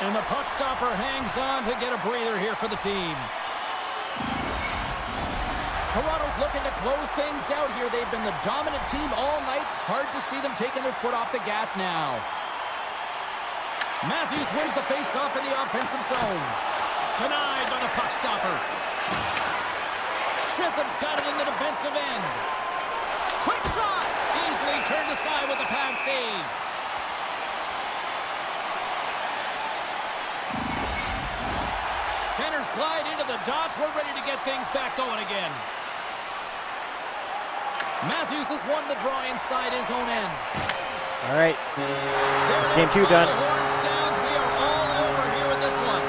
And the puck stopper hangs on to get a breather here for the team. Toronto's looking to close things out here. They've been the dominant team all night. Hard to see them taking their foot off the gas now. Matthews wins the face-off in the offensive zone. Denied by the puck stopper. Chisholm's got it in the defensive end. Quick shot! Easily turned aside with a pad save. glide into the dots. We're ready to get things back going again. Matthews has won the draw inside his own end. All right. There's game 2 done. Horn sounds. We are all over here in this one.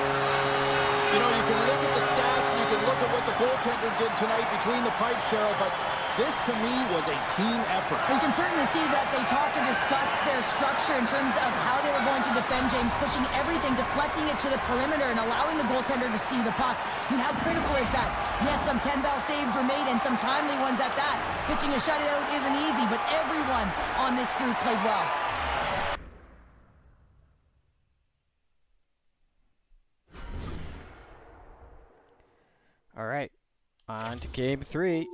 You know, you can look at the stats and you can look at what the goaltender did tonight between the pipes, Cheryl, but this to me was a team effort. You can certainly see that they talked to discuss their structure in terms of how they were going to defend James, pushing everything, deflecting it to the perimeter and allowing the goaltender to see the puck. I mean, how critical is that? Yes, some 10-ball saves were made and some timely ones at that. Pitching a shutout isn't easy, but everyone on this group played well. All right. On to game 3.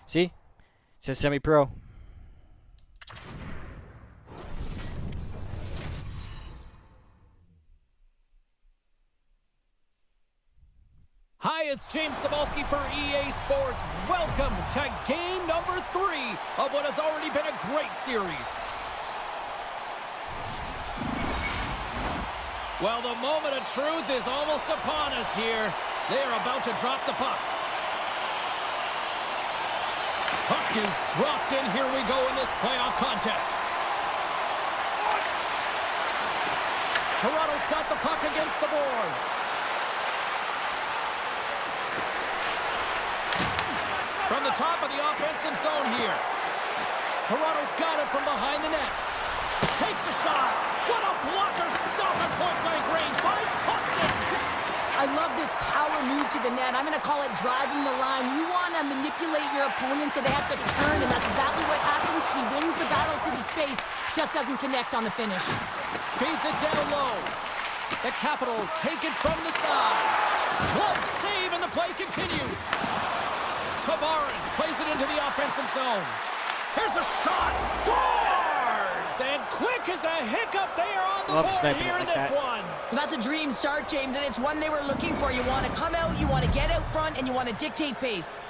See? It says semi-pro. Hi, it's James Cebulski for EA Sports. Welcome to game number 3 of what has already been a great series. Well, the moment of truth is almost upon us here. They are about to drop the puck. Puck is dropped in. Here we go in this playoff contest. Toronto's got the puck against the boards. From the top of the offensive zone here. Toronto's got it from behind the net. Takes a shot. What a blocker. Stop at point-blank range by Thompson. I love this power move to the net. I'm going to call it driving the line. You want to manipulate your opponent so they have to turn, and that's exactly what happens. She wins the battle to the space, just doesn't connect on the finish. Feeds it down low. The Capitals take it from the side. Glove save, and the play continues. Tavares plays it into the offensive zone. Here's a shot. Scores! And quick as a hiccup, they are on the board here in this one. Well, that's a dream start, James, and it's one they were looking for. You want to come out, you want to get out front, and you want to dictate pace.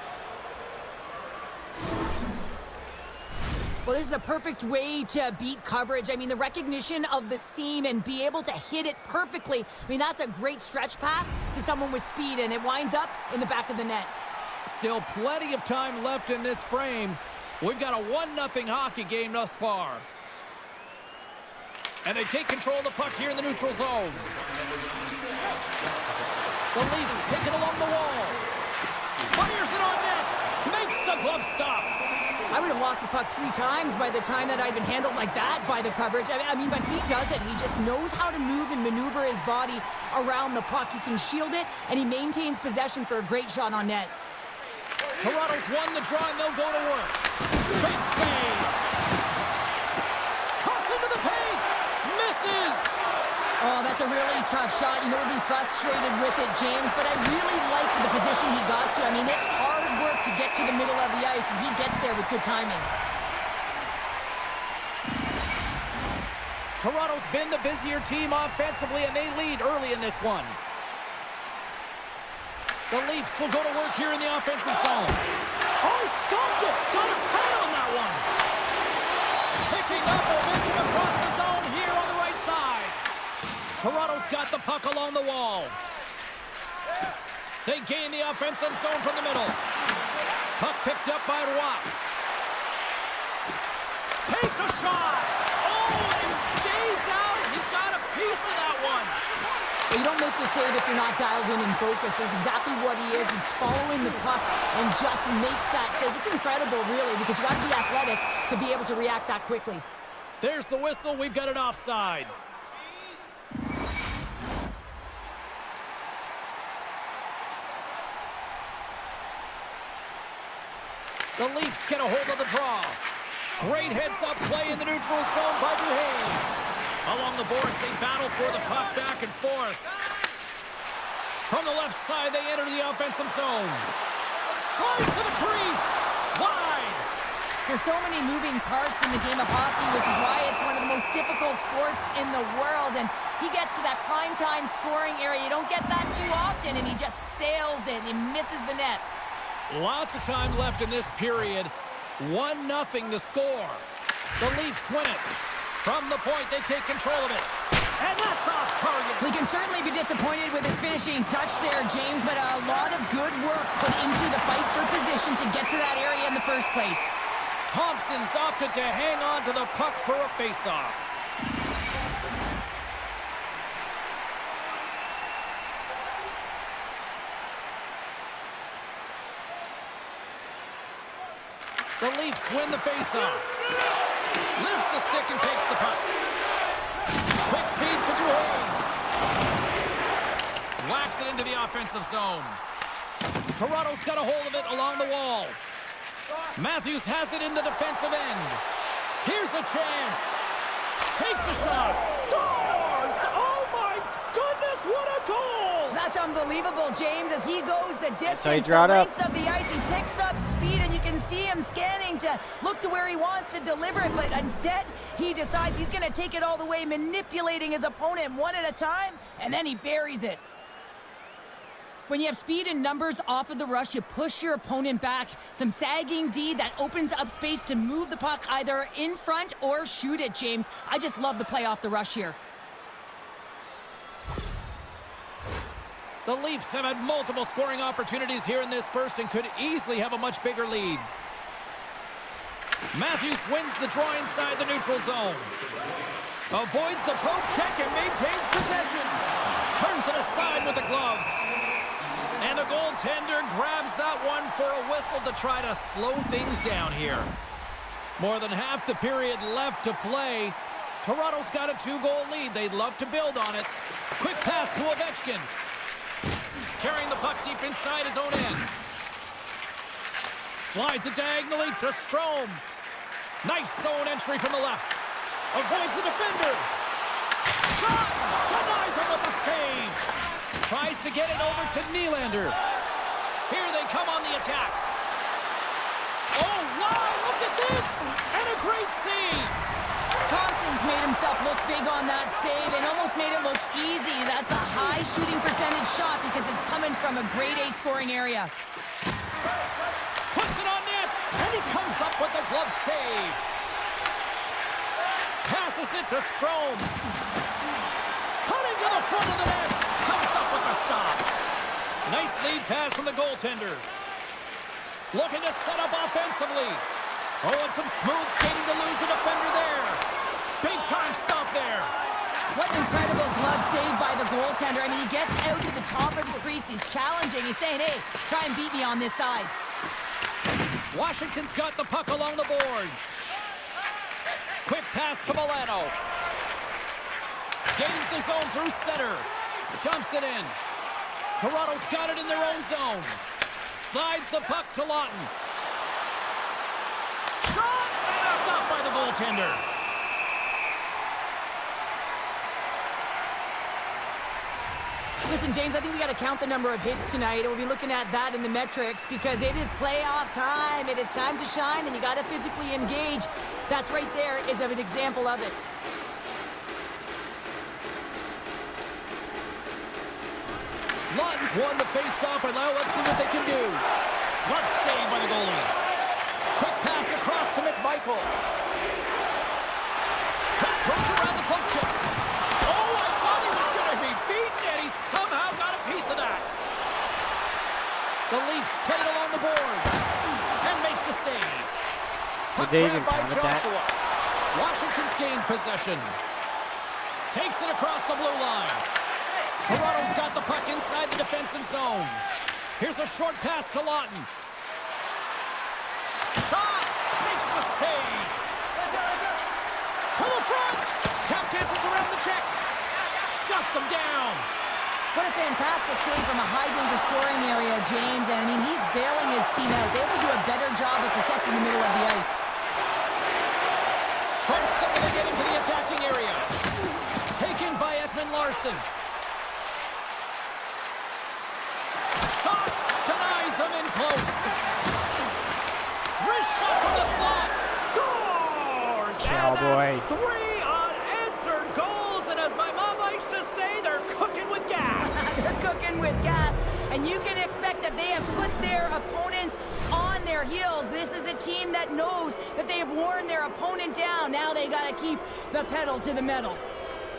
Well, this is a perfect way to beat coverage. I mean, the recognition of the seam and be able to hit it perfectly. I mean, that's a great stretch pass to someone with speed, and it winds up in the back of the net. Still plenty of time left in this frame. We've got a 1-0 hockey game thus far. And they take control of the puck here in the neutral zone. The Leafs take it along the wall. Fires it on net. Makes the glove stop. I would have lost the puck 3 times by the time that I'd been handled like that by the coverage. I mean, but he does it. He just knows how to move and maneuver his body around the puck. He can shield it, and he maintains possession for a great shot on net. Toronto's won the draw, and they'll go to work. Big save. Cuts into the paint. Misses. Oh, that's a really tough shot. You know, we'll be frustrated with it, James, but I really like the position he got to. I mean, it's hard work to get to the middle of the ice, and he gets there with good timing. Toronto's been the busier team offensively, and they lead early in this one. The Leafs will go to work here in the offensive zone. Oh, he stopped it! Got a head on that one! Picking up momentum across the zone here on the right side. Toronto's got the puck along the wall. They gain the offensive zone from the middle. Puck picked up by Roy. Takes a shot! Oh, it stays out! He got a piece of that one! But you don't make the save if you're not dialed in and focused. That's exactly what he is. He's following the puck and just makes that save. It's incredible, really, because you got to be athletic to be able to react that quickly. There's the whistle. We've got it offside. The Leafs get a hold of the draw. Great heads-up play in the neutral zone by Duhane. Along the boards, they battle for the puck back and forth. From the left side, they enter the offensive zone. Tries to the crease. Wide. There's so many moving parts in the game of hockey, which is why it's one of the most difficult sports in the world. And he gets to that prime-time scoring area. You don't get that too often, and he just sails it. He misses the net. Lots of time left in this period. 1-0 the score. The Leafs win it. From the point, they take control of it. And that's off target. We can certainly be disappointed with his finishing touch there, James, but a lot of good work put into the fight for position to get to that area in the first place. Thompson's opted to hang on to the puck for a faceoff. The Leafs win the faceoff. Lifts the stick and takes the puck. Quick feed to Duane. Whacks it into the offensive zone. Toronto's got a hold of it along the wall. Matthews has it in the defensive end. Here's a chance. Takes a shot. Scores! Oh my goodness, what a goal! That's unbelievable, James, as he goes the distance, how you draw it the up. length of the ice. He picks up speed, and you can see him scanning to look to where he wants to deliver it, but instead, he decides he's going to take it all the way, manipulating his opponent one at a time, and then he buries it. When you have speed and numbers off of the rush, you push your opponent back. Some sagging D that opens up space to move the puck either in front or shoot it, James. I just love the play off the rush here. The Leafs have had multiple scoring opportunities here in this first and could easily have a much bigger lead. Matthews wins the draw inside the neutral zone. Avoids the poke check and maintains possession. Turns it aside with the glove. And the goaltender grabs that one for a whistle to try to slow things down here. More than half the period left to play. Toronto's got a 2-goal lead. They'd love to build on it. Quick pass to Ovechkin. Carrying the puck deep inside his own end. Slides it diagonally to Strome. Nice zone entry from the left. Avoids the defender. Shot! Denies him with the save. Tries to get it over to Nylander. Here they come on the attack. Oh, wow, look at this! And a great save! Thompson's made himself look big on that save and almost made it look easy. That's a high shooting percentage shot because it's coming from a grade A scoring area. Puts it on net, and he comes up with a glove save. Passes it to Strome. Cutting to the front of the net. Comes up with the stop. Nice lead pass from the goaltender. Looking to set up offensively. Oh, and some smooth skating to lose a defender there. Big time stop there. What an incredible glove save by the goaltender. I mean, he gets out to the top of his crease. He's challenging. He's saying, hey, try and beat me on this side. Washington's got the puck along the boards. Quick pass to Milano. Gains the zone through center. Dumps it in. Toronto's got it in their own zone. Slides the puck to Lawton. Shot! Stopped by the goaltender. Listen, James, I think we got to count the number of hits tonight, and we'll be looking at that in the metrics because it is playoff time. It is time to shine, and you got to physically engage. That's right there is an example of it. Lawton's won the face-off, and now let's see what they can do. Glove save by the goalie. Quick pass across to McMichael. Throws around the poke check. Oh, I thought he was going to be beaten, and he somehow got a piece of that. The Leafs played along the boards and makes the save. Puck Did they even grabbed by count that? Joshua. Washington's gained possession. Takes it across the blue line. Toronto's got the puck inside the defensive zone. Here's a short pass to Lawton. Shot! Makes the save. To the front! Tap dances around the check. Shuts him down. What a fantastic save from a high-danger scoring area, James. And, I mean, he's bailing his team out. They have to do a better job of protecting the middle of the ice. From center, they get into the attacking area. Taken by Ekman Larson. Shot! Denies him in close. Wrist shot from the slot. Scores! And boy. that's 3 unanswered goals. And as my mom likes to say, they're cooking with gas. They're cooking with gas. And you can expect that they have put their opponents on their heels. This is a team that knows that they have worn their opponent down. Now they got to keep the pedal to the metal.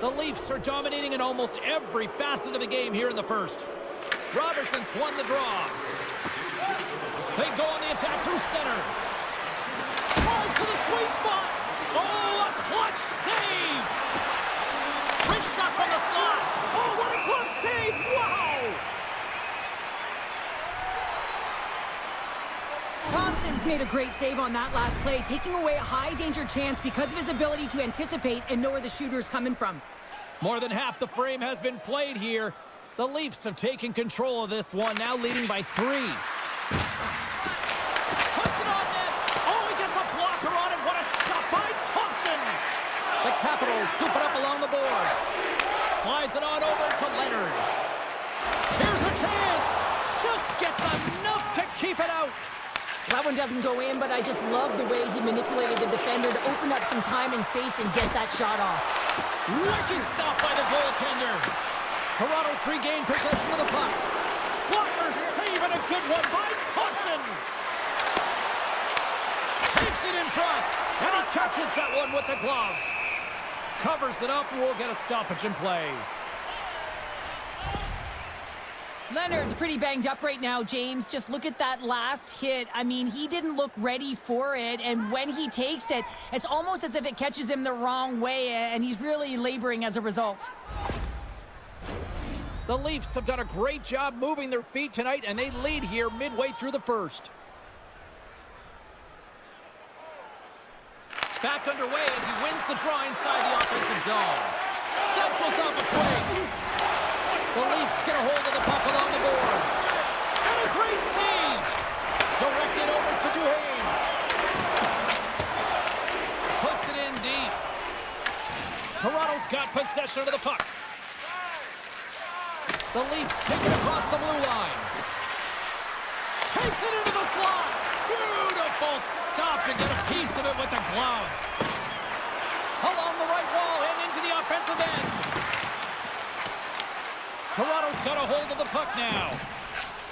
The Leafs are dominating in almost every facet of the game here in the first. Robertson's won the draw. They go on the attack through center. Drives to the sweet spot. Oh, a clutch save. Great shot from the slot. Oh, what a clutch save. Wow. Thompson's made a great save on that last play, taking away a high-danger chance because of his ability to anticipate and know where the shooter's coming from. More than half the frame has been played here. The Leafs have taken control of this one, now leading by 3. Puts it on net. Oh, he gets a blocker on it. What a stop by Thompson. The Capitals scoop it up along the boards. Slides it on over to Leonard. Here's a chance. Just gets enough to keep it out. That one doesn't go in, but I just love the way he manipulated the defender to open up some time and space and get that shot off. Wicked stop by the goaltender. Toronto's regained possession of the puck. Blocker save and a good one by Thompson. Takes it in front, and he catches that one with the glove. Covers it up, and we'll get a stoppage in play. Leonard's pretty banged up right now, James. Just look at that last hit. I mean, he didn't look ready for it, and when he takes it, it's almost as if it catches him the wrong way, and he's really laboring as a result. The Leafs have done a great job moving their feet tonight, and they lead here midway through the first. Back underway as he wins the draw inside the offensive zone. That goes off a twig. The Leafs get a hold of the puck along the boards. And a great save. Directed over to Duhaime. Puts it in deep. Toronto's got possession of the puck. The Leafs take it across the blue line. Takes it into the slot. Beautiful stop to get a piece of it with the glove. Along the right wall and into the offensive end. Toronto's got a hold of the puck now.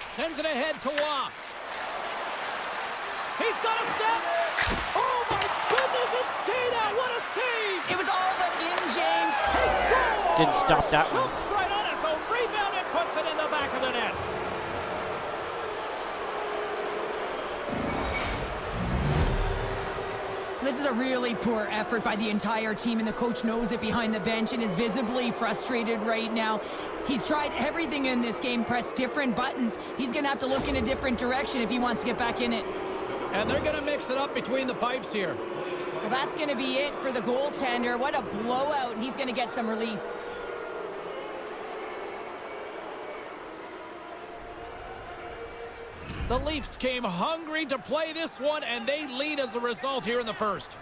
Sends it ahead to Waugh. He's got a step. Oh, my goodness, it stayed out. What a save. It was all but in, James. He scores. Didn't stop that one. Jumps right on it, so rebound and puts it in the back of the net. This is a really poor effort by the entire team, and the coach knows it behind the bench and is visibly frustrated right now. He's tried everything in this game, pressed different buttons. He's going to have to look in a different direction if he wants to get back in it. And they're going to mix it up between the pipes here. Well, that's going to be it for the goaltender. What a blowout, and he's going to get some relief. The Leafs came hungry to play this one, and they lead as a result here in the first.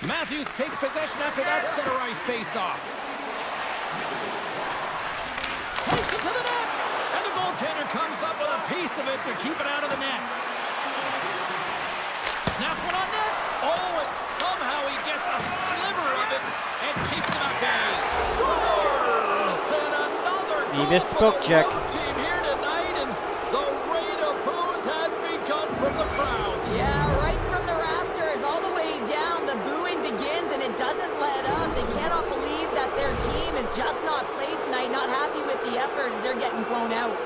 Matthews takes possession after that center ice face-off. Takes it to the net, and the goaltender comes up with a piece of it to keep it out of the net. Snaps one on net. Oh, and somehow he gets a sliver of it and keeps it at bay. Scores! And another He goal missed the for poke the check. road team here tonight, and the rain of boos has begun from the crowd. Yeah, right from the rafters, all the way down, the booing begins, and it doesn't let up. They cannot believe that their team has just not played tonight, not happy with the effort as they're getting blown out.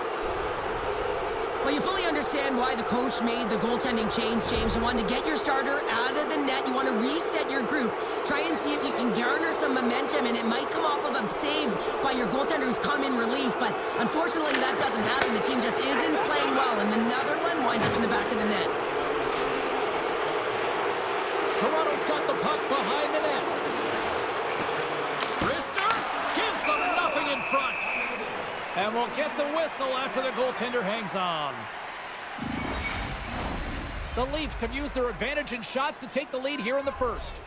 Well, you fully understand why the coach made the goaltending change, James. You want to get your starter out of the net. You want to reset your group. Try and see if you can garner some momentum, and it might come off of a save by your goaltender who's come in relief. But unfortunately, that doesn't happen. The team just isn't playing well, and another one winds up in the back of the net. Toronto's got the puck behind the net. Rister gives them nothing in front. And we'll get the whistle after the goaltender hangs on. The Leafs have used their advantage in shots to take the lead here in the first.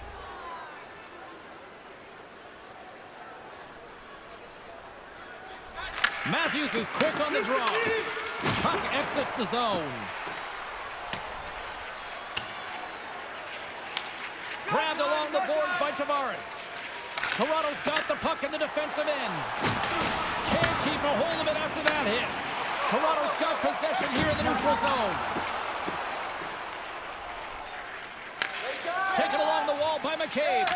Matthews is quick on the draw. Puck exits the zone. Grabbed along the boards by Tavares. Toronto's got the puck in the defensive end. Can't keep a hold of it after that hit. Toronto's got possession here in the neutral zone. Taken along the wall by McCabe.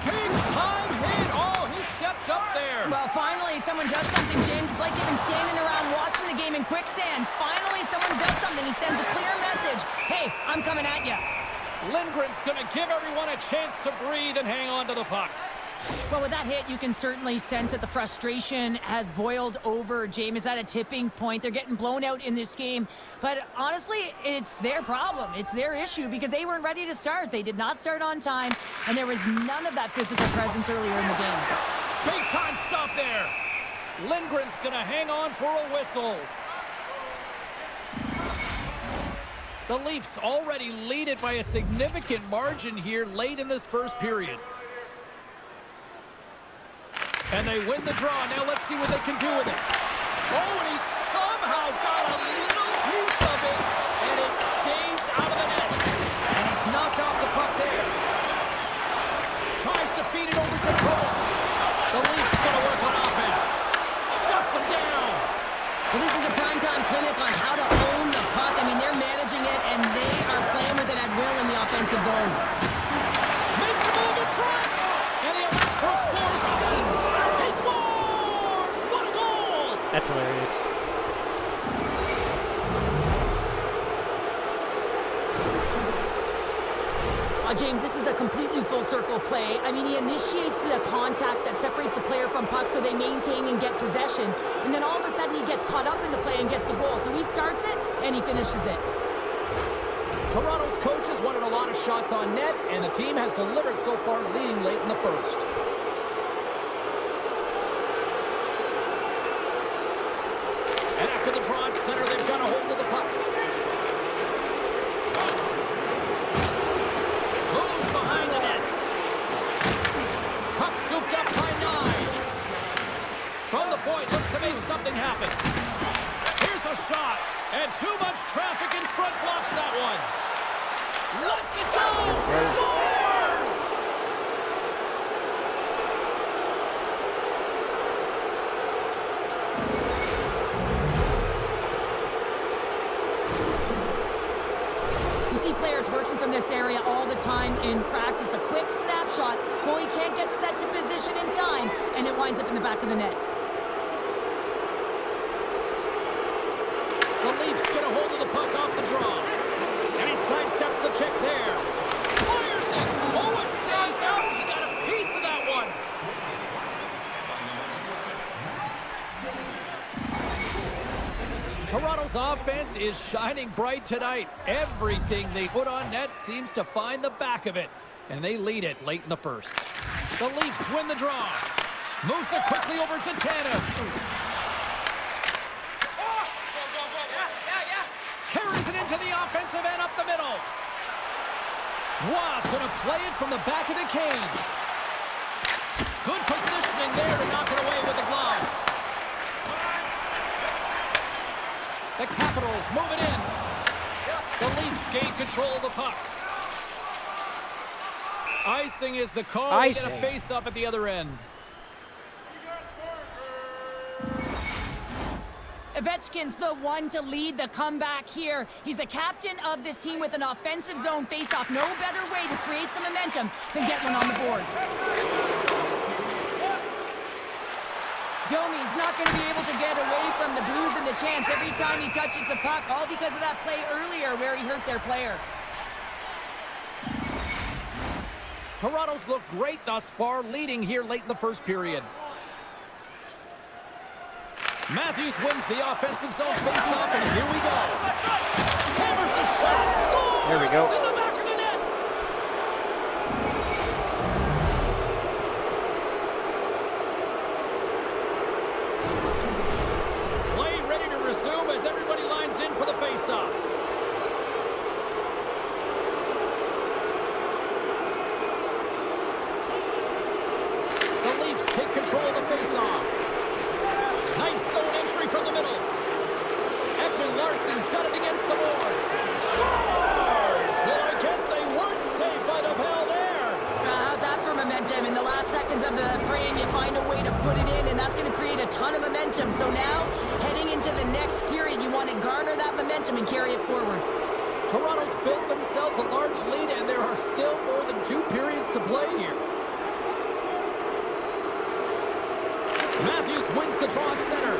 Big time hit. Oh, he stepped up there. Well, finally, someone does something, James. It's like they've been standing around watching the game in quicksand. Finally, someone does something. He sends a clear message. Hey, I'm coming at you. Lindgren's going to give everyone a chance to breathe and hang on to the puck. Well, with that hit, you can certainly sense that the frustration has boiled over. James is at a tipping point. They're getting blown out in this game. But honestly, it's their problem. It's their issue because they weren't ready to start. They did not start on time, and there was none of that physical presence earlier in the game. Big time stop there. Lindgren's going to hang on for a whistle. The Leafs already lead it by a significant margin here late in this first period. And they win the draw. Now let's see what they can do with it. Oh, and he somehow got a little piece of it, and it stays out of the net. And he's knocked off the puck there. Tries to feed it over to Gross. The Leafs going to work on offense. Shuts him down. Well, this is a primetime clinic on how to own the puck. I mean, they're managing it, and they are playing with it at will in the offensive zone. Makes a move in front. And he elects to explore his options. He scores! What a goal! That's hilarious. James, this is a completely full circle play. I mean, he initiates the contact that separates the player from puck so they maintain and get possession. And then all of a sudden he gets caught up in the play and gets the goal. So he starts it and he finishes it. Toronto's coaches wanted a lot of shots on net, and the team has delivered so far, leading late in the first. And after the draw at center, they've got a hold of the puck. Moves behind the net. Puck scooped up by Knives. From the point, looks to make something happen. Here's a shot, and too much traffic in front blocks that one. Lets it go! Scores! You see players working from this area all the time in practice. A quick snapshot. Goalie can't get set to position in time, and it winds up in the back of the net. The Leafs get a hold of the puck off the draw. And he sidesteps the check there. Fires it. Oh, it stays out. He got a piece of that one. Toronto's offense is shining bright tonight. Everything they put on net seems to find the back of it. And they lead it late in the first. The Leafs win the draw. Moves it quickly over to Tanev. Carries it into the offensive end up the middle. Ross going to play it from the back of the cage. Good positioning there to knock it away with the glove. The Capitals move it in. The Leafs gain control of the puck. Icing is the call. Icing. Get a face-up at the other end. Ovechkin's the one to lead the comeback here. He's the captain of this team with an offensive zone faceoff. No better way to create some momentum than get one on the board. Domi's not going to be able to get away from the booze and the chance every time he touches the puck, all because of that play earlier where he hurt their player. Toronto's looked great thus far, leading here late in the first period. Matthews wins the offensive zone faceoff, and here we go. Hammers a shot, scores! There we go. It's in the back of the net. Play ready to resume as everybody lines in for the faceoff. The Leafs take control of the faceoff. Nice zone entry from the middle. Ekman Larsson's got it against the boards. Scores! Well, I guess they weren't safe by the bell there. How's that for momentum? In the last seconds of and carry it forward. Toronto's built themselves a large lead, and there are still more than 2 periods to play here. Matthews wins the draw at center.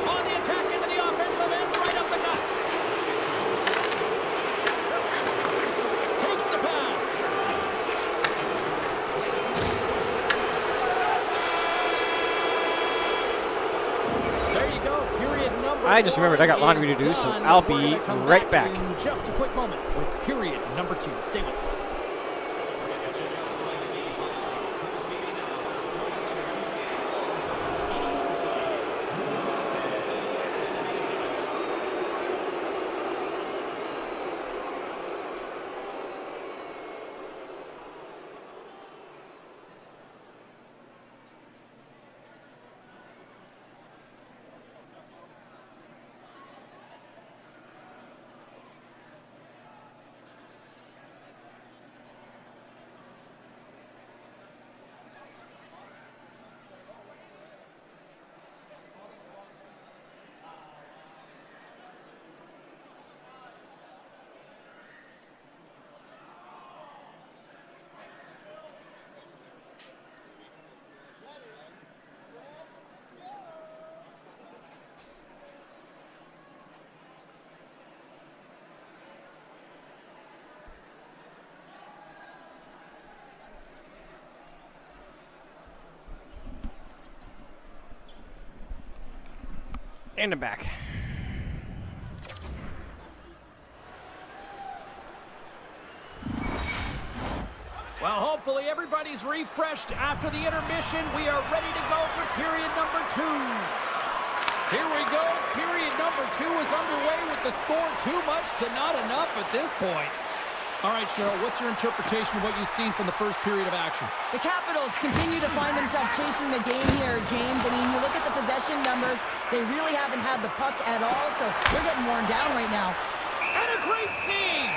On the attack into the offensive end, right up the gut. Takes the pass. There you go, period number I just remembered I got laundry to do, so I'll be right back. In just a quick moment with period number 2. Stay with us. And I'm back. Well, hopefully everybody's refreshed after the intermission. We are ready to go for period number 2. Here we go. Period number 2 is underway with the score too much to not enough at this point. All right, Cheryl, what's your interpretation of what you've seen from the first period of action? The Capitals continue to find themselves chasing the game here, James. I mean, you look at the possession numbers, they really haven't had the puck at all, so they're getting worn down right now. And a great save!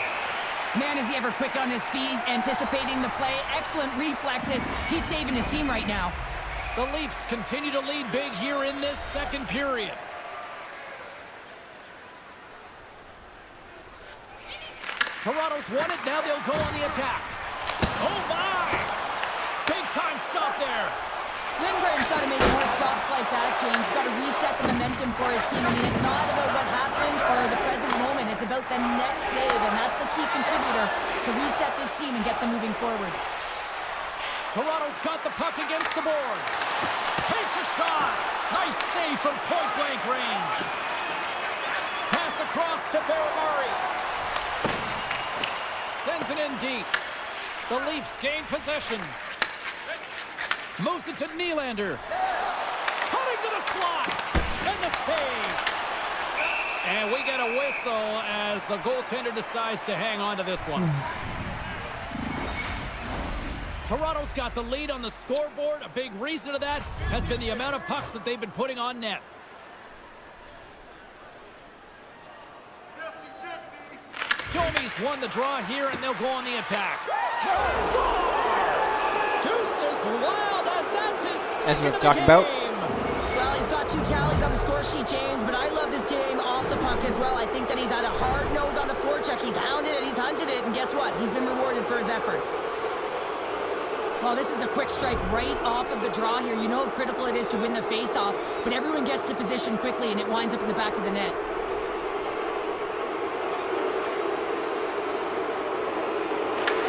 Man, is he ever quick on his feet, anticipating the play. Excellent reflexes. He's saving his team right now. The Leafs continue to lead big here in this second period. Toronto's won it. Now they'll go on the attack. Oh, my! Big time stop there. Lindgren's got to make more stops like that, James. Got to reset the momentum for his team. I mean, it's not about what happened or the present moment. It's about the next save, and that's the key contributor to reset this team and get them moving forward. Toronto's got the puck against the boards. Takes a shot. Nice save from point-blank range. Pass across to Baramari. Sends it in deep. The Leafs gain possession. Moves it to Nylander. Cutting to the slot. And the save. And we get a whistle as the goaltender decides to hang on to this one. Toronto's got the lead on the scoreboard. A big reason of that has been the amount of pucks that they've been putting on net. Domi's won the draw here, and they'll go on the attack. Scores! Deuces wild as that's his second As we were of the talking game. about. Well, he's got 2 tallies on the score sheet, James, but I love this game off the puck as well. I think that he's had a hard nose on the forecheck. He's hounded it, he's hunted it, and guess what? He's been rewarded for his efforts. Well, this is a quick strike right off of the draw here. You know how critical it is to win the face-off, but everyone gets to position quickly, and it winds up in the back of the net.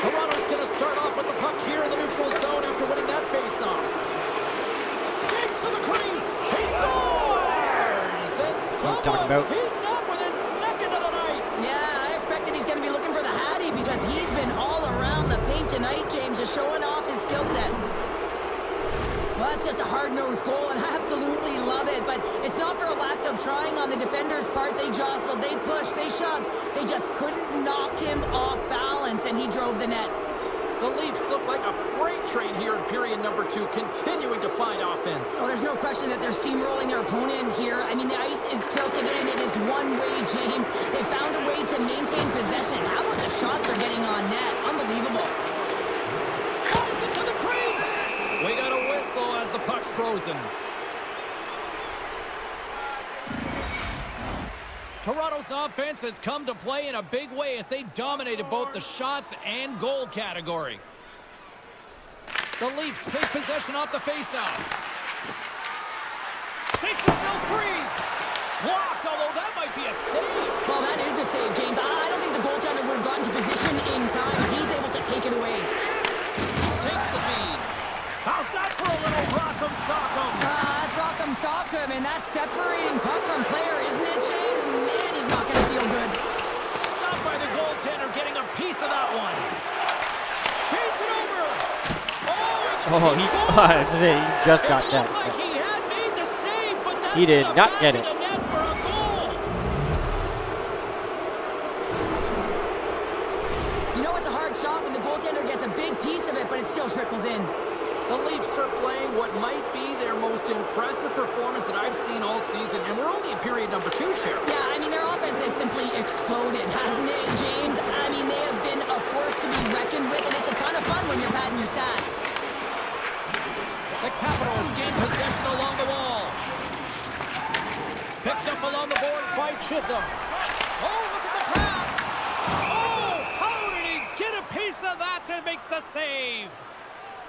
Toronto's going to start off with the puck here in the neutral zone after winning that face-off. Skates to the crease. He scores! And I'm talking about. someone's heating up with his second of the night. Yeah, I expected he's going to be looking for the Hattie because he's been all around the paint tonight, James, just showing off his skill set. Well, that's just a hard-nosed goal, and I absolutely love it, but it's not for a lack of trying on the defender's part. They jostled, they pushed, they shoved. They just couldn't knock him off balance, and he drove the net. The Leafs look like a freight train here in period number 2, continuing to find offense. Oh, there's no question that they're steamrolling their opponent here. I mean, the ice is tilted, and it is one way, James. They found a way to maintain possession. How about the shots they're getting on net? Unbelievable. Drives it to the crease. We got a whistle as the puck's frozen. Toronto's offense has come to play in a big way as they dominated both the shots and goal category. The Leafs take possession off the faceoff. Shakes himself free. Blocked, although that might be a save. Well, that is a save, James. I don't think the goaltender would have gotten to position in time. He's able to take it away. Takes the feed. How's that for a little rock'em sock'em? That's rock'em sock'em, and that's separating puck from player, isn't it, James? Man, he's not going to feel good. Stopped by the goaltender, getting a piece of that one. Feeds it over. Oh, he just got that. Like he had made the save, but that's He did in the not back get of it. the net for a goal. You know it's a hard shot when the goaltender gets a big piece of it, but it still trickles in. The Leafs are playing what might be their most impressive performance that I've seen all season, and we're only in period number 2, Cheryl. Yeah, I mean, their offense has simply exploded, hasn't it, James? I mean, they have been a force to be reckoned with, and it's a ton of fun when you're padding your stats. The Capitals gain possession along the wall. Picked up along the boards by Chisholm. Oh, look at the pass. Oh, how did he get a piece of that to make the save?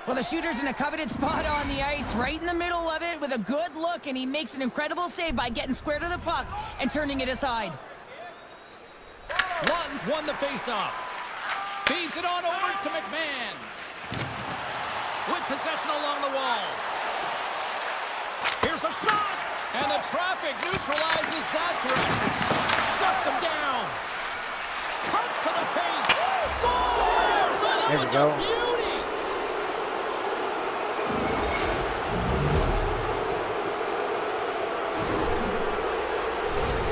Well, the shooter's in a coveted spot on the ice, right in the middle of it with a good look, and he makes an incredible save by getting square to the puck and turning it aside. Lawton's won the faceoff. Feeds it on over to McMahon. With possession along the wall. Here's a shot, and the traffic neutralizes that threat. Shuts him down. Cuts to the paint. Scores! Oh, that There was we go. a beauty.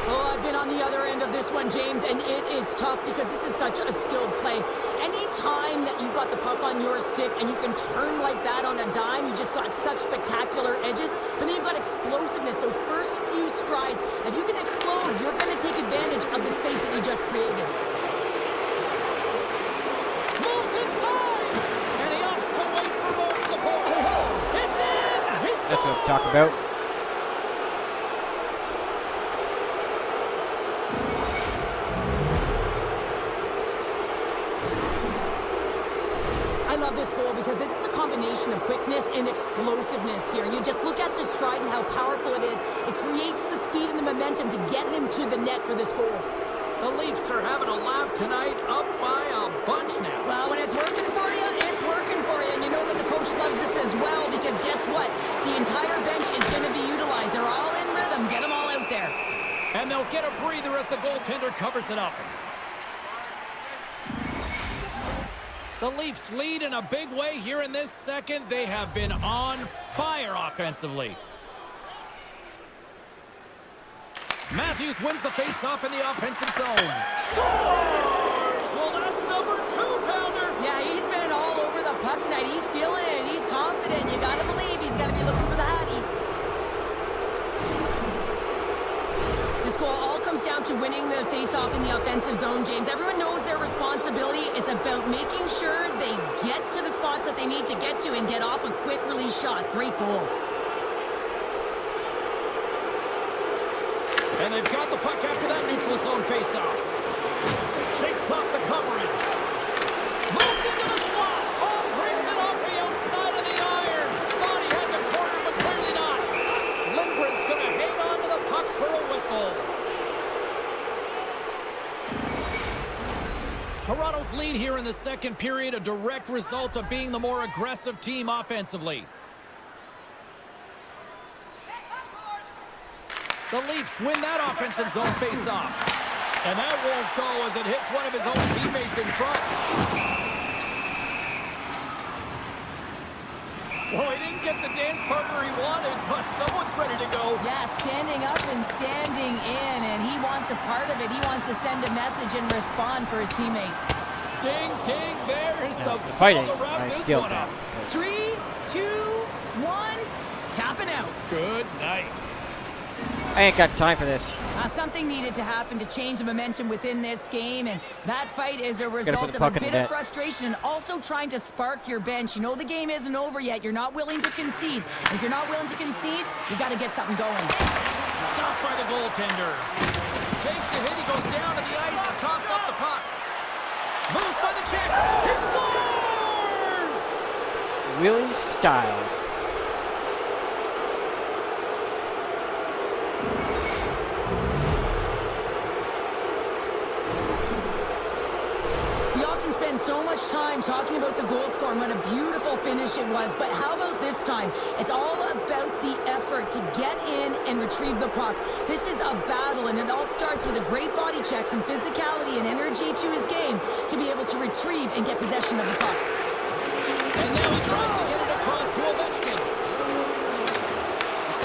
Oh, I've been on the other end of this one, James, and it is tough because this is such a skilled play. Any time that you've got the puck on your stick and you can turn like that on a dime, you've just got such spectacular edges, but then you've got explosiveness, those first few strides. If you can explode, you're going to take advantage of the space that you just created. Moves inside, and he opts to wait for more support. It's in. He scores. That's what I'm talking about. I love this goal because this is a combination of quickness and explosiveness here. You just look at the stride and how powerful it is. It creates the speed and the momentum to get him to the net for this goal. The Leafs are having a laugh tonight, up by a bunch now. Well, when it's working for you, it's working for you. And you know that the coach loves this as well because guess what? The entire bench is going to be utilized. They're all in rhythm. Get them all out there. And they'll get a breather as the goaltender covers it up. The Leafs lead in a big way here in this second. They have been on fire offensively. Matthews wins the faceoff in the offensive zone. Scores! Well, that's number 2-pounder. Yeah, he's been all over the puck tonight. He's feeling it. He's confident. You got to believe he's going to be looking for the Hattie. This goal all comes down to winning the faceoff in the offensive zone, James. Everyone knows their responsibility. It's about making sure they get to the spots that they need to get to and get off a quick release shot. Great goal. And they've got the puck after that neutral zone faceoff. Shakes off the coverage. Moves into the slot. Oh, brings it off the outside of the iron. Thought he had the corner, but clearly not. Lindgren's going to hang on to the puck for a whistle. Toronto's lead here in the second period, a direct result of being the more aggressive team offensively. The Leafs win that offensive zone faceoff. And that won't go as it hits one of his own teammates in front. Well, he didn't get the dance partner he wanted, but someone's ready to go. Yeah, standing up and standing in, and he wants a part of it. He wants to send a message and respond for his teammate. Ding, ding, there is the Fighting, ball to wrap I this skilled one that. up. 3, 2, 1, tapping out. Good night. I ain't got time for this. Something needed to happen to change the momentum within this game, and that fight is a put result the of a puck in bit the of net. frustration and also trying to spark your bench. You know the game isn't over yet. You're not willing to concede. If you're not willing to concede, you got to get something going. Stopped by the goaltender. takes a hit. He goes down to the ice and coughs up the puck. Moves by the check. He scores! Willie Styles. We often spend so much time talking about the goal score and what a beautiful finish it was, but how about this time? It's all about the effort to get in and retrieve the puck. This is a battle, and it all starts with a great body checks and physicality and energy to his game to be able to retrieve and get possession of the puck. And now he tries to get it across to Ovechkin.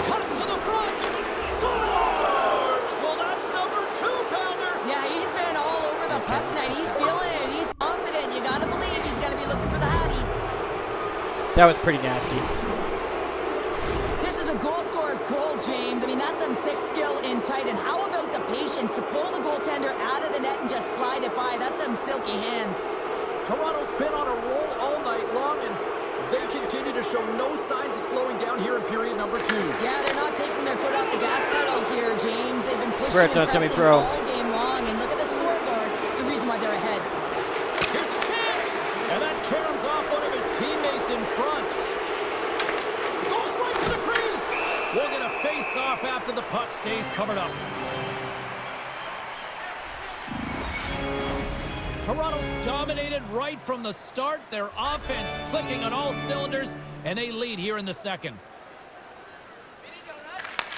Cuts to the front. Scores! Well, that's number 2-pounder. Yeah, he's been all over the puck tonight. He's feeling it. He's confident. You gotta believe he's gonna be looking for the Hattie. That was pretty nasty. This is a goal scorer's goal, James. I mean, that's some sick skill in tight. And how about the patience to pull the goaltender out of the net and just slide it by? That's some silky hands. Toronto's been on a roll all night long, and they continue to show no signs of slowing down here in period number 2. Yeah, they're not taking their foot off the gas pedal here, James. They've been pushing Swear it's and on pressing semi-pro. all game long. And look at the scoreboard. It's the reason why they're ahead. Here's a chance! And that caroms off one of his teammates in front. Goes right to the crease! We're going to face off after the puck stays covered up. Toronto's dominated right from the start. Their offense clicking on all cylinders, and they lead here in the second.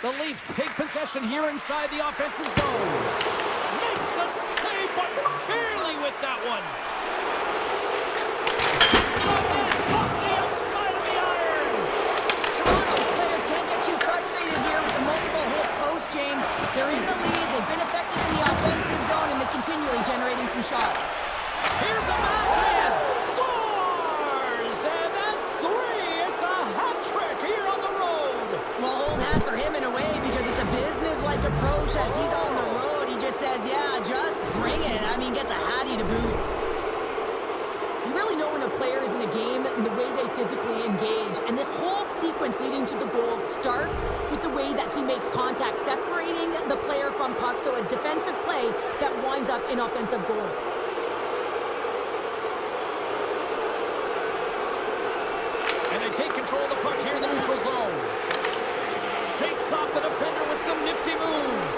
The Leafs take possession here inside the offensive zone. Makes a save, but barely with that one. Hits it on net, off the outside of the iron. Toronto's players can't get too frustrated here with the multiple hit posts, James. They're in the lead. They've been effective in the offensive zone, and they're continually generating some shots. Here's a backhand. Scores! And that's 3. It's a hat trick here on the road. Well, old hat for him in a way because it's a business-like approach as he's on the road. He just says, yeah, just bring it. I mean, gets a hattie to boot. You really know when a player is in a game and the way they physically engage. And this whole sequence leading to the goal starts with the way that he makes contact, separating the player from puck. So a defensive play that winds up in offensive goal. Take control of the puck here in the neutral zone. Shakes off the defender with some nifty moves.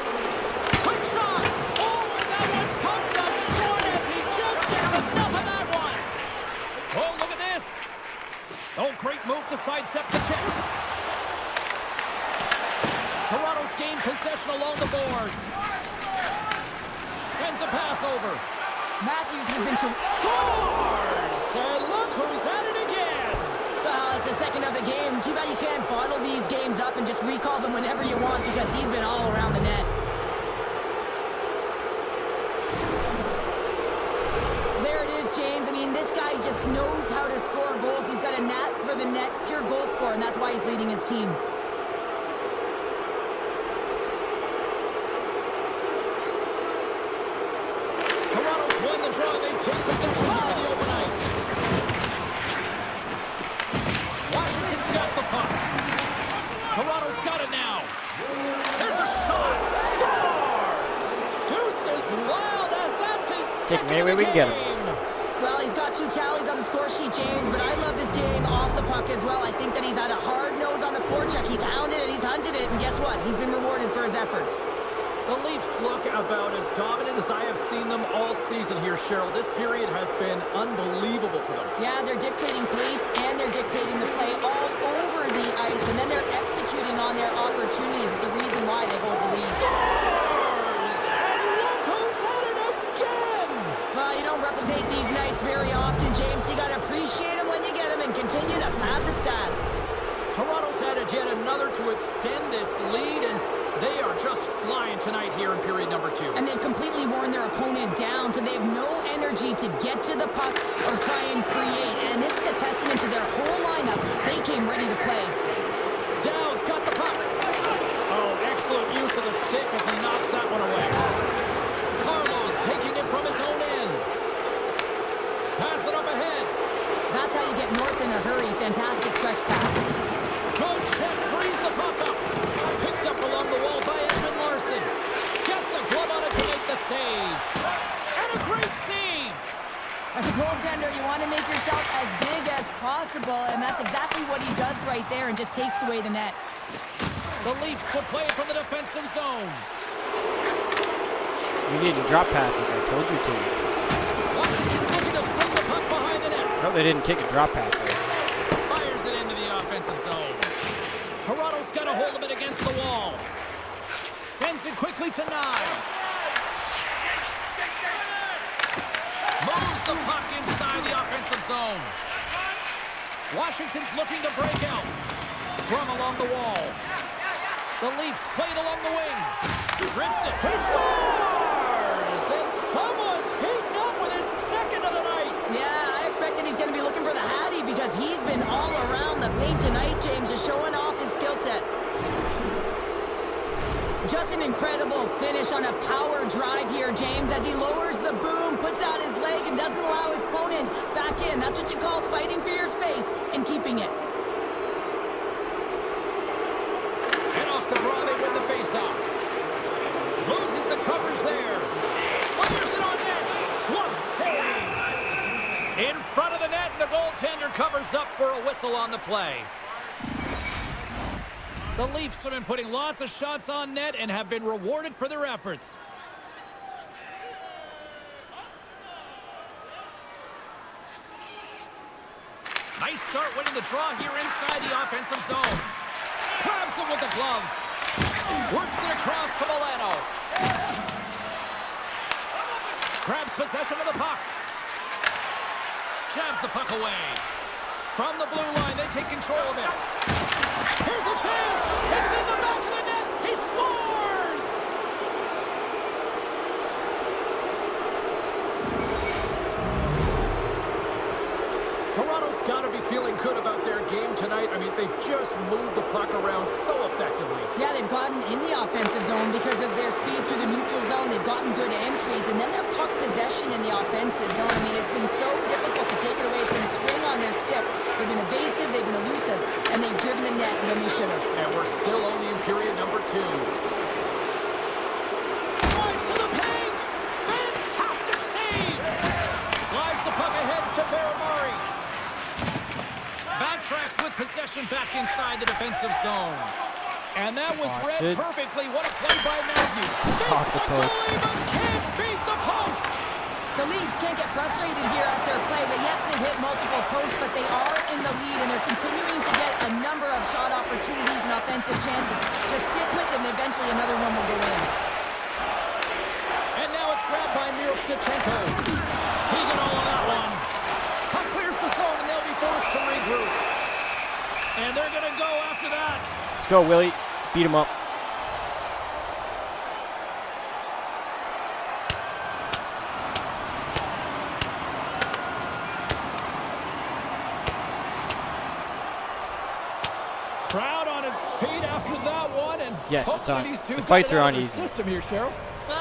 Quick shot. Oh, and that one comes up short as he just gets enough of that one. Oh, look at this. Oh, great move to sidestep the check. Toronto's gained possession along the boards. Sends a pass over. Matthews has been... Scores! And look who's at it again. Well, it's the second of the game. Too bad you can't bottle these games up and just recall them whenever you want because he's been all around the net. There it is, James. I mean, this guy just knows how to score goals. He's got a knack for the net, pure goal scorer, and that's why he's leading his team. Toronto's won the draw. They take possession here in the open ice. Washington's got the puck. Toronto's got it now. There's a shot. Scores! Deuce is wild as that's his second any way of we the can get him. game. Well, he's got 2 tallies on the score sheet, James, but I love this game off the puck as well. I think that he's had a hard nose on the forecheck. He's hounded it, he's hunted it, and guess what? He's been rewarded for his efforts. The Leafs look about as dominant as I have seen them all season here, Cheryl. This period has been unbelievable for them. Yeah, they're dictating pace and they're dictating the play all over the ice, and then they're executing on their opportunities. It's a reason why they hold the lead. Scores! And look who's at it again! Well, you don't replicate these nights very often, James. You got to appreciate them when you get them and continue to pad the stats. Toronto's added yet another to extend this lead, and they are just flying tonight here in period number 2. And they've completely worn their opponent down, so they have no energy to get to the puck or try and create. And this is a testament to their whole lineup. They came ready to play. Dowd's got the puck. Oh, excellent use of the stick as he knocks that one away. Carlos taking it from his own end. Pass it up ahead. That's how you get north in a hurry. Fantastic stretch pass. Good check, frees the puck up. Picked up along the wall by Edmund Larson. Gets a glove on it to save. And a great save. As a goaltender, you want to make yourself as big as possible, and that's exactly what he does right there and just takes away the net. The Leafs will play it from the defensive zone. You need to drop pass it. I told you to. Washington's looking to swing the puck behind the net. No, they didn't take a drop pass there. Fires it into the offensive zone. Toronto's got a hold of it against the wall. Sends it quickly to Knives. Moves the puck inside the offensive zone. Washington's looking to break out. Scrum along the wall. The Leafs play it along the wing. Rips it. He scores! And someone's heating up with his second of the night. Yeah, I expected he's going to be looking for the Hattie because he's been all around the paint tonight, James, just showing off his skill set. Just an incredible finish on a power drive here, James, as he lowers the boom, puts out his leg, and doesn't allow his opponent back in. That's what you call fighting for your space and keeping it. And off the draw, they win the faceoff. Loses the coverage there. Fires it on net. Glove save. In front of the net, and the goaltender covers up for a whistle on the play. The Leafs have been putting lots of shots on net and have been rewarded for their efforts. Nice start winning the draw here inside the offensive zone. Grabs it with the glove. Works it across to Milano. Grabs possession of the puck. Jabs the puck away. From the blue line, they take control of it. Here's a chance. It's in the back of the net. He scores! Toronto's got to be feeling good about their game tonight. I mean, they've just moved the puck around so effectively. Yeah, they've gotten in the offensive zone because of their speed through the neutral zone. They've gotten good entries, and then their puck possession in the offensive zone. I mean, it's been so difficult to take it away. It's been a string on their stick. They've been evasive, they've been elusive, and they've driven the net when they should have. And we're still only in period number 2. Drives to the paint! Fantastic save! Slides the puck ahead to Baramari. Backtracks with possession back inside the defensive zone. And that was read perfectly. What a play by Matthews. Off the post. But can't beat the post. The Leafs can't get frustrated here at their play. Yes, they've hit multiple posts, but they are in the lead, and they're continuing to get a number of shot opportunities and offensive chances. Just stick with it, and eventually another one will go in. And now it's grabbed by Miroshnichenko. He got all of that one. Puck clears the zone, and they'll be forced to regroup. And they're going to go after that. Let's go, Willie. Beat him up. Crowd on its feet after that one, and yes, it's on. These two The fights are on easy. easy. System here, Cheryl.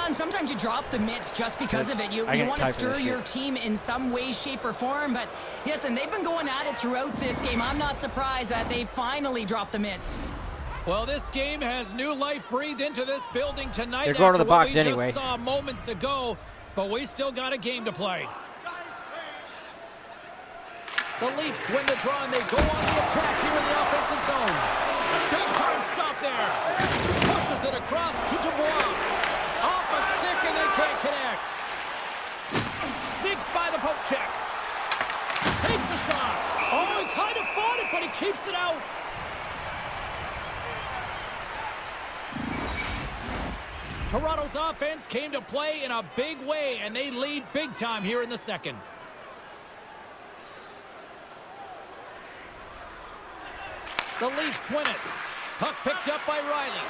And sometimes you drop the mitts just because of it. You want to stir your team in some way, shape, or form. But listen, they've been going at it throughout this game. I'm not surprised that they finally dropped the mitts. Well, this game has new life breathed into this building tonight. They're going to the box we anyway. Just saw moments ago, but we still got a game to play. The Leafs win the draw, and they go on the attack here in the offensive zone. Big time stop there. Pushes it across to Dubois. Off a stick, and they can't connect. Sneaks by the poke check. Takes a shot. Oh, he kind of fought it, but he keeps it out. Toronto's offense came to play in a big way, and they lead big time here in the second. The Leafs win it. Puck picked up by Riley.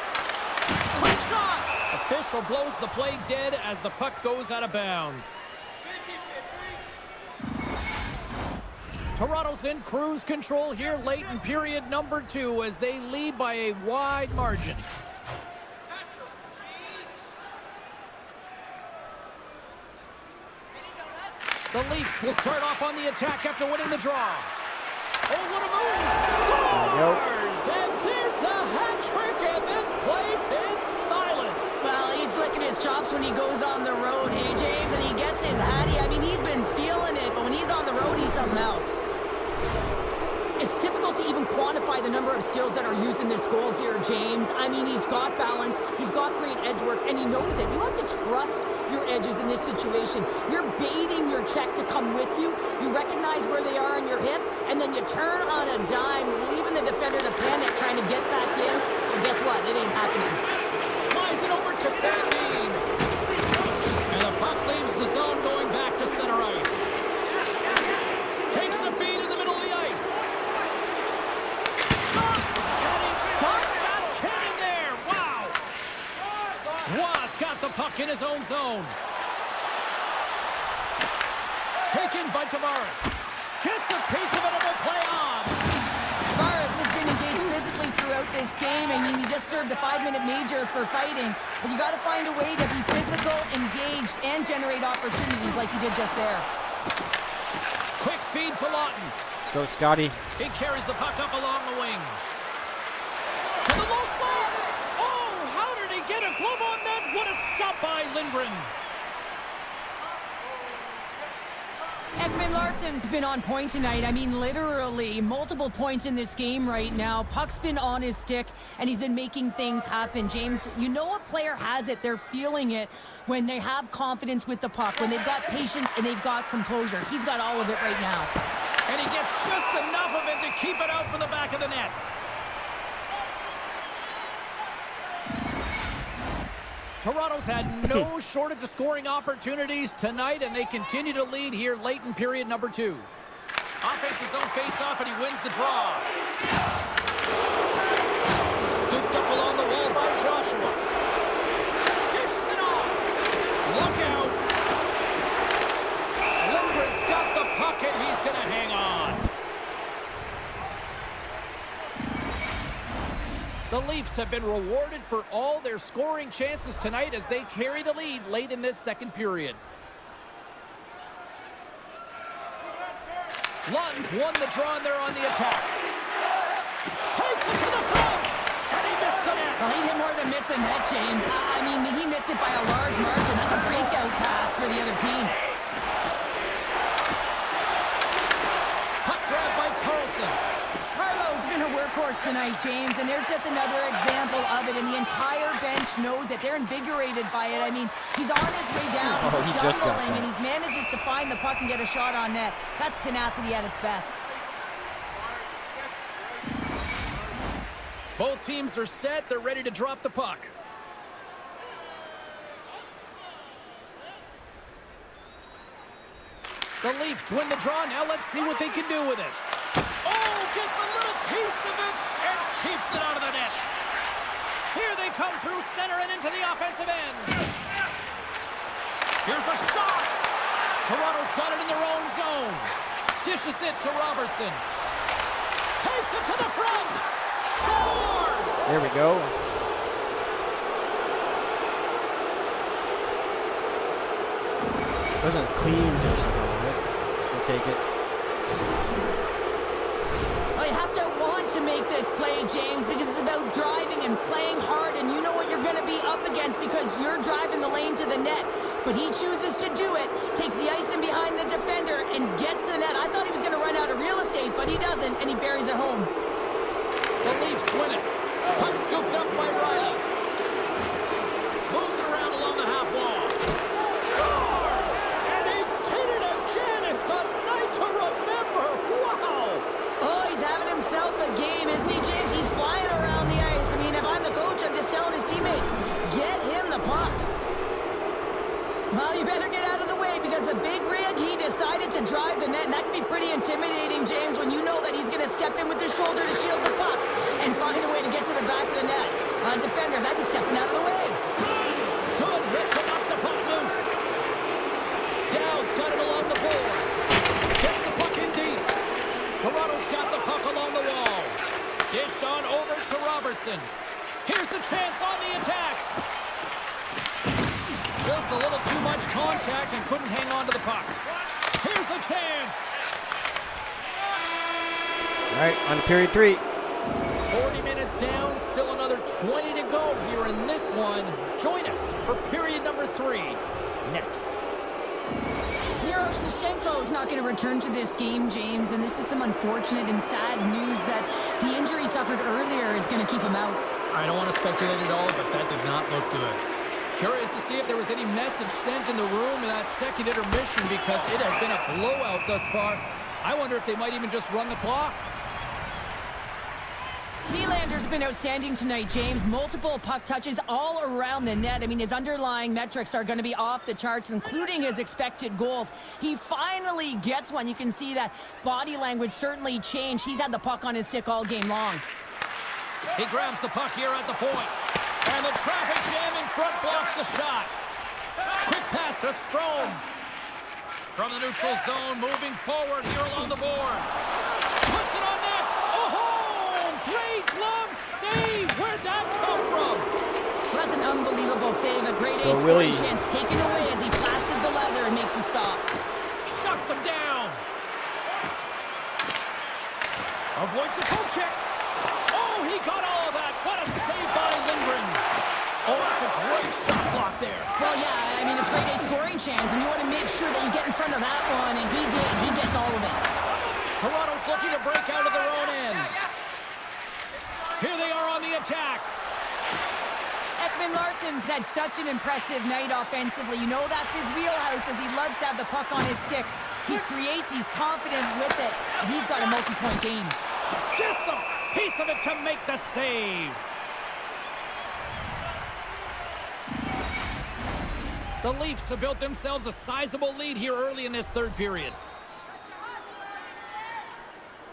Quick shot! Official blows the play dead as the puck goes out of bounds. Toronto's in cruise control here late in period number 2 as they lead by a wide margin. The Leafs will start off on the attack after winning the draw. Oh, what a move! Scores! And there's the hat trick, and this place is silent. Well, he's licking his chops when he goes on the road, hey, James? And he gets his hattie. I mean, he's been feeling it, but when he's on the road, he's something else. It's difficult to even quantify the number of skills that are used in this goal here, James. I mean, he's got balance, he's got great edge work, and he knows it. You have to trust your edges in this situation. You're baiting your check to come with you. You recognize where they are on your hip, and then you turn on a dime, leaving the defender to panic, trying to get back in. And guess what? It ain't happening. Slides it over to Sandin. And the puck leaves the zone going back to center ice. Takes the feed in the middle of the ice. And he starts that cannon there. Wow. Ross got the puck in his own zone. Taken by Tavares. Gets a piece of it and will play on. Tavares has been engaged physically throughout this game. I mean, he just served a 5-minute major for fighting. But you got to find a way to be physical, engaged, and generate opportunities like he did just there. Quick feed to Lawton. Let's go, Scotty. He carries the puck up along the wing. To the low slot. Oh, how did he get a glove on that? What a stop by Lindgren. Ekman Larsson's been on point tonight. I mean, literally, multiple points in this game right now. Puck's been on his stick, and he's been making things happen. James, you know a player has it. They're feeling it when they have confidence with the puck, when they've got patience and they've got composure. He's got all of it right now. And he gets just enough of it to keep it out from the back of the net. Toronto's had no shortage of scoring opportunities tonight, and they continue to lead here late in period number 2. Offense his own face-off, and he wins the draw. Scooped up along the wall by Joshua. Dishes it off. Look out. Lindgren's got the puck, and he's going to hang on. The Leafs have been rewarded for all their scoring chances tonight as they carry the lead late in this second period. Lawton's won the draw and they're on the attack. Takes it to the front, and he missed the net. Well, he did more than miss the net, James. I mean, he missed it by a large margin. That's a breakout pass for the other team. Puck grab by Carlson. Carlo's been a workhorse tonight, James, and there's just another example of it, and the entire bench knows that they're invigorated by it. I mean, he's on his way down, he's stumbling, and he manages to find the puck and get a shot on net. That's tenacity at its best. Both teams are set. They're ready to drop the puck. The Leafs win the draw. Now let's see what they can do with it. Oh, gets a little piece of it and keeps it out of the net. Here they come through center and into the offensive end. Here's a shot. Toronto's got it in their own zone. Dishes it to Robertson. Takes it to the front. Scores! There we go. Wasn't clean there somehow, right? We'll take it. Well, you have to want to make this play, James, because it's about driving and playing hard, and you know what you're going to be up against because you're driving the lane to the net. But he chooses to do it, takes the ice in behind the defender, and gets to the net. I thought he was going to run out of real estate, but he doesn't, and he buries it home. The Leafs win it. Puck scooped up by Riley. Moves it around along the half wall. Scores! And he did it again. It's a night to remember. Wow! Oh, he's having himself a game, isn't he, James? He's flying around the ice. I mean, if I'm the coach, I'm just telling his teammates, get him the puck. Well, you better get out of the way because the big rig, he decided to drive the net, and that can be pretty intimidating, James, when you know that he's going to step in with his shoulder to shield the puck and find a way to get to the back of the net. Defenders, I'd be stepping out of the way. Good hit to knock the puck loose. Dowd's got it along the boards. Gets the puck in deep. Toronto's got the puck along the wall. Dished on over to Robertson. Here's a chance on the attack. Just a little too much contact and couldn't hang on to the puck. Here's a chance. All right, on to period 3. 40 minutes down, still another 20 to go here in this one. Join us for period number 3 next. Miroshnichenko is not going to return to this game, James, and this is some unfortunate and sad news that the injury suffered earlier is going to keep him out. I don't want to speculate at all, but that did not look good. Curious to see if there was any message sent in the room in that second intermission, because it has been a blowout thus far. I wonder if they might even just run the clock. Nylander's been outstanding tonight, James. Multiple puck touches all around the net. I mean, his underlying metrics are going to be off the charts, including his expected goals. He finally gets one. You can see that body language certainly changed. He's had the puck on his stick all game long. He grabs the puck here at the point. And the traffic jam in front blocks the shot. Quick pass to Strome. From the neutral zone, moving forward here along the boards. Puts it on net. Great glove save! Where'd that come from? Well, that's an unbelievable save. A great ace scoring chance taken away as he flashes the leather and makes the stop. Shuts him down. Avoids the poke check. Oh, he got all of that. What a save by Lindgren. Oh, that's a great shot block there. Well, yeah, I mean, it's a great ace scoring chance, and you want to make sure that you get in front of that one, and he did. He gets all of it. Toronto's looking to break out of their own end. Here they are on the attack. Ekman Larsson's had such an impressive night offensively. You know that's his wheelhouse, as he loves to have the puck on his stick. He creates, he's confident with it, and he's got a multi-point game. Gets a piece of it to make the save. The Leafs have built themselves a sizable lead here early in this third period.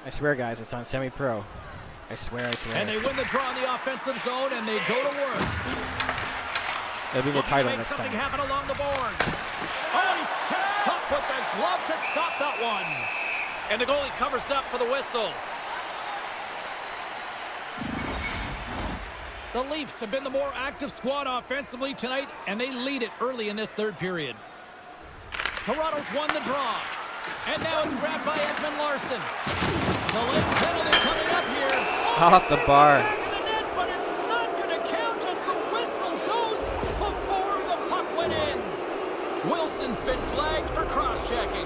I swear, guys, it's on semi-pro. I swear, I swear. And they win the draw in the offensive zone, and they go to work. It'll be the title next something time. happen along the boards. Oh, he steps up with the glove to stop that one. And the goalie covers up for the whistle. The Leafs have been the more active squad offensively tonight, and they lead it early in this third period. Toronto's won the draw. And now it's grabbed by Ekman Larsson. Delayed penalty coming up here. Off the bar. Back of the net, but it's not going to count as the whistle goes before the puck went in. Wilson's been flagged for cross-checking.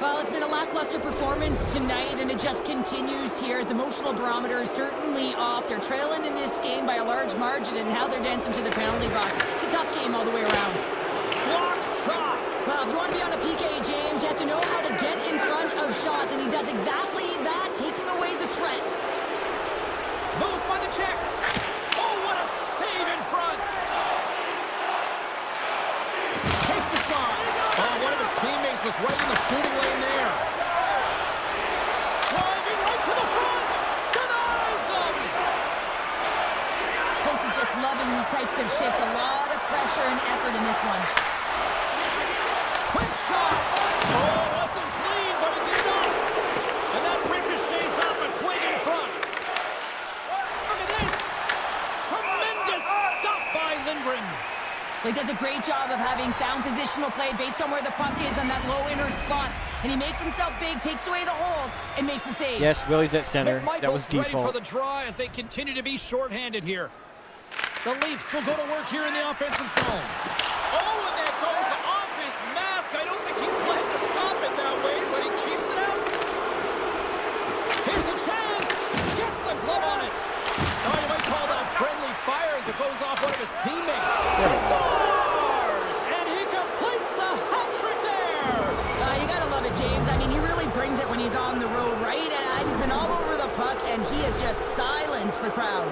Well, it's been a lackluster performance tonight, and it just continues here. The emotional barometer is certainly off. They're trailing in this game by a large margin, and how they're dancing to the penalty box. It's a tough game all the way around. Block shot. Well, if you want to be on a PK, James, you have to know how to get in front of shots, and he does exactly that, taking away the threat. Moves by the check. Oh, what a save in front. Takes a shot. Oh, one of his teammates was right in the shooting lane there. Driving right to the front. Denies him. Coach is just loving these types of shifts. A lot of pressure and effort in this one. Quick shot. Oh, it wasn't clean, but it did enough. And that ricochets off a twig in front. Look at this. Tremendous stop by Lindgren. He does a great job of having sound positional play based on where the puck is on that low inner spot. And he makes himself big, takes away the holes, and makes the save. Yes, Willie's at center. That was ready for default. the draw as they continue to be shorthanded here. The Leafs will go to work here in the offensive zone. Oh, and that goes off his mask. I don't think he planned to stop it that way, but he keeps it out. Here's a chance. Gets the glove on it. Oh, you might call that friendly fire as it goes off one of his teammates. He scores! And he completes the hat trick there. You gotta love it, James. I mean, he really brings it when he's on the road, right? He's been all over the puck, and he has just silenced the crowd.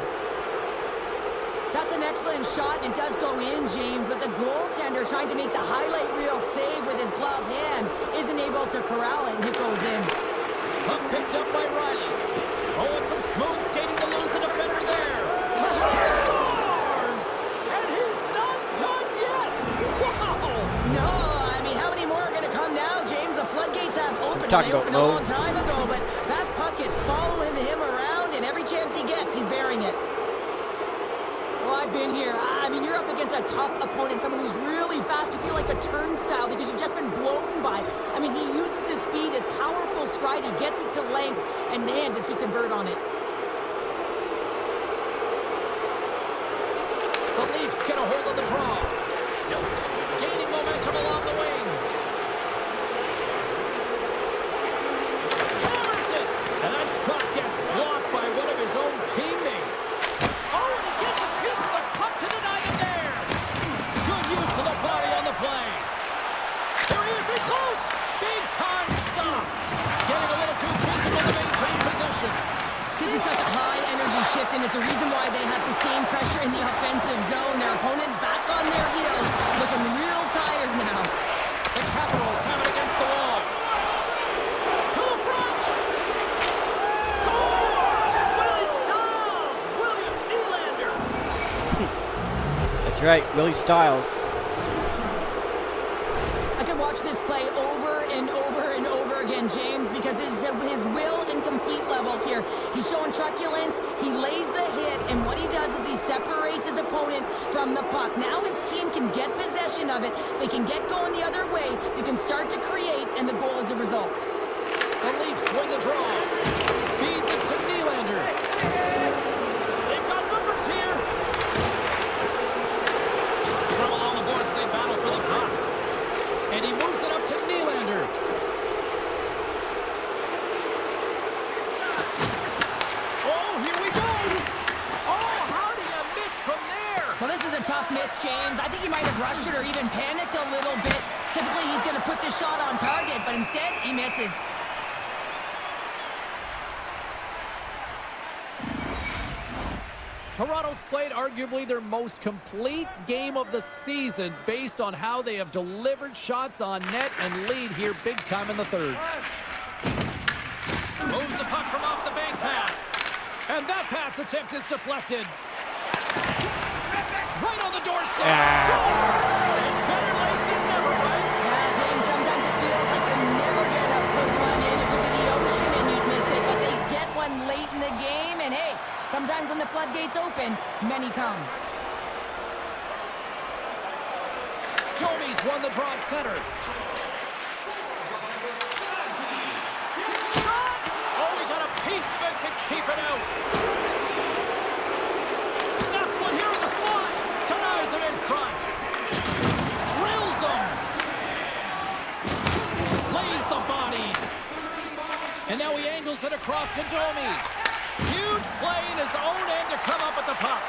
That's an excellent shot, and it does go in, James, but the goaltender trying to make the highlight reel save with his glove hand isn't able to corral it, and it goes in. Puck picked up by Riley. Oh, and some smooth skating to lose the defender there. He scores! And he's not done yet! Wow! No, I mean, how many more are going to come now, James? The floodgates have opened. Talking They about opened a low. long time ago, but that puck is following him around, and every chance he gets, he's bearing it. Well, I've been here. I mean, you're up against a tough opponent, someone who's really fast. You feel like a turnstile because you've just been blown by. I mean, he uses his speed, his powerful stride. He gets it to length, and man, does he convert on it. the draw. Gaining momentum along the wing. Hammers it. And that shot gets blocked by one of his own teammates. Oh, and he gets a piece of the puck to deny them there. Good use of the body on the play. There he is, in close. Big time stop. Getting a little too physical to maintain possession. This is such a high-energy shift, and it's a reason why they have sustained pressure in the offensive zone. Their opponent back on their heels, looking real tired now. The Capitals have it against the wall. To the front. Scores! Willie Stiles! William Nylander. That's right, Willie Stiles. I could watch this play over and over and over again, James, because his will and compete level here. He's showing truculence, he lays the hit, and what he does is he separates his opponent from the puck. Now his team can get possession of it, they can get going the other way, they can start to create, and the goal is a result. The Leafs win the draw. Feeds it to Nylander. They've got numbers here. Scrum along the boards, they battle for the puck. And he moves it up to Nylander. Oh, here we go. Oh, how do you miss from there? Well, this is a tough miss, James. I think he might have rushed it or even panicked a little bit. Typically, he's going to put this shot on target, but instead, he misses. Toronto's played arguably their most complete game of the season based on how they have delivered shots on net and lead here big time in the third. Moves the puck from off the bank pass. And that pass attempt is deflected. Right on the doorstep. Scores! And better late than never, right? Yeah, James, sometimes it feels like you're never going to put one in. It could be the ocean and you'd miss it, but they get one late in the game, and hey, sometimes when the floodgates open, many come. Jomies won the draw at center. Oh, he got a piece of it to keep it out. Snaps one here in the slot. Denies him in front. Drills him. Lays the body. And now he angles it across to Domi. Huge play in his own end to come up with the puck.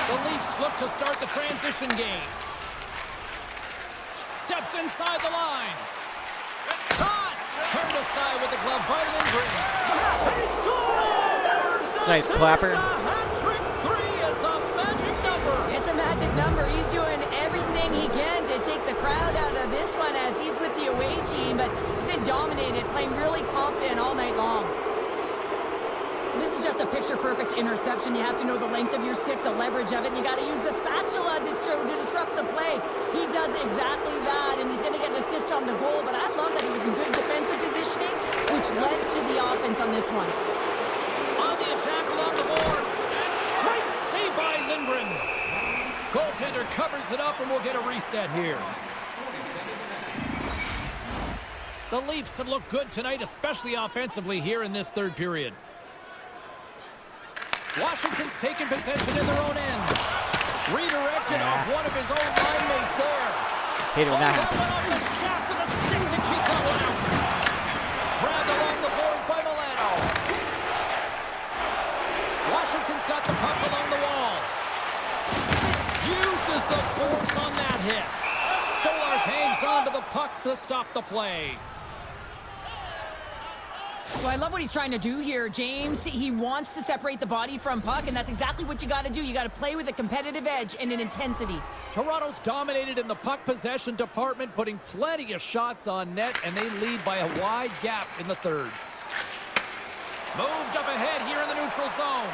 The Leafs look to start the transition game. Steps inside the line. Caught! Turned aside with the glove by Lindgren. He scores! Nice clapper. Hat-trick 3 is the magic number. It's a magic number. He's doing everything he can to take the crowd out of this one as he's with the away team, but he's been dominated, playing really confident all night long. This is just a picture-perfect interception. You have to know the length of your stick, the leverage of it, and you got to use the spatula to disrupt the play. He does exactly that, and he's going to get an assist on the goal, but I love that he was in good defensive positioning, which led to the offense on this one. On the attack along the boards. Great save by Lindgren. Goaltender covers it up, and we'll get a reset here. The Leafs have looked good tonight, especially offensively here in this third period. Washington's taken possession in their own end. Redirected off one of his own line mates there. Hate it when that That happens. one off the shaft of the stick to keep that one out. Grabbed along the boards by Milano. Washington's got the puck along the wall. Uses the force on that hit. Stolarz hangs on to the puck to stop the play. Well, I love what he's trying to do here, James. He wants to separate the body from puck, and that's exactly what you got to do. You got to play with a competitive edge and an intensity. Toronto's dominated in the puck possession department, putting plenty of shots on net, and they lead by a wide gap in the third. Moved up ahead here in the neutral zone.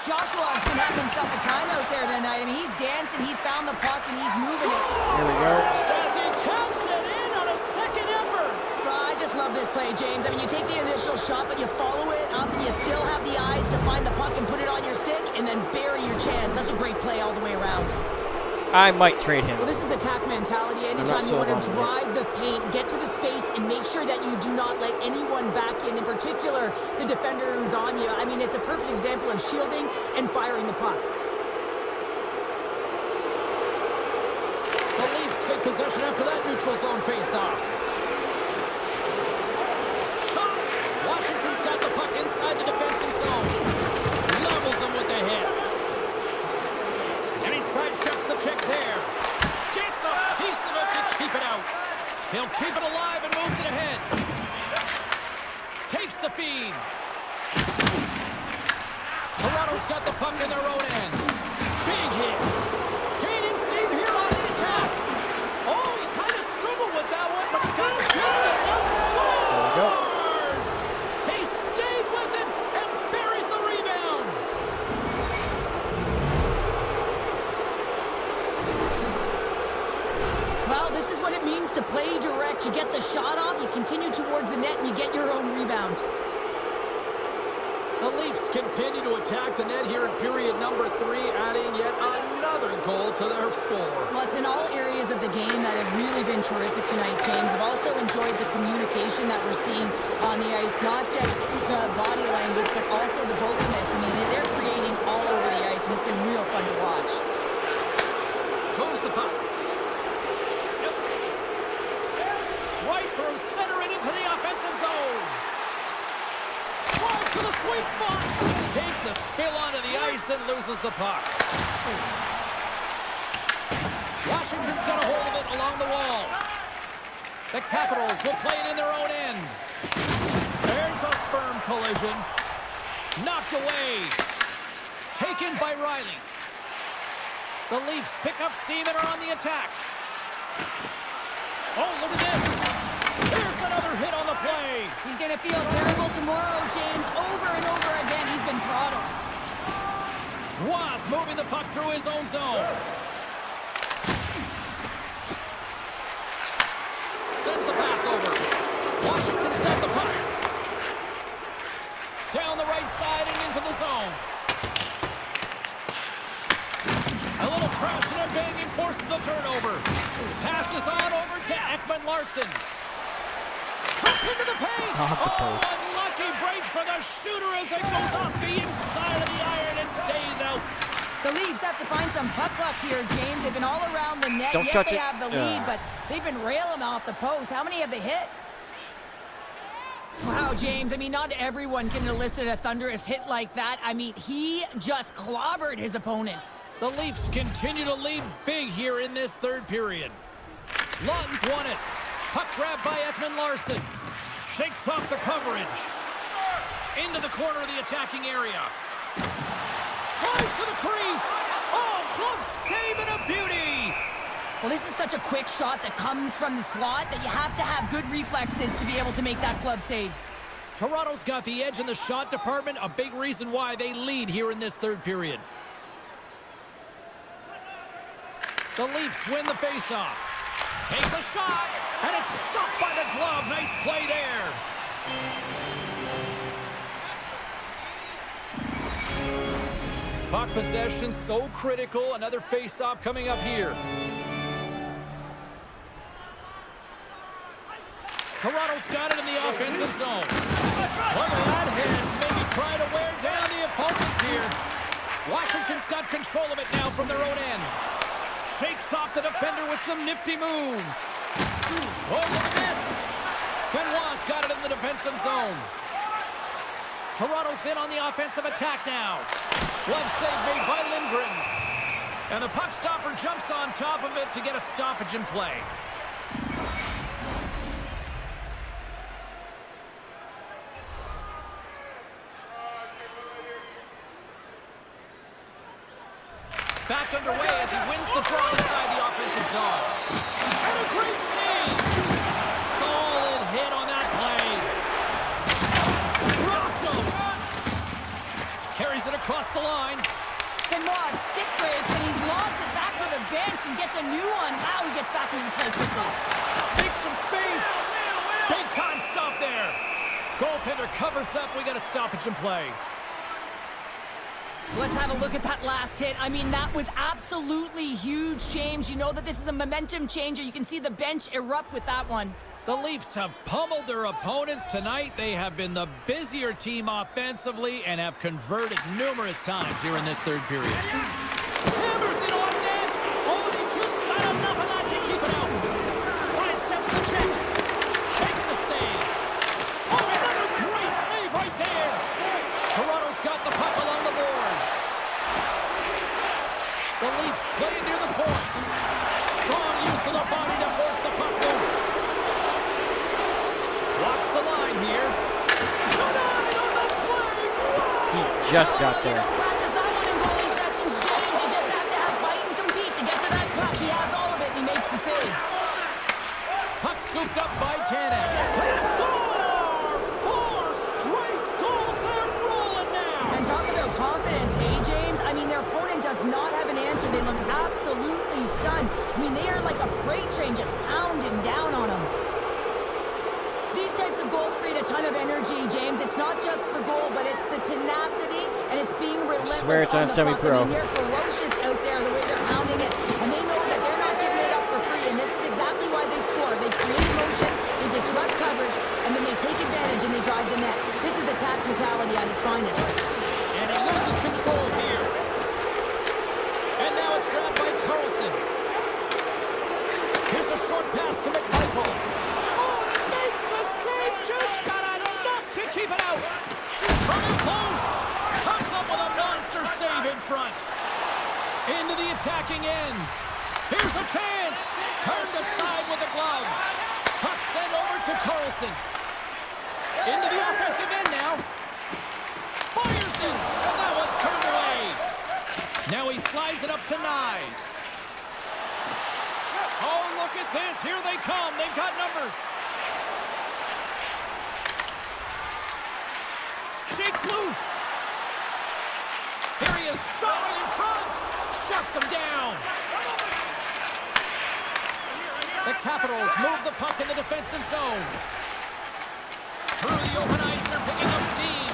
Joshua's been having himself a time out there tonight. I mean, he's dancing, he's found the puck, and he's moving it. Here we go. Says he taps it in on a second effort. I just love this play, James. I mean, you take the initial shot, but you follow it up, and you still have the eyes to find the puck and put it on your stick, and then bury your chance. That's a great play all the way around. I might trade him. Well, this is attack mentality. Anytime you want to drive the paint, get to the space, and make sure that you do not let anyone back in particular the defender who's on you. I mean, it's a perfect example of shielding and firing the puck. take possession after that neutral zone face-off. Shot! Washington's got the puck inside the defensive zone. Levels him with the hit. And he sidesteps the check there. Gets a piece of it to keep it out. He'll keep it alive and moves it ahead. Takes the feed. Toronto's got the puck in their own end. Big hit. Gaining steam here on the attack. Oh, he kind of struggled with that one, but he got just enough. Scores! He stayed with it and buries the rebound. Well, this is what it means to play direct. You get the shot off, you continue towards the net, and you get your own rebound. The Leafs continue to attack the net here in period number 3, adding yet another goal to their score. Well, it's been all areas of the game that have really been terrific tonight, James. I've also enjoyed the communication that we're seeing on the ice, not just the body language, but also the vocalness. I mean, they're creating all over the ice, and it's been real fun to watch. Moves the puck. Right through center and into the offensive zone. Drives to the sweet spot. Takes a spill onto the ice and loses the puck. Washington's got a hold of it along the wall. The Capitals will play it in their own end. There's a firm collision. Knocked away. Taken by Riley. The Leafs pick up steam and are on the attack. Oh, look at this. Here's another hit on the play. He's going to feel terrible tomorrow, James. Over and over again, he's been throttled. Was moving the puck through his own zone. Sends the pass over. Washington's got the puck. Down the right side and into the zone. A little crash and a banging forces the turnover. Passes on over to Ekman-Larsson. Cuts into the paint. Oh, unlucky break for the shooter as it goes off the inside of the iron and stays out. The Leafs have to find some puck luck here, James. They've been all around the net. Don't yes, touch they it. have the lead, but they've been railing off the post. How many have they hit? Wow, James, I mean, not everyone can elicit a thunderous hit like that. I mean, he just clobbered his opponent. The Leafs continue to lead big here in this third period. Lund's won it. Puck grab by Ekman-Larsson. Shakes off the coverage. Into the corner of the attacking area. Drives to the crease. Oh, glove save and a beauty. Well, this is such a quick shot that comes from the slot that you have to have good reflexes to be able to make that glove save. Toronto's got the edge in the shot department, a big reason why they lead here in this third period. The Leafs win the faceoff. Takes a shot, and it's stopped by the glove. Nice play there. Puck possession so critical. Another faceoff coming up here. Toronto's got it in the offensive zone. Look at that hit. Maybe try to wear down the opponents here. Washington's got control of it now from their own end. Shakes off the defender with some nifty moves. Oh, look at this. Benoit's got it in the defensive zone. Toronto's in on the offensive attack now. Glove save made by Lindgren. And the puck stopper jumps on top of it to get a stoppage in play. Back underway as he wins the draw inside the offensive zone. And a great save! Solid hit on that play. Rocked him! Carries it across the line. Benoit stick breaks, and he's lost it back to the bench and gets a new one. Wow, he gets back into play quickly. Makes some space. Big time stop there. Goaltender covers up. We got a stoppage in play. Let's have a look at that last hit. I mean, that was absolutely huge, James. You know that this is a momentum changer. You can see the bench erupt with that one. The Leafs have pummeled their opponents tonight. They have been the busier team offensively and have converted numerous times here in this third period. Hammers it on net. Oh, they just got enough of that to keep it out. just got You there. don't practice that one in goalie sessions, James. You just have to have fight and compete to get to that puck. He has all of it, and he makes the save. Puck scooped up by Tannen. They score! 4 straight goals. They're rolling now. And talk about confidence, hey, James? I mean, their opponent does not have an answer. They look absolutely stunned. I mean, they are like a freight train just pounding down on them. These types of goals create a ton of energy, James. It's not just the goal, but it's the tenacity, and it's being relentless. I swear it's on the puck. semi-pro. I mean, they're ferocious out there, the way they're pounding it, and they know that they're not giving it up for free, and this is exactly why they score. They create motion, they disrupt coverage, and then they take advantage and they drive the net. This is attack mentality at its finest. And he loses control here. And now it's grabbed by Carlson. Here's a short pass to McMichael. Oh, and it makes the save. Just got enough to keep it out. Coming close. Comes up with a monster save in front. Into the attacking end. Here's a chance. Turned aside with a glove. Puck sent over to Carlson. Into the offensive end now. Fires it, and that one's turned away. Now he slides it up to Nyes. Oh, look at this. Here they come. They've got numbers. Shakes loose. Here he is, shot right in front. Shuts him down. The Capitals move the puck in the defensive zone. Through the open ice, they're picking up steam.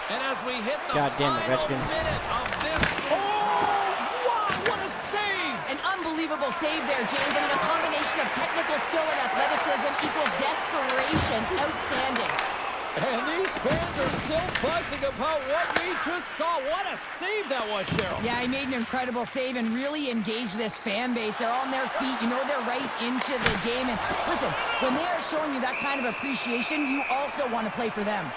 And as we hit the Goddamn it, final Ovechkin. minute of this... Oh, wow, what a save! An unbelievable save there, James. I mean, a combination of technical skill and athleticism equals desperation. Outstanding. And these fans are still buzzing about what we just saw. What a save that was, Cheryl. Yeah, he made an incredible save and really engaged this fan base. They're on their feet. You know they're right into the game. And listen, when they are showing you that kind of appreciation, you also want to play for them.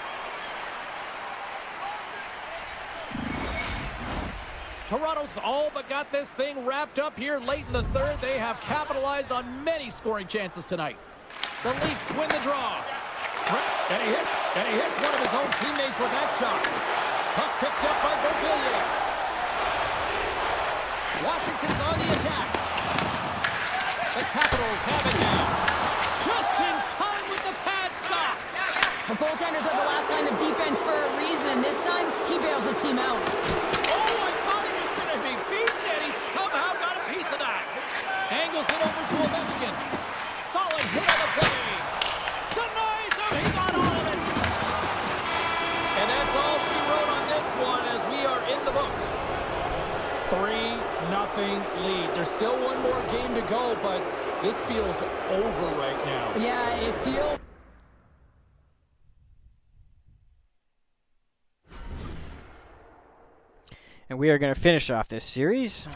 Toronto's all but got this thing wrapped up here late in the third. They have capitalized on many scoring chances tonight. The Leafs win the draw. And he hits one of his own teammates with that shot. Puck picked up by Beauvillier. Washington's on the attack. The Capitals have it now. Just in time with the pad stop. The goaltenders are the last line of defense for a reason, and this time, he bails his team out. Oh, I thought he was going to be beaten, and he somehow got a piece of that. Angles it over to Ovechkin. Solid hit on the play. Denies him. He got all of it. And that's all she wrote on this one as we are in the books. 3-0 lead. There's still one more game to go, but this feels over right now. Yeah, it feels... And we are going to finish off this series.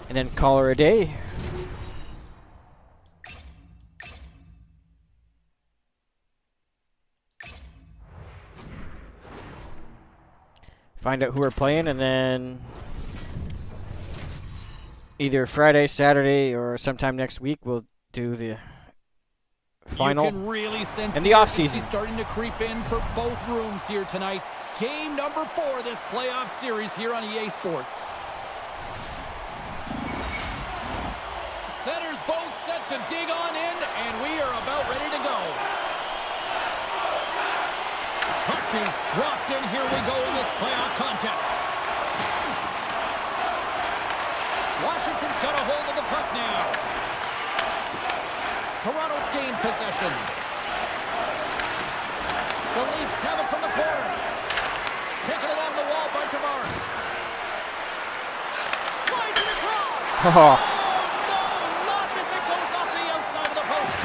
And then call her a day. Find out who we're playing, and then either Friday, Saturday, or sometime next week we'll do the final. You can really sense and the off-season. Starting to creep in for both rooms here tonight. Game number 4 of this playoff series here on EA Sports. Centers both set to dig on in, and we are about ready to go. Puck is dropped in. Here we go in this playoff contest. Washington's got a hold of the puck now. Toronto's gained possession. The Leafs have it from the corner. Taken along the wall by Tavares. Slides it across. Oh, No, not as it goes off the outside of the post.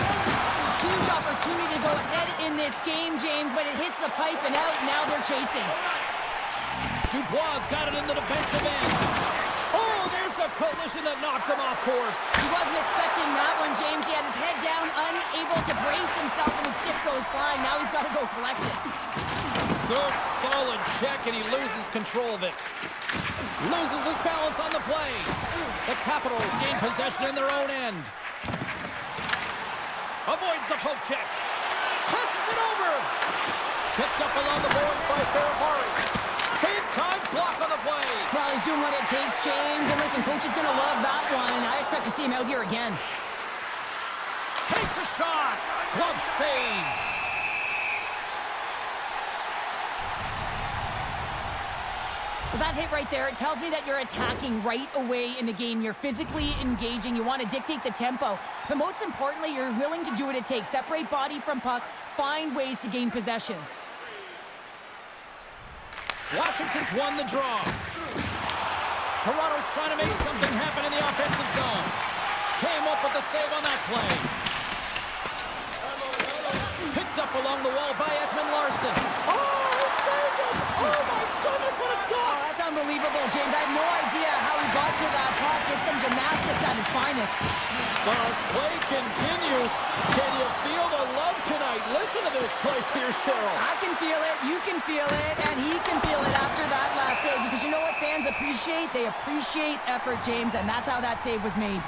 Huge opportunity to go ahead in this game, James, but it hits the pipe and out. Now they're chasing. Dubois got it in the defensive end. Oh, there's a collision that knocked him off course. He wasn't expecting that one, James. He had his head down, unable to brace himself, and his stick goes flying. Now he's got to go collect it. Good, solid check, and he loses control of it. Loses his balance on the play. The Capitals gain possession in their own end. Avoids the poke check. Passes it over. Picked up along the boards by Ferrari. Big time block on the play. Well, he's doing what it takes, James. And listen, coach is going to love that one. I expect to see him out here again. Takes a shot. Glove save. Well, that hit right there, it tells me that you're attacking right away in the game. You're physically engaging. You want to dictate the tempo. But most importantly, you're willing to do what it takes. Separate body from puck. Find ways to gain possession. Washington's won the draw. Toronto's trying to make something happen in the offensive zone. Came up with the save on that play. Picked up along the wall by Ekman Larson. Oh, he saved it! Oh, my goodness, what a stop! Oh, that's unbelievable, James. I have no idea how he got to that puck. It's some gymnastics at its finest. This play continues. Can you feel the love tonight? Listen to this place here, Cheryl. I can feel it, you can feel it, and he can feel it after that last save. Because you know what fans appreciate? They appreciate effort, James, and that's how that save was made.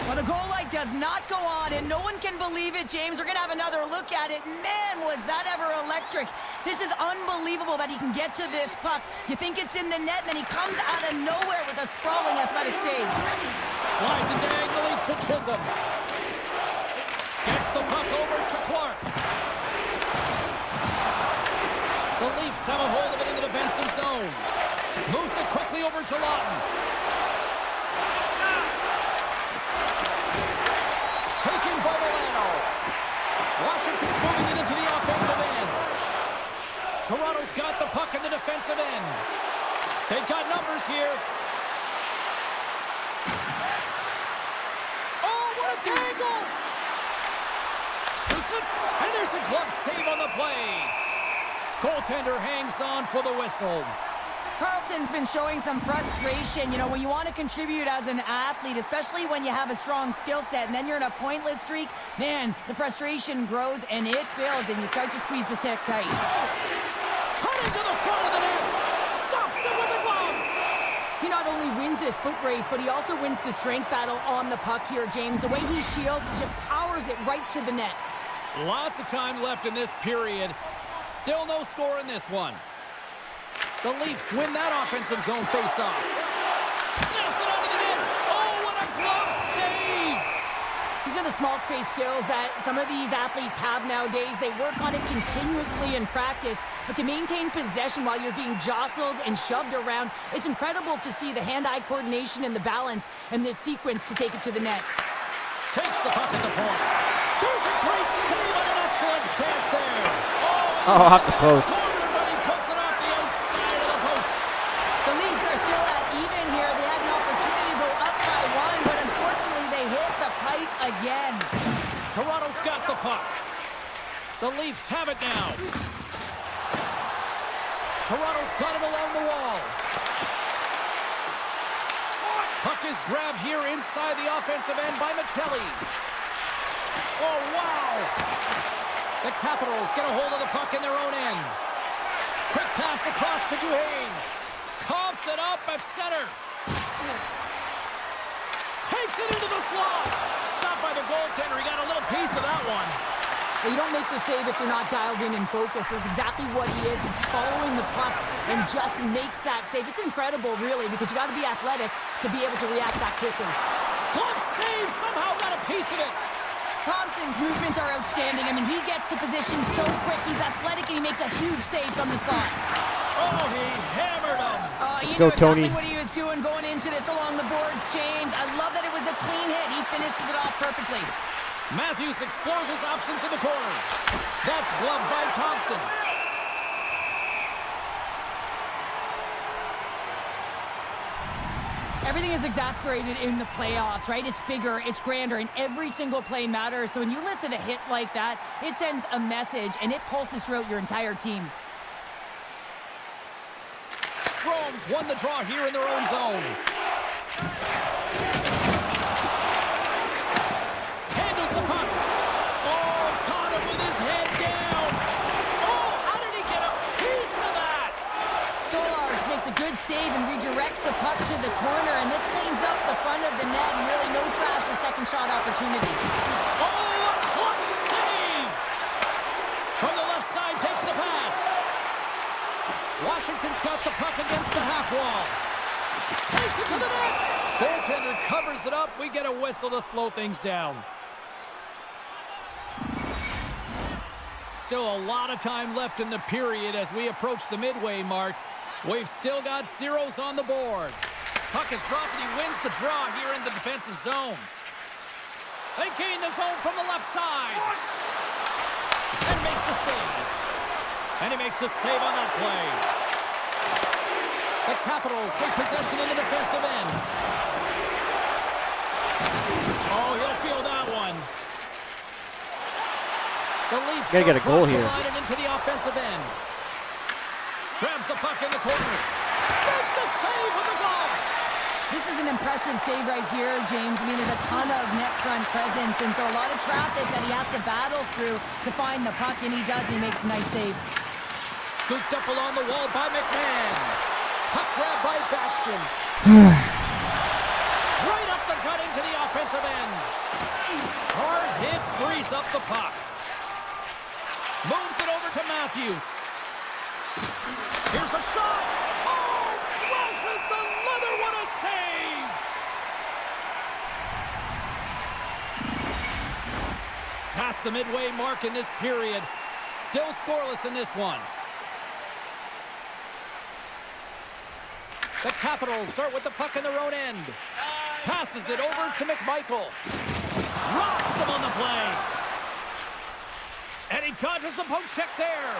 Well, the goal light does not go on, and no one can believe it, James. We're going to have another look at it. Man, was that ever electric. This is unbelievable that he can get to this puck. You think it's in the net, and then he comes out of nowhere with a sprawling athletic save. Slides it diagonally to Chisholm. Gets the puck over to Clark. The Leafs have a hold of it in the defensive zone. Moves it quickly over to Lawton. Taken by Milano. Washington's moving it into the offensive end. Toronto's got the puck in the defensive end. They've got numbers here. Oh, what a tangle! Shoots it, and there's a glove save on the play. Goaltender hangs on for the whistle. Carlson's been showing some frustration. You know, when you want to contribute as an athlete, especially when you have a strong skill set, and then you're in a pointless streak, man, the frustration grows and it builds, and you start to squeeze the stick tight. Cutting to the front of the net. Stops it with a glove. He not only wins this foot race, but he also wins the strength battle on the puck here, James. The way he shields just powers it right to the net. Lots of time left in this period. Still no score in this one. The Leafs win that offensive zone face-off. Snaps it onto the net. Oh, what a glove save! These are the small space skills that some of these athletes have nowadays. They work on it continuously in practice, but to maintain possession while you're being jostled and shoved around, it's incredible to see the hand-eye coordination and the balance in this sequence to take it to the net. Takes the puck at the point. There's a great save on an excellent chance there. Oh, off the post. Corner, but he puts it off the outside of the post. The Leafs are still at even here. They had an opportunity to go up by one, but unfortunately they hit the pipe again. Toronto's got the puck. The Leafs have it now. Toronto's got it along the wall. Puck is grabbed here inside the offensive end by Michelli. Oh, wow! The Capitals get a hold of the puck in their own end. Quick pass across to Duhaime. Coughs it up at center. Takes it into the slot. Stopped by the goaltender. He got a little piece of that one. Well, you don't make the save if you're not dialed in and focused. That's exactly what he is. He's following the puck and just makes that save. It's incredible, really, because you got to be athletic to be able to react that quickly. Glove save. Somehow got a piece of it. Thompson's movements are outstanding. I mean, he gets to position so quick. He's athletic, and he makes a huge save from the slot. Oh, he hammered him. Let's You go, knew exactly Tony. what he was doing going into this along the boards, James. I love that it was a clean hit. He finishes it off perfectly. Matthews explores his options in the corner. That's gloved by Thompson. Everything is exasperated in the playoffs, right? It's bigger, it's grander, and every single play matters. So when you listen to a hit like that, it sends a message, and it pulses throughout your entire team. Strome's won the draw here in their own zone. Handles the puck. Oh, caught him with his head down. Oh, how did he get a piece of that? Stolarz makes a good save and redirects the puck to the corner, and this cleans up the front of the net, and really no trash or second shot opportunity. Oh, a clutch save. north wall. Takes it to the net. Goaltender covers it up. We get a whistle to slow things down. Still a lot of time left in the period as we approach the midway mark. We've still got zeros on the board. Puck is dropped and he wins the draw here in the defensive zone. They gain the zone from the left side. And makes the save. And he makes the save on that play. The Capitals take possession in the defensive end. Oh, he'll feel that one. The Leafs gotta get a goal here. Into the offensive end. Grabs the puck in the corner. Makes the save with the goal. This is an impressive save right here, James. I mean, there's a ton of net front presence, and so a lot of traffic that he has to battle through to find the puck, and he does, and he makes a nice save. Scooped up along the wall by McMahon. Puck grab by Bastian. Right up the gut into the offensive end. Hard hit frees up the puck. Moves it over to Matthews. Here's a shot. Oh, flashes the leather. What a save. Past the midway mark in this period. Still scoreless in this one. The Capitals start with the puck in their own end. Passes it over to McMichael. Rocks him on the play. And he dodges the poke check there.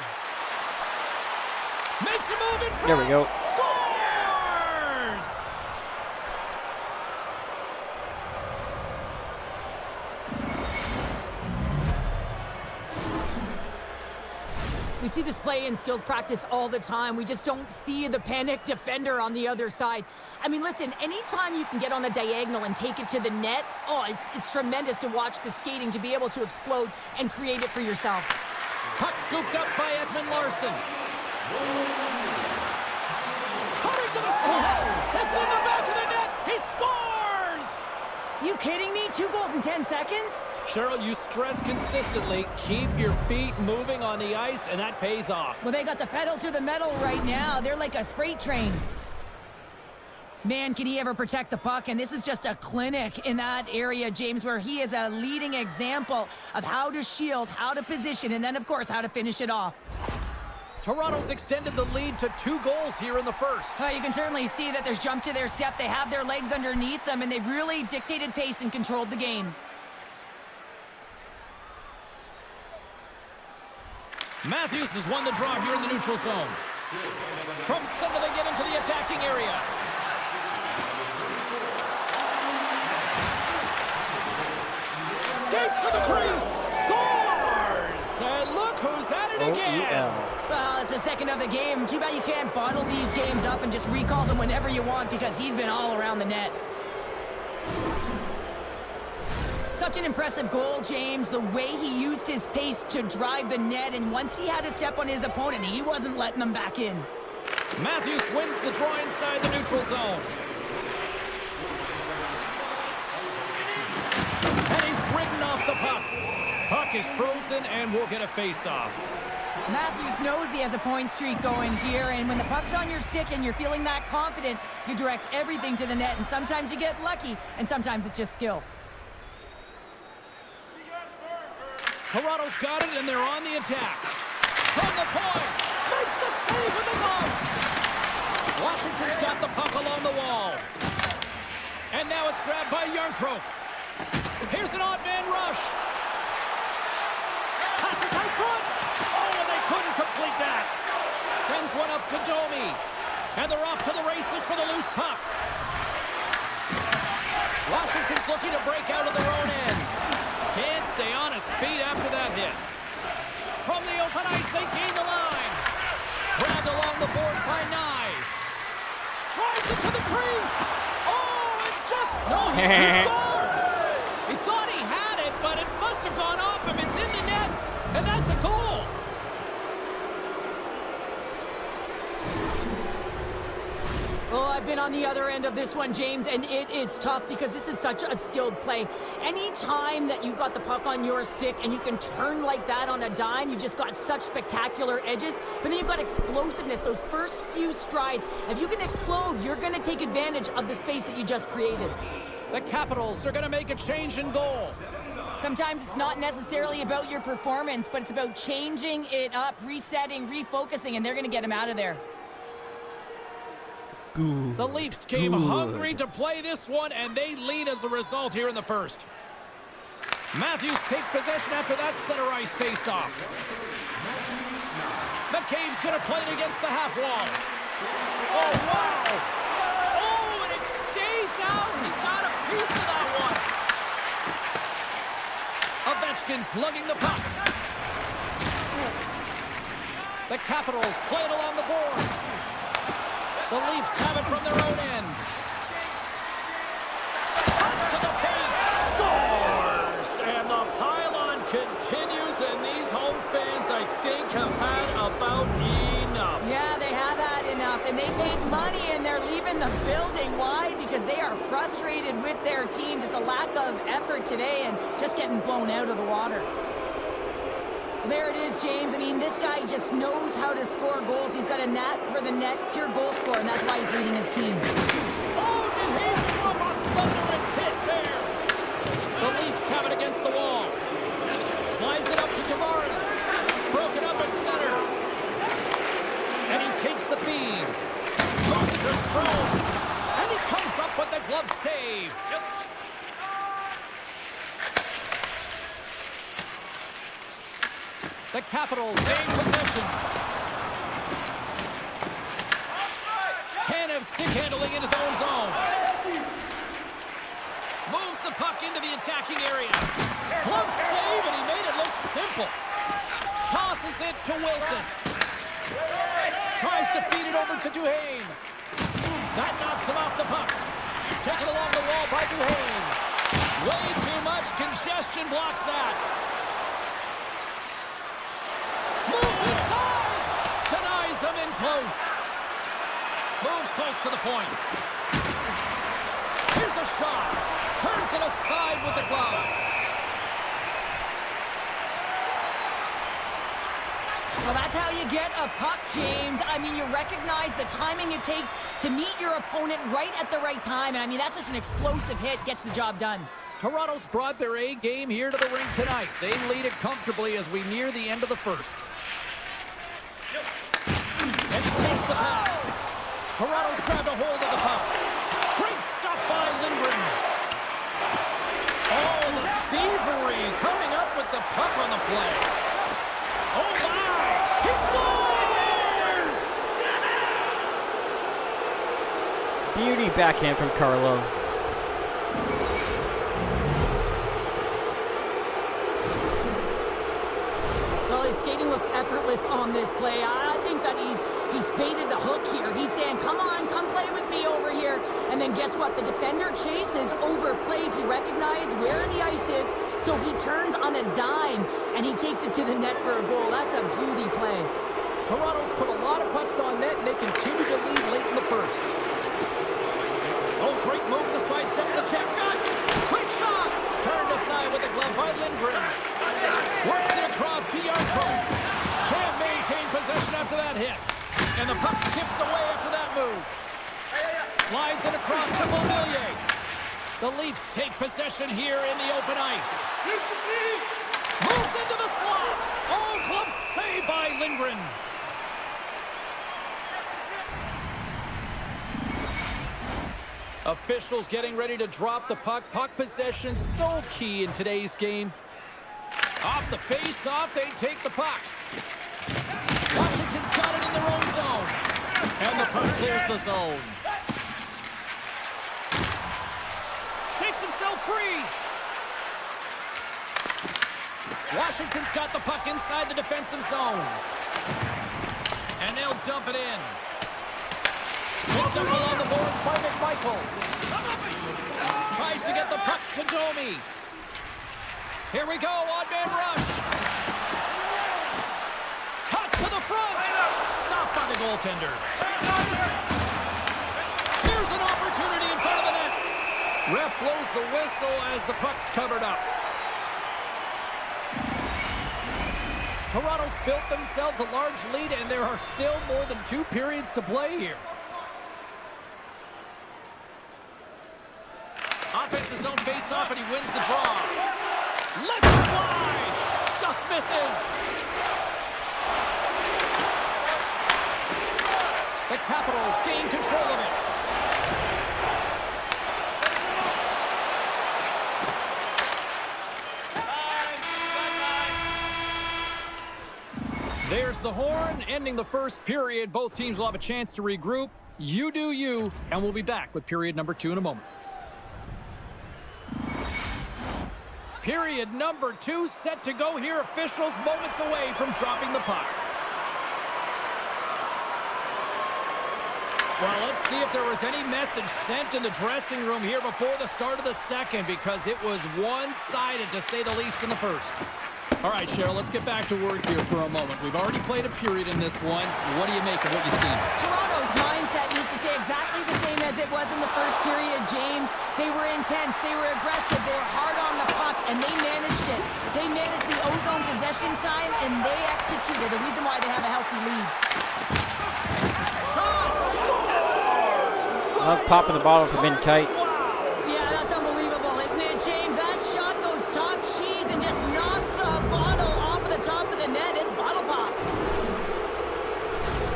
Makes a move in front. There we go. Scores! We see this play in skills practice all the time. We just don't see the panic defender on the other side. I mean, listen, anytime you can get on a diagonal and take it to the net, oh, it's tremendous to watch the skating, to be able to explode and create it for yourself. Puck scooped up by Edmund Larson. Cutting to the slot. It's in the back of the net. He scores! You kidding me? 2 goals in 10 seconds? Cheryl, you stress consistently, keep your feet moving on the ice, and that pays off. Well, they got the pedal to the metal right now. They're like a freight train. Man, can he ever protect the puck? And this is just a clinic in that area, James, where he is a leading example of how to shield, how to position, and then, of course, how to finish it off. Toronto's extended the lead to 2 goals here in the first. You can certainly see that there's jump to their step. They have their legs underneath them, and they've really dictated pace and controlled the game. Matthews has won the draw here in the neutral zone. From center, they get into the attacking area. Skates to the crease. Scores! And look who's at it again. Yeah. Well, it's the second of the game. Too bad you can't bottle these games up and just recall them whenever you want, because he's been all around the net. Such an impressive goal, James. The way he used his pace to drive the net, and once he had a step on his opponent, he wasn't letting them back in. Matthews wins the draw inside the neutral zone. And he's ridden off the puck. Puck is frozen and we'll get a face-off. Matthews knows he has a point streak going here, and when the puck's on your stick and you're feeling that confident, you direct everything to the net, and sometimes you get lucky, and sometimes it's just skill. Toronto's got it, and they're on the attack. From the point, makes the save with the glove. Washington's got the puck along the wall. And now it's grabbed by Yarncroke. Here's an odd man rush. Passes out front. Oh, and they couldn't complete that. Sends one up to Domi. And they're off to the races for the loose puck. Washington's looking to break out of their own end. Can't stay on his feet after that hit. From the open ice, they gain the line. Grabbed along the board by Nyes. Drives it to the crease. Oh, and just... No, he scores! He thought he had it, but it must have gone off him. It's in the net, and that's a goal. Oh, I been on the other end of this one, James, and it is tough because this is such a skilled play. Anytime that you've got the puck on your stick and you can turn like that on a dime, you've just got such spectacular edges, but then you've got explosiveness, those first few strides. If you can explode, you're going to take advantage of the space that you just created. The Capitals are going to make a change in goal. Sometimes it's not necessarily about your performance, but it's about changing it up, resetting, refocusing, and they're going to get him out of there. Good. The Leafs came hungry to play this one, and they lead as a result here in the first. Matthews takes possession after that center ice face-off. McCabe's going to play it against the half wall. Oh, wow! Oh, and it stays out. He got a piece of that one. Ovechkin's lugging the puck. The Capitals play it along the boards. The Leafs have it from their own end. Cuts to the paint. Scores! And the pylon continues, and these home fans, I think, have had about enough. Yeah, they have had enough, and they paid money, and they're leaving the building. Why? Because they are frustrated with their team. Just a lack of effort today and just getting blown out of the water. There it is, James. I mean, this guy just knows how to score goals. He's got a knack for the net, pure goal scorer, and that's why he's leading his team. Oh, did he drop a thunderous hit there? The Leafs have it against the wall. Slides it up to Tavares. Broken up at center. And he takes the feed. Moves it to Strome. And he comes up with the glove save. The Capitals gain possession. Tanev stick handling in his own zone. Moves the puck into the attacking area. Glove save, and he made it look simple. Tosses it to Wilson. Tries to feed it over to Duhaime. That knocks him off the puck. Taken along the wall by Duhaime. Way too much congestion blocks that. Moves inside! Denies him in close. Moves close to the point. Here's a shot. Turns it aside with the glove. Well, that's how you get a puck, James. I mean, you recognize the timing it takes to meet your opponent right at the right time. And I mean, that's just an explosive hit. Gets the job done. Toronto's brought their A game here to the rink tonight. They lead it comfortably as we near the end of the first. And he takes the pass. Toronto's grabbed a hold of the puck. Great stop by Lindgren. Oh, the thievery coming up with the puck on the play. Oh, my! He scores! Beauty backhand from Carlo. Well, his skating looks effortless on this play. I think that he's baited the hook here. He's saying, come on, come play with me over here. And then guess what? The defender chases, overplays. He recognizes where the ice is, so he turns on a dime, and he takes it to the net for a goal. That's a beauty play. Toronto's put a lot of pucks on net, and they continue to lead late in the first. Oh, great move to sidestep the check. Quick shot! Turned aside with the glove by Lindgren. Works it across to Yarncroft. Can't maintain possession after that hit. And the puck skips away after that move. Slides it across to Beauvillier. The Leafs take possession here in the open ice. Moves into the slot. Oh, glove save by Lindgren. Officials getting ready to drop the puck. Puck possession so key in today's game. Off the face-off, they take the puck. Washington's got it in their own zone. And the puck clears the zone. Shakes himself free. Washington's got the puck inside the defensive zone. And they'll dump it in. Picked up along the boards by McMichael. Tries to get the puck to Domi. Here we go, odd-man rush. Cuts to the front. Stopped by the goaltender. Here's opportunity in front of the net. Ref blows the whistle as the puck's covered up. Toronto's built themselves a large lead, and there are still more than 2 periods to play here. Offensive zone face-off, and he wins the draw. Let's fly! Just misses. The Capitals gain control of it. There's the horn, ending the first period. Both teams will have a chance to regroup. You do you, and we'll be back with period number 2 in a moment. Period number 2 set to go here. Officials moments away from dropping the puck. Well, let's see if there was any message sent in the dressing room here before the start of the second, because it was one-sided, to say the least, in the first. All right, Cheryl, let's get back to work here for a moment. We've already played a period in this one. What do you make of what you've seen? Toronto's mindset needs to stay exactly the same as it was in the first period, James. They were intense, they were aggressive, they were hard on the puck, and they managed it. They managed the ozone possession time, and they executed. The reason why they have a healthy lead. Shot! Scores! Love popping the bottle for being tight. Yeah, that's unbelievable, isn't it, James? That shot goes top cheese and just knocks the bottle off of the top of the net. It's bottle pops.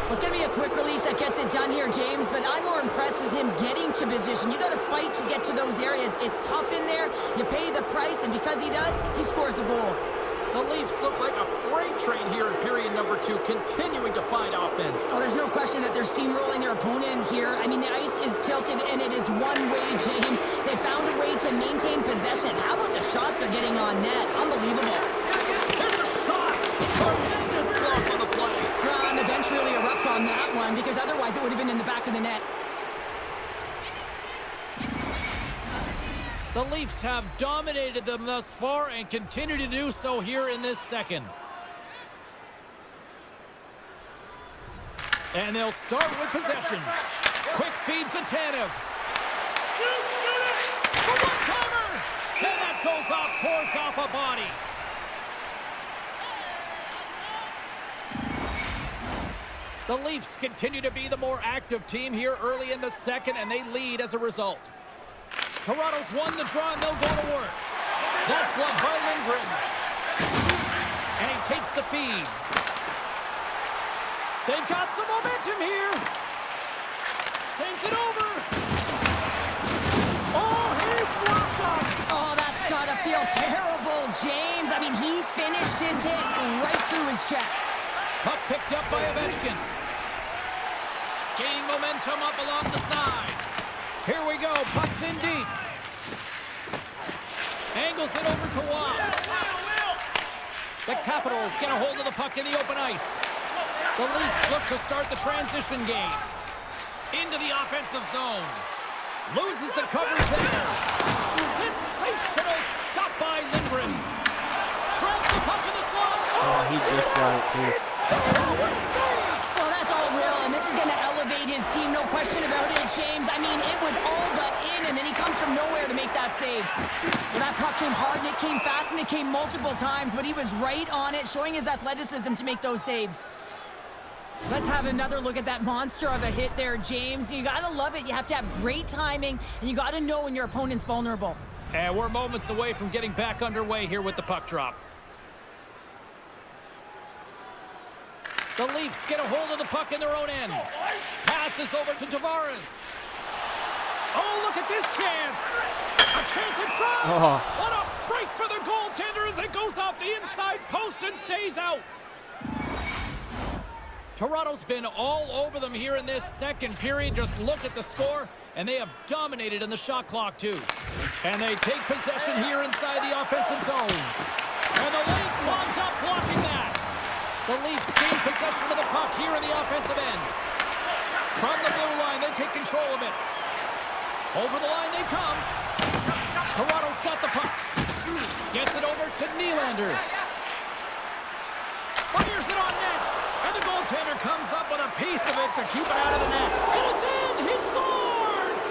Well, it's going to be a quick release that gets it done here, James, but I'm more impressed with him getting to position. You got to fight to get to those areas. It's tough in there. You pay the price, and because he does, he scores a goal. The Leafs look like a freight train here in period number 2, continuing to find offense. Oh, there's no question that they're steamrolling their opponent here. I mean, the ice is tilted, and it is one way, James. They found a way to maintain possession. How about the shots they're getting on net? Unbelievable. There's a shot! Tremendous block on the play. Well, and the bench really erupts on that one, because otherwise it would have been in the back of the net. The Leafs have dominated them thus far and continue to do so here in this second. And they'll start with possession. Quick feed to Tanev. The one-timer! And that goes off course off a body. The Leafs continue to be the more active team here early in the second, and they lead as a result. Toronto's won the draw, and they'll go to work. That's gloved by Lindgren. And he takes the feed. They've got some momentum here. Sends it over. Oh, he blocked up. Oh, that's got to feel terrible, James. I mean, he finished his hit right through his check. Puck picked up by Ovechkin. Gaining momentum up along the side. Here we go. Puck's in deep. Angles it over to Waugh. The Capitals get a hold of the puck in the open ice. The Leafs look to start the transition game. Into the offensive zone. Loses the coverage there. Sensational stop by Lindgren. Grabs the puck in the slot. Oh, he just got it too. It's still what a save. Well, that's all Will, and this is going to elevate his team, no question about it, James. I mean, it was all but in, and then he comes from nowhere to make that save. Well, that puck came hard, and it came fast, and it came multiple times, but he was right on it, showing his athleticism to make those saves. Let's have another look at that monster of a hit there, James. You got to love it. You have to have great timing, and you got to know when your opponent's vulnerable. And we're moments away from getting back underway here with the puck drop. The Leafs get a hold of the puck in their own end. Passes over to Tavares. Oh, look at this chance. A chance in front. Oh. What a break for the goaltender as it goes off the inside post and stays out. Toronto's been all over them here in this second period. Just look at the score, and they have dominated in the shot clock too. And they take possession here inside the offensive zone. And the lane's clogged up, blocking that. The Leafs gain possession of the puck here in the offensive end. From the blue line, they take control of it. Over the line they come. Toronto's got the puck. Gets it over to Nylander. Fires it on net. And the goaltender comes up with a piece of it to keep it out of the net. And it's in! He scores!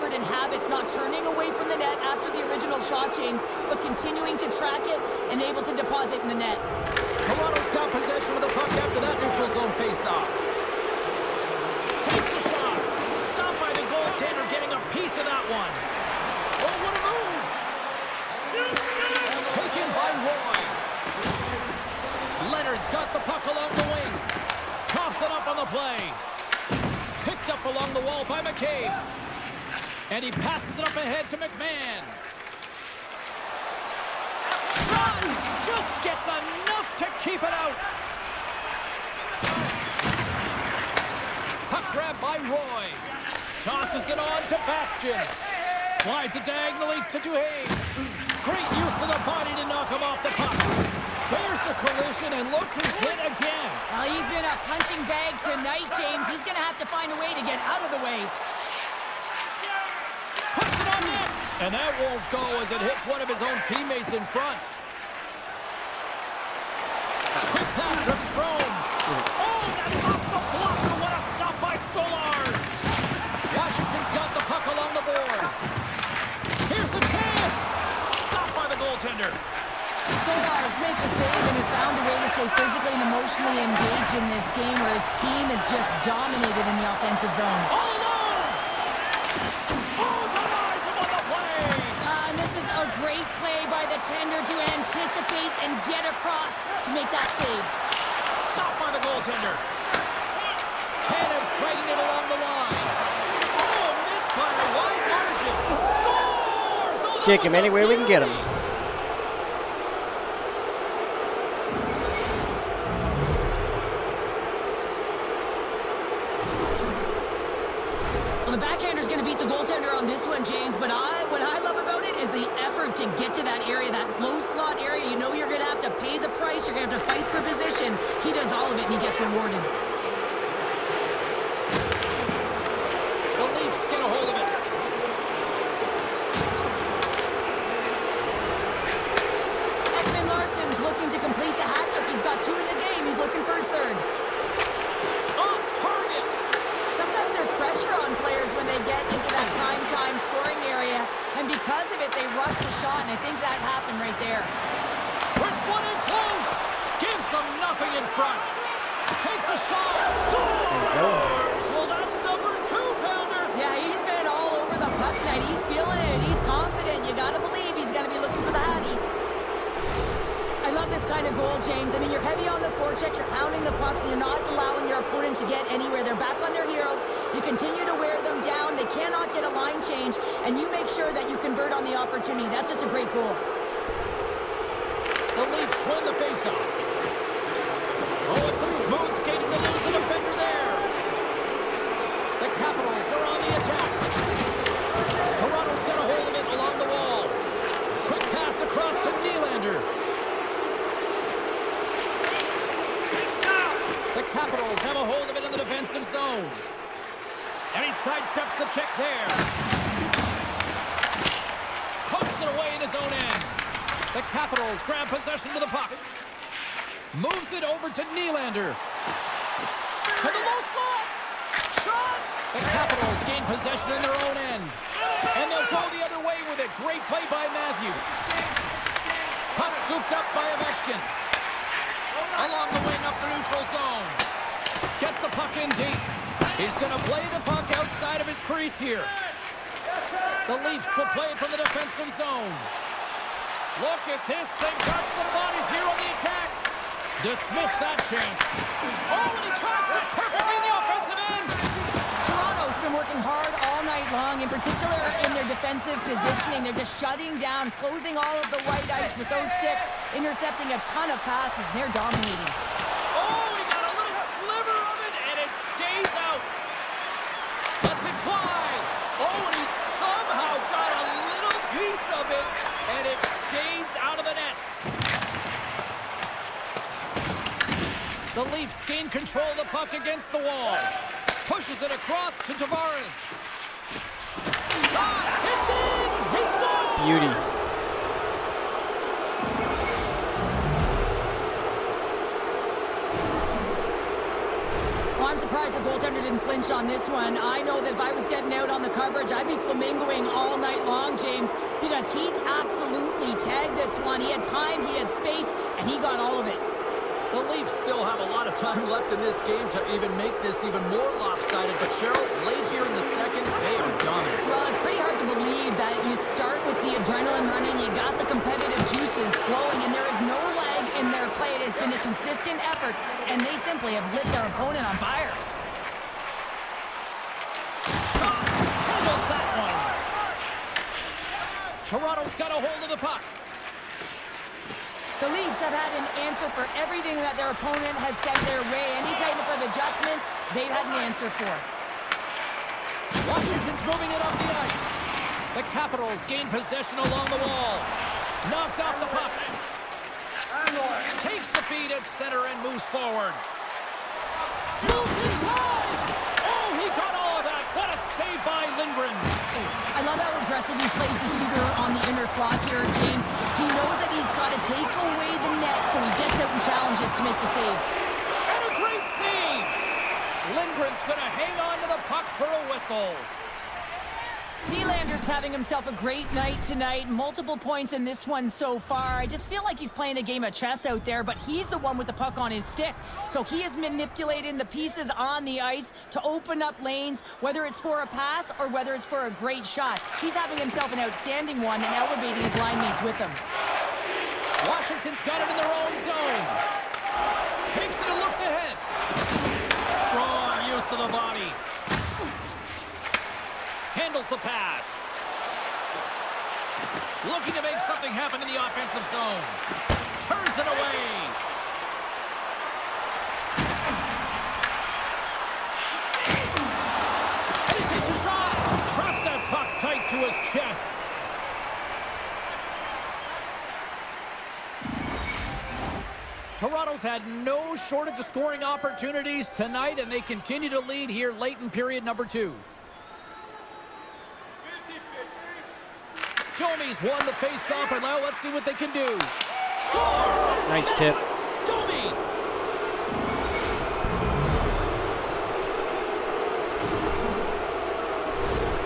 effort and habits, not turning away from the net after the original shot, James, but continuing to track it and able to deposit in the net. Toronto's got possession of the puck after that neutral zone faceoff. Takes a shot. Stopped by the goaltender, getting a piece of that one. Oh, what a move! Taken by Roy. Leonard's got the puck along the wing. Coughs it up on the play. Picked up along the wall by McCabe. And he passes it up ahead to McMahon. Run! Just gets enough to keep it out. Puck grab by Roy. Tosses it on to Bastian. Slides it diagonally to Duhane. Great use of the body to knock him off the puck. There's the collision, and look who's hit again. Well, he's been a punching bag tonight, James. He's going to have to find a way to get out of the way. Puts it on net. And that won't go as it hits one of his own teammates in front. Quick pass to Strome. Oh, that's off the blocker. What a stop by Stolars. Washington's got the puck along the boards. Here's the chance. Stopped by the goaltender. Stolars makes a save and has found a way to stay physically and emotionally engaged in this game where his team is just dominated in the offensive zone. All alone. Oh, denies him on the play. And this is a great play by the tender to anticipate and get across to make that save. Stopped by the goaltender. Canada's dragging it along the line. Oh, missed by a wide margin. Scores! Oh, Take him any way we can get him. Well, the backhander's going to beat the goaltender on this one, James, but what I love about it is the effort to get to that area, that low slot area. You know you're going to have to pay the price. You're going to have to fight for position. He does all of it, and he gets rewarded. The Leafs get a hold of it. Ekman Larsson's looking to complete the hat trick. He's got 2 in the game. He's looking for his 3rd. Off target. Sometimes there's pressure on players when they get into that prime time scoring area, and because of it, they rush the shot, and I think that happened right there. We're in close. Gives them nothing in front. Takes a shot. Scores! Well, that's number 2-pounder. Yeah, he's been all over the puck tonight. He's feeling it. He's confident. You got to believe he's going to be looking for the hattie. I love this kind of goal, James. I mean, you're heavy on the forecheck, you're hounding the pucks, and you're not allowing your opponent to get anywhere. They're back on their heels. You continue to wear them down. They cannot get a line change, and you make sure that you convert on the opportunity. That's just a great goal. The Leafs win the faceoff. Oh, it's some smooth skating to lose a defender there. The Capitals are on the attack. Toronto's got a hold of it along the wall. Quick pass across to Nylander. The Capitals have a hold of it in the defensive zone. And he sidesteps the check there. Pumps it away in his own end. The Capitals grab possession to the puck. Moves it over to Nylander. To the low slot. Shot. The Capitals gain possession in their own end. And they'll go the other way with it. Great play by Matthews. Puck scooped up by Ovechkin. Along the wing up the neutral zone. Gets the puck in deep. He's going to play the puck outside of his crease here. The Leafs will play it from the defensive zone. Look at this. They've got some bodies here on the attack. Dismiss that chance. Oh, and he tracks it perfectly in the offensive end. Toronto's been working hard all night long, in particular in their defensive positioning. They're just shutting down, closing all of the white ice with those sticks, intercepting a ton of passes, and they're dominating. Oh, he got a little sliver of it, and it stays out. Lets it fly. Oh, and he somehow got a little piece of it, and it stays out of the net. The Leafs gain control of the puck against the wall. Pushes it across to Tavares. Shot! It's in! He scores! Beauty. Well, I'm surprised surprised the goaltender didn't flinch on this one. I know that if I was getting out on the coverage, I'd be flamingoing all night long, James, because he absolutely tagged this one. He had time, he had space, and he got all of it. The Leafs still have a lot of time left in this game to even make this even more lopsided. But Cheryl, late here in the second, they are dominant. Well, it's pretty hard to believe that you start with the adrenaline running, you got the competitive juices flowing, and there is no lag in their play. It has been a consistent effort, and they simply have lit their opponent on fire. Shot! Handles that one. Toronto's got a hold of the puck. The Leafs have had an answer for everything that their opponent has sent their way. Any type of adjustments, they've had an answer for. Washington's moving it up the ice. The Capitals gain possession along the wall. Knocked off the puck. Takes the feed at center and moves forward. Moves inside. Oh, he got all of that. What a save by Lindgren. I love how aggressive he plays the shooter on the inner slot here, James. He knows that he's got to take away the net, so he gets out and challenges to make the save. And a great save. Lindgren's going to hang on to the puck for a whistle. Nylander's having himself a great night tonight. Multiple points in this one so far. I just feel like he's playing a game of chess out there, but he's the one with the puck on his stick. So he is manipulating the pieces on the ice to open up lanes, whether it's for a pass or whether it's for a great shot. He's having himself an outstanding one and elevating his line mates with him. Washington's got it in their own zone. Takes it and looks ahead. Strong use of the body. Handles the pass. Looking to make something happen in the offensive zone. Turns it away. And he takes a shot. Traps that puck tight to his chest. Toronto's had no shortage of scoring opportunities tonight, and they continue to lead here late in period number 2. Domi's won the face-off, and now let's see what they can do. Scores! Nice tip. Domi!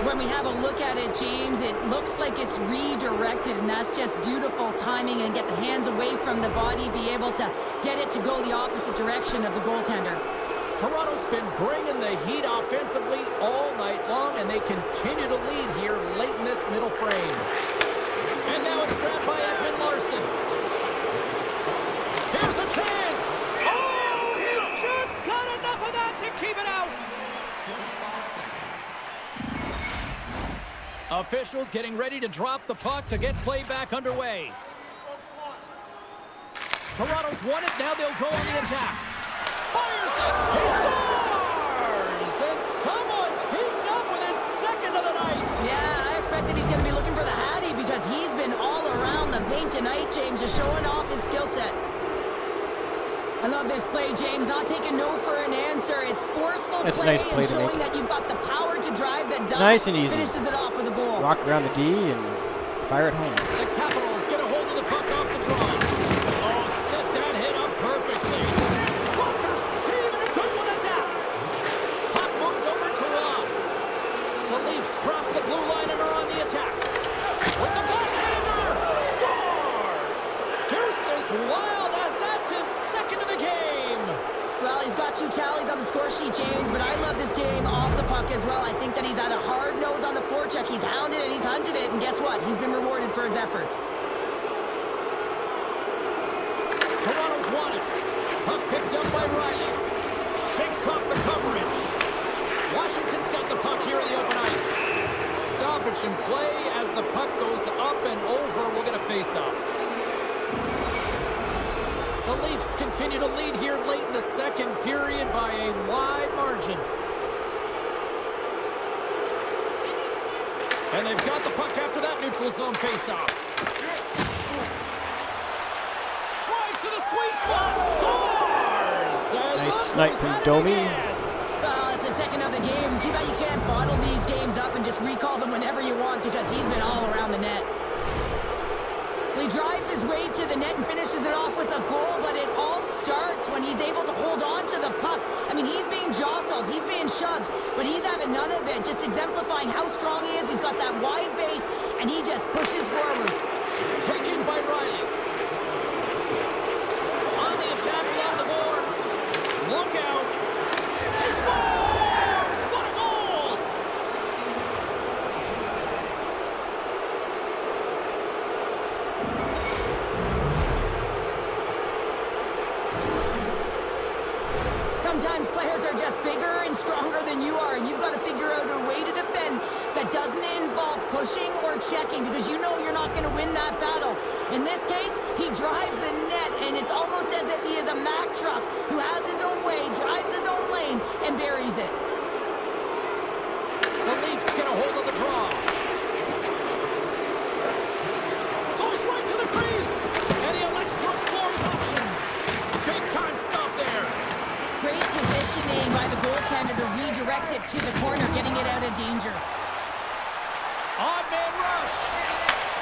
When we have a look at it, James, it looks like it's redirected, and that's just beautiful timing and get the hands away from the body, be able to get it to go the opposite direction of the goaltender. Toronto's been bringing the heat offensively all night long, and they continue to lead here late in this middle frame. And now it's grabbed by Edmund Larson. Here's a chance! Oh, he just got enough of that to keep it out! Officials getting ready to drop the puck to get play back underway. Toronto's won it, now they'll go on the attack. Fires it! He scores! And someone's heating up with his second of the night! Yeah, I expected he's going to be looking for the Hattie because he's been all around the paint tonight, James, just showing off his skill set. I love this play, James, not taking no for an answer. It's forceful play, nice play and showing that you've got the power to drive the dunk. Nice and easy. Finishes it off with a goal. Rock around the D and fire it home. The Capitals get a hold of the puck off the draw. Oh, set that hit up perfectly. Walker saving a good one at that. Puck moved over to Rob. The Leafs cross the blue line and are on the attack. With the backhander, scores! Deuces wild as that's his second of the game. Well, he's got 2 tallies on the score sheet, James, but I love this game off the puck as well. I think that he's had a hard nose on the forecheck. He's hounded it, he's hunted it, and guess what? He's been rewarded for his efforts. Toronto's won it. Puck picked up by Riley. Shakes off the coverage. Washington's got the puck here in the open ice. Stoppage in play as the puck goes up and over. We'll get a face-off. The Leafs continue to lead here late in the second period by a wide margin. And they've got the puck after that neutral zone face-off. Drives to the sweet spot. Scores! And Nice look snipe who's from at it Domi. again. Well, it's the second of the game. Too bad you can't bottle these games up and just recall them whenever you want because he's been all around the net. He drives his way to the net and finishes it off with a goal, but it all starts when he's able to hold on to the puck. I mean, he's being jostled. that doesn't involve pushing or checking, because you know you're not going to win that battle. In this case, he drives the net, and it's almost as if he is a Mack truck who has his own way, drives his own lane, and buries it. The Leafs get a hold of the draw. Goes right to the crease. And he elects to explore his options. Big time stop there. Great positioning by the goaltender to redirect it to the corner, getting it out of danger. Odd man rush.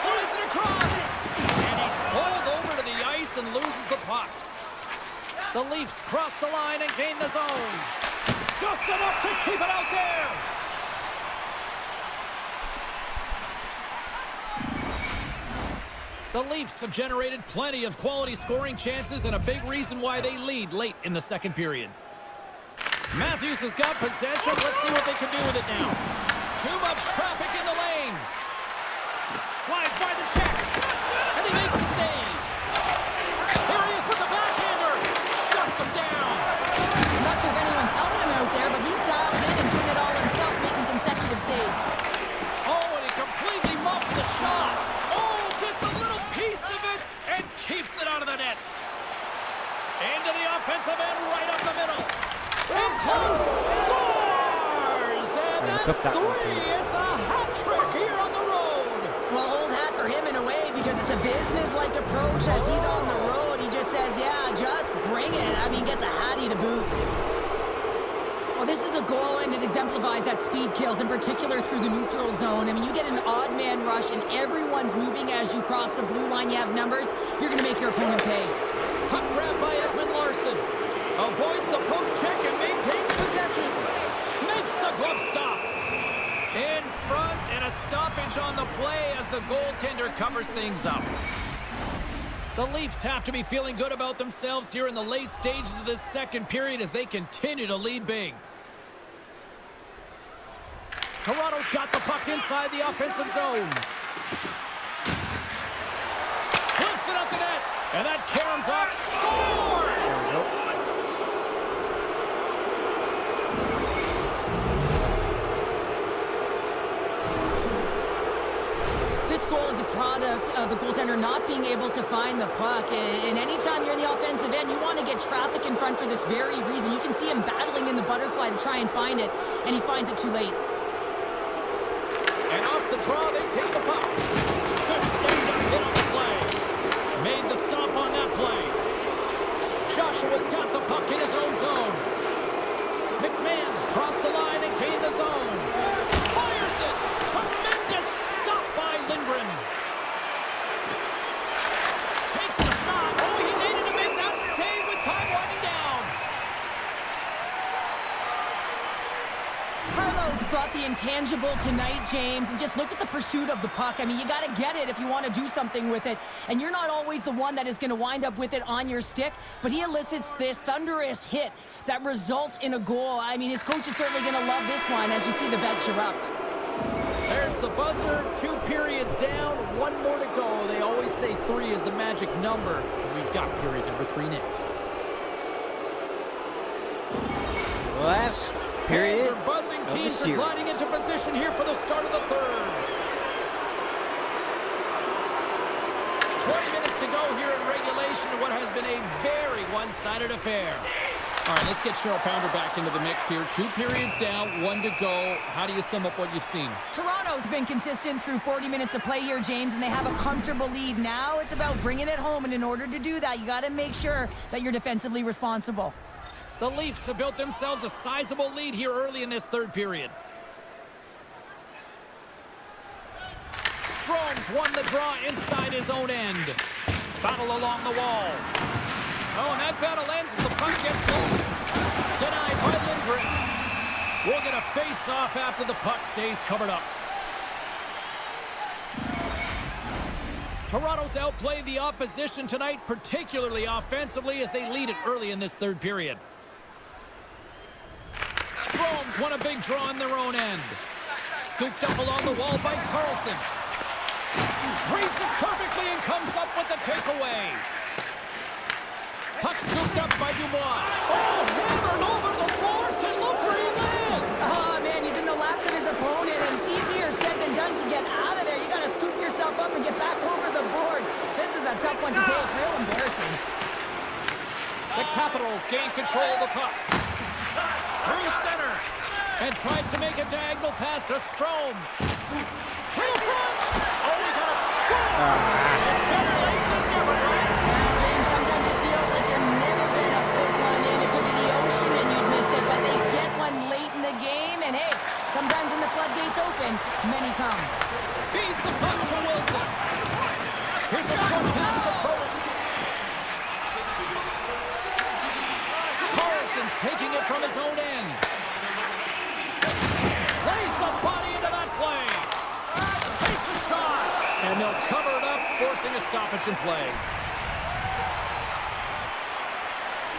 Slides it across. And he's pulled over to the ice and loses the puck. The Leafs cross the line and gain the zone. Just enough to keep it out there. The Leafs have generated plenty of quality scoring chances and a big reason why they lead late in the second period. Matthews has got possession. Let's see what they can do with it now. Too much traffic in the lane. Slides by the check. And he makes the save. Here he is with the backhander. Shuts him down. I'm not sure if anyone's helping him out there, but he's dialed in and doing it all himself, making consecutive saves. Oh, and he completely muffs the shot. Oh, gets a little piece of it and keeps it out of the net. Into the offensive end, right up the middle. In close. Scores! And that's three. It's a hat trick here on the road. Well, old hat for him in a way, because it's a business-like approach. As he's on the road, he just says, yeah, just bring it. I mean, gets a hattie to boot. Well, this is a goal, and it exemplifies that speed kills, in particular through the neutral zone. I mean, you get an odd man rush, and everyone's moving as you cross the blue line. You have numbers. You're going to make your opponent pay. Puck grab by Edmund Larson. Avoids the poke check and maintains possession. Makes the glove stop. In front, and a stoppage on the play as the goaltender covers things up. The Leafs have to be feeling good about themselves here in the late stages of this second period as they continue to lead big. Toronto's got the puck inside the offensive zone. Flips it up the net, and that caroms up. Scores! Goal is a product of the goaltender not being able to find the puck, and anytime you're in the offensive end, you want to get traffic in front for this very reason. You can see him battling in the butterfly to try and find it, and he finds it too late. And off the draw, they take the puck. Good stand-up hit on the play. Made the stop on that play. Joshua's got the puck in his own zone. McMahon's crossed the line and gained the zone. Fires it. Tremendous stop by Lindgren. Takes the shot. Oh, he needed to make that save with time winding down. Carlo's brought the intangible tonight, James, and just look at the pursuit of the puck. I mean, you got to get it if you want to do something with it, and you're not always the one that is going to wind up with it on your stick, but he elicits this thunderous hit that results in a goal. I mean, his coach is certainly going to love this one as you see the bench erupt. There's the buzzer. 2 periods down, 1 more to go. They always say 3 is the magic number. We've got period number 3 next. Last period. Fans are buzzing. Teams are gliding into position here for the start of the third. 20 minutes to go here in regulation in what has been a very one-sided affair. All right, let's get Cheryl Pounder back into the mix here. 2 periods down, 1 to go. How do you sum up what you've seen? Toronto's been consistent through 40 minutes of play here, James, and they have a comfortable lead. Now it's about bringing it home, and in order to do that, you got to make sure that you're defensively responsible. The Leafs have built themselves a sizable lead here early in this third period. Strome's won the draw inside his own end. Battle along the wall. Oh, and that battle ends as the puck gets loose. Denied by Lindgren. We'll get a face-off after the puck stays covered up. Toronto's outplayed the opposition tonight, particularly offensively, as they lead it early in this third period. Strome's won a big draw in their own end. Scooped up along the wall by Carlson. Reads it perfectly and comes up with the takeaway. Puck scooped up by Dubois. Oh, hammered over the boards, and look where he lands. Oh, man, he's in the laps of his opponent, and it's easier yourself up and get back over the boards. This is a tough one to take. Real embarrassing. The Capitals gain control of the puck. Through center. And tries to make a diagonal pass to Strome. To the front. Oh, we got a score. And better late than never, Brad. Yeah, James, sometimes it feels like there's never been a good one in. It could be the ocean and you'd miss it, but they get one late in the game. And hey, sometimes when the floodgates open, many come. Feeds the puck to Wilson. Here's a short pass to Protas. Carlson's taking it from his own end. Plays the body into that play. Takes a shot. And they'll cover it up, forcing a stoppage in play.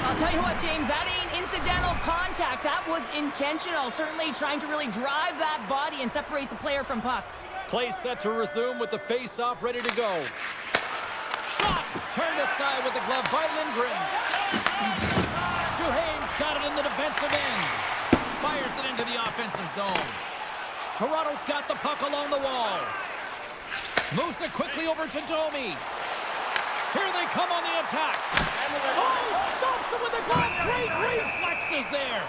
I'll tell you what, James, that ain't incidental contact. That was intentional. Certainly trying to really drive that body and separate the player from puck. Play set to resume with the face-off ready to go. Shot! Turned aside with the glove by Lindgren. Duhaime's got it in the defensive end. Fires it into the offensive zone. Toronto's got the puck along the wall. Moves it quickly over to Domi. Here they come on the attack. Oh, he stops him with the glove. Great reflexes there.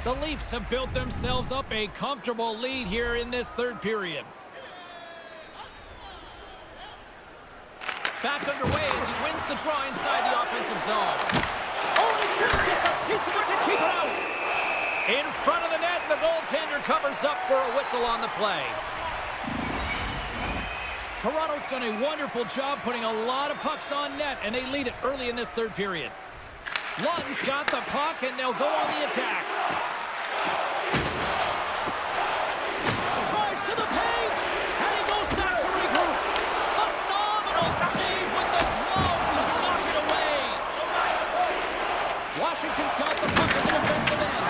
The Leafs have built themselves up a comfortable lead here in this third period. Back underway as he wins the draw inside the offensive zone. Oh, he just gets a piece of it to keep it out. In front of the net, the goaltender covers up for a whistle on the play. Toronto's done a wonderful job putting a lot of pucks on net, and they lead it early in this third period. Lund's got the puck, and they'll go on the attack. Drives to the paint, and he goes back to regroup. Phenomenal save with the glove to knock it away. Washington's got the puck in the defensive end.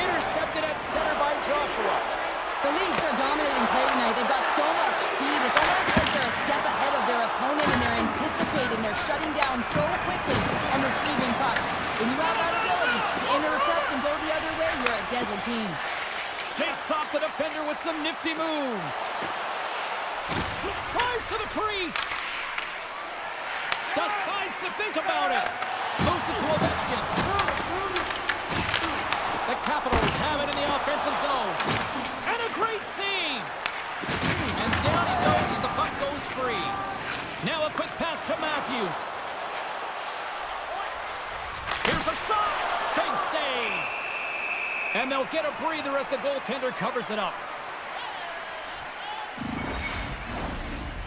Intercepted at center by Joshua. The Leafs are dominating play tonight. They've got so much speed. It's almost like they're a step ahead of their opponent, and they're anticipating. They're shutting down so quickly and retrieving pucks. When you have that ability to intercept and go the other way, you're a deadly team. Shakes off the defender with some nifty moves. Tries to the crease. Decides to think about it. Moves it to Ovechkin. The Capitals have it in the offensive zone. And a great save. And down he goes as the puck goes free. Now a quick pass to Matthews. Here's a shot. Big save. And they'll get a breather as the goaltender covers it up.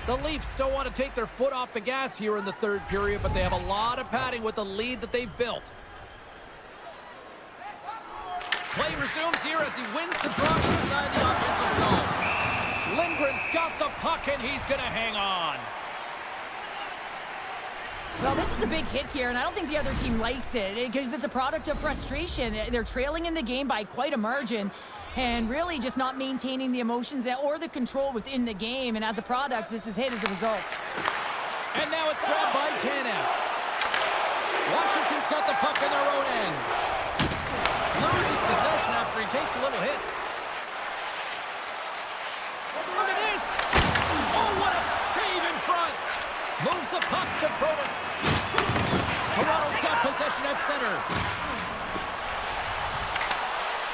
The Leafs still want to take their foot off the gas here in the third period, but they have a lot of padding with the lead that they've built. Play resumes here as he wins the draw inside the offensive zone. Lindgren's got the puck, and he's going to hang on. Well, this is a big hit here, and I don't think the other team likes it because it's a product of frustration. They're trailing in the game by quite a margin and really just not maintaining the emotions or the control within the game. And as a product, this is hit as a result. And now it's grabbed by Tanev. Washington's got the puck in their own end. Loses possession after he takes a little hit. Look at this! Oh, what a save in front! Moves the puck to Protas. Toronto's got possession at center.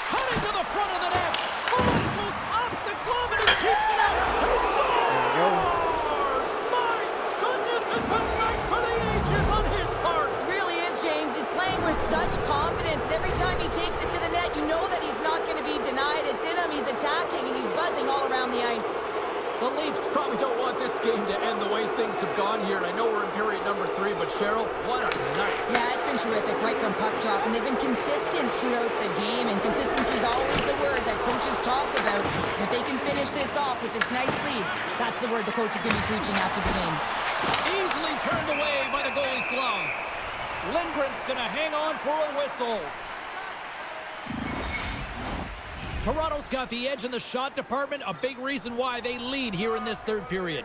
Cutting to the front of the net. Oh, it goes off the glove and he keeps it out. He scores! My goodness, it's a night for the ages on his part. It really is, James. He's playing with such confidence, and every time he takes it to the net, you know that he's not going to be denied. It's in him, he's attacking, and he's buzzing all around the ice. The Leafs probably don't want this game to end the way things have gone here. And I know we're in period number 3, but Cheryl, what a night. Yeah, it's been terrific right from puck drop, and they've been consistent throughout the game, and consistency is always a word that coaches talk about. If they can finish this off with this nice lead, that's the word the coach is going to be preaching after the game. Easily turned away by the goalie's glove. Lindgren's going to hang on for a whistle. Toronto's got the edge in the shot department, a big reason why they lead here in this third period.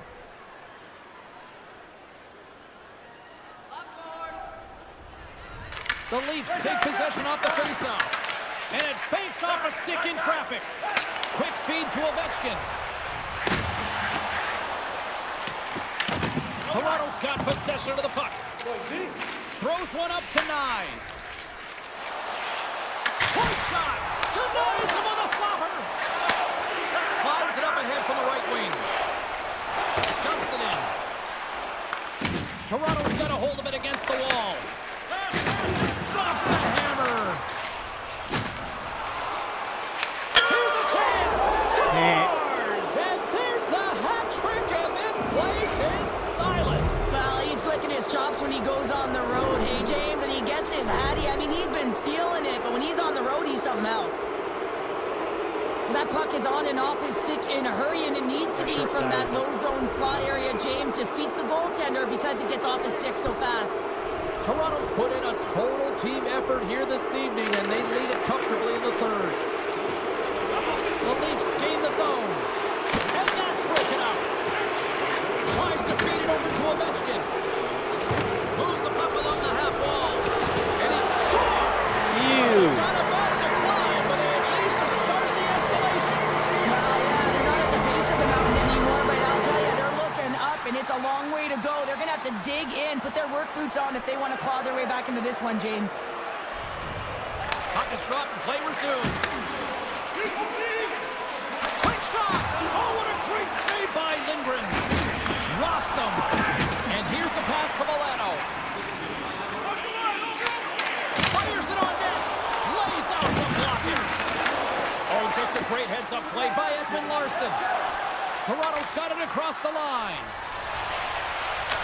The Leafs take possession off the faceoff. And it banks off a stick in traffic. Quick feed to Ovechkin. Toronto's got possession of the puck. Throws one up to Nyes. Point shot. Denies him with a slobber. Slides it up ahead from the right wing. Dumps it in. Toronto's got a hold of it against the wall. Drops the hammer. Here's a chance. Scores! And there's the hat trick, and this place is silent. Well, he's licking his chops when he goes on the road, hey, James, and he gets his hattie. I mean, he's been feeling it, but when he's on the road, he's something else. That puck is on and off his stick in a hurry, and it needs to be from that low zone slot area. James just beats the goaltender because he gets off his stick so fast. Toronto's put in a total team effort here this evening, and they lead it comfortably in the third. The Leafs gain the zone, and that's broken up. Tries to feed it over to Ovechkin. Moves the puck along the half wall, and he scores! Got a mountain to climb, but they at least have started the escalation. Well, yeah, they're not at the base of the mountain anymore, but I'll tell you, they're looking up, and it's a long way to go. They're going to have to dig in, put their work boots on if they want to claw their way back into this one, James. Puck is dropped and play resumes. Quick shot! Oh, what a great save by Lindgren. Rocks him. And here's the pass to Milano. Fires it on net. Lays out the blocker. Oh, just a great heads-up play by Edmund Larson. Toronto's got it across the line.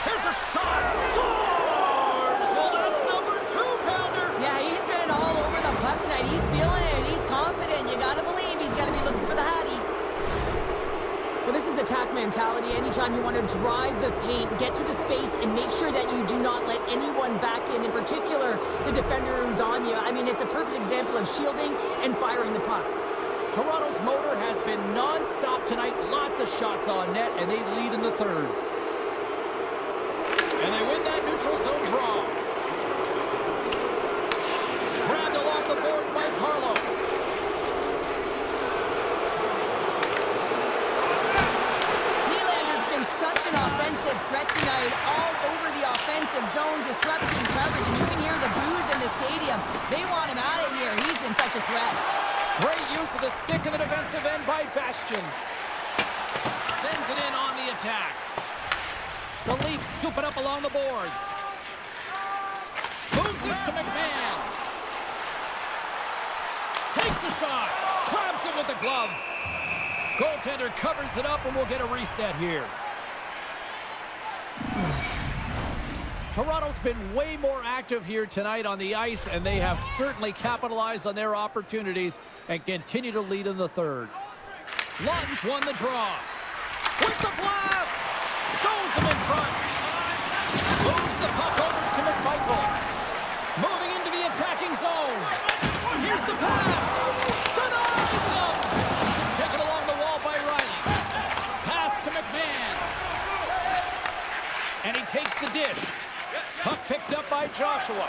Here's a shot. Scores! Well, that's number 2-pounder. Yeah, he's been all over the puck tonight. He's feeling it. He's confident. You got to believe he's going to be looking for the hattie. Well, this is attack mentality. Anytime you want to drive the paint, get to the space, and make sure that you do not let anyone back in particular, the defender who's on you. I mean, it's a perfect example of shielding and firing the puck. Toronto's motor has been non-stop tonight. Lots of shots on net, and they lead in the third. And they win that neutral zone draw. Grabbed along the boards by Carlo. Nylander's been such an offensive threat tonight, all over the offensive zone, disrupting coverage, and you can hear the boos in the stadium. They want him out of here. He's been such a threat. Great use of the stick in the defensive end by Bastian. Sends it in on the attack. The Leafs scoop it up along the boards. Moves it to McMahon. Takes a shot. Grabs it with the glove. Goaltender covers it up, and we'll get a reset here. Toronto's been way more active here tonight on the ice, and they have certainly capitalized on their opportunities and continue to lead in the third. Lawton's won the draw. With the blast! Stones him in front. Moves the puck over to McMichael. Moving into the attacking zone. Here's the pass. Denies him. Taken along the wall by Riley. Pass to McMahon. And he takes the dish. Puck picked up by Joshua.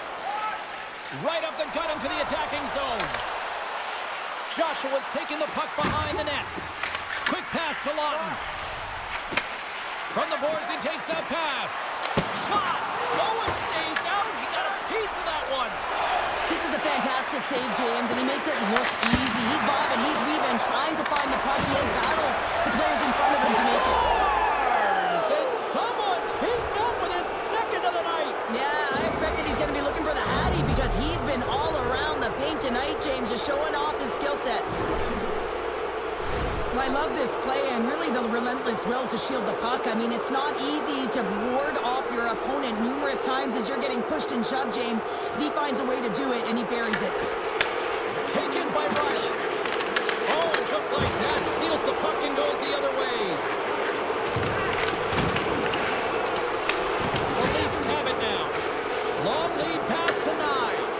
Right up the gut into the attacking zone. Joshua's taking the puck behind the net. Quick pass to Lawton. From the boards, he takes that pass. Shot. Lois stays out. He got a piece of that one. This is a fantastic save, James, and he makes it look easy. He's bobbing, he's weaving, trying to find the puck. He has battles the players in front of him to make it. Scores! And someone's heating up with his second of the night. Yeah, I expected he's going to be looking for the hattie because he's been all around the paint tonight, James, just showing off his skill set. I love this play and really the relentless will to shield the puck. I mean, it's not easy to ward off your opponent numerous times as you're getting pushed and shoved, James. But he finds a way to do it, and he buries it. Taken by Riley. Oh, just like that, steals the puck and goes the other way. The Leafs have it now. Long lead pass to Nyes.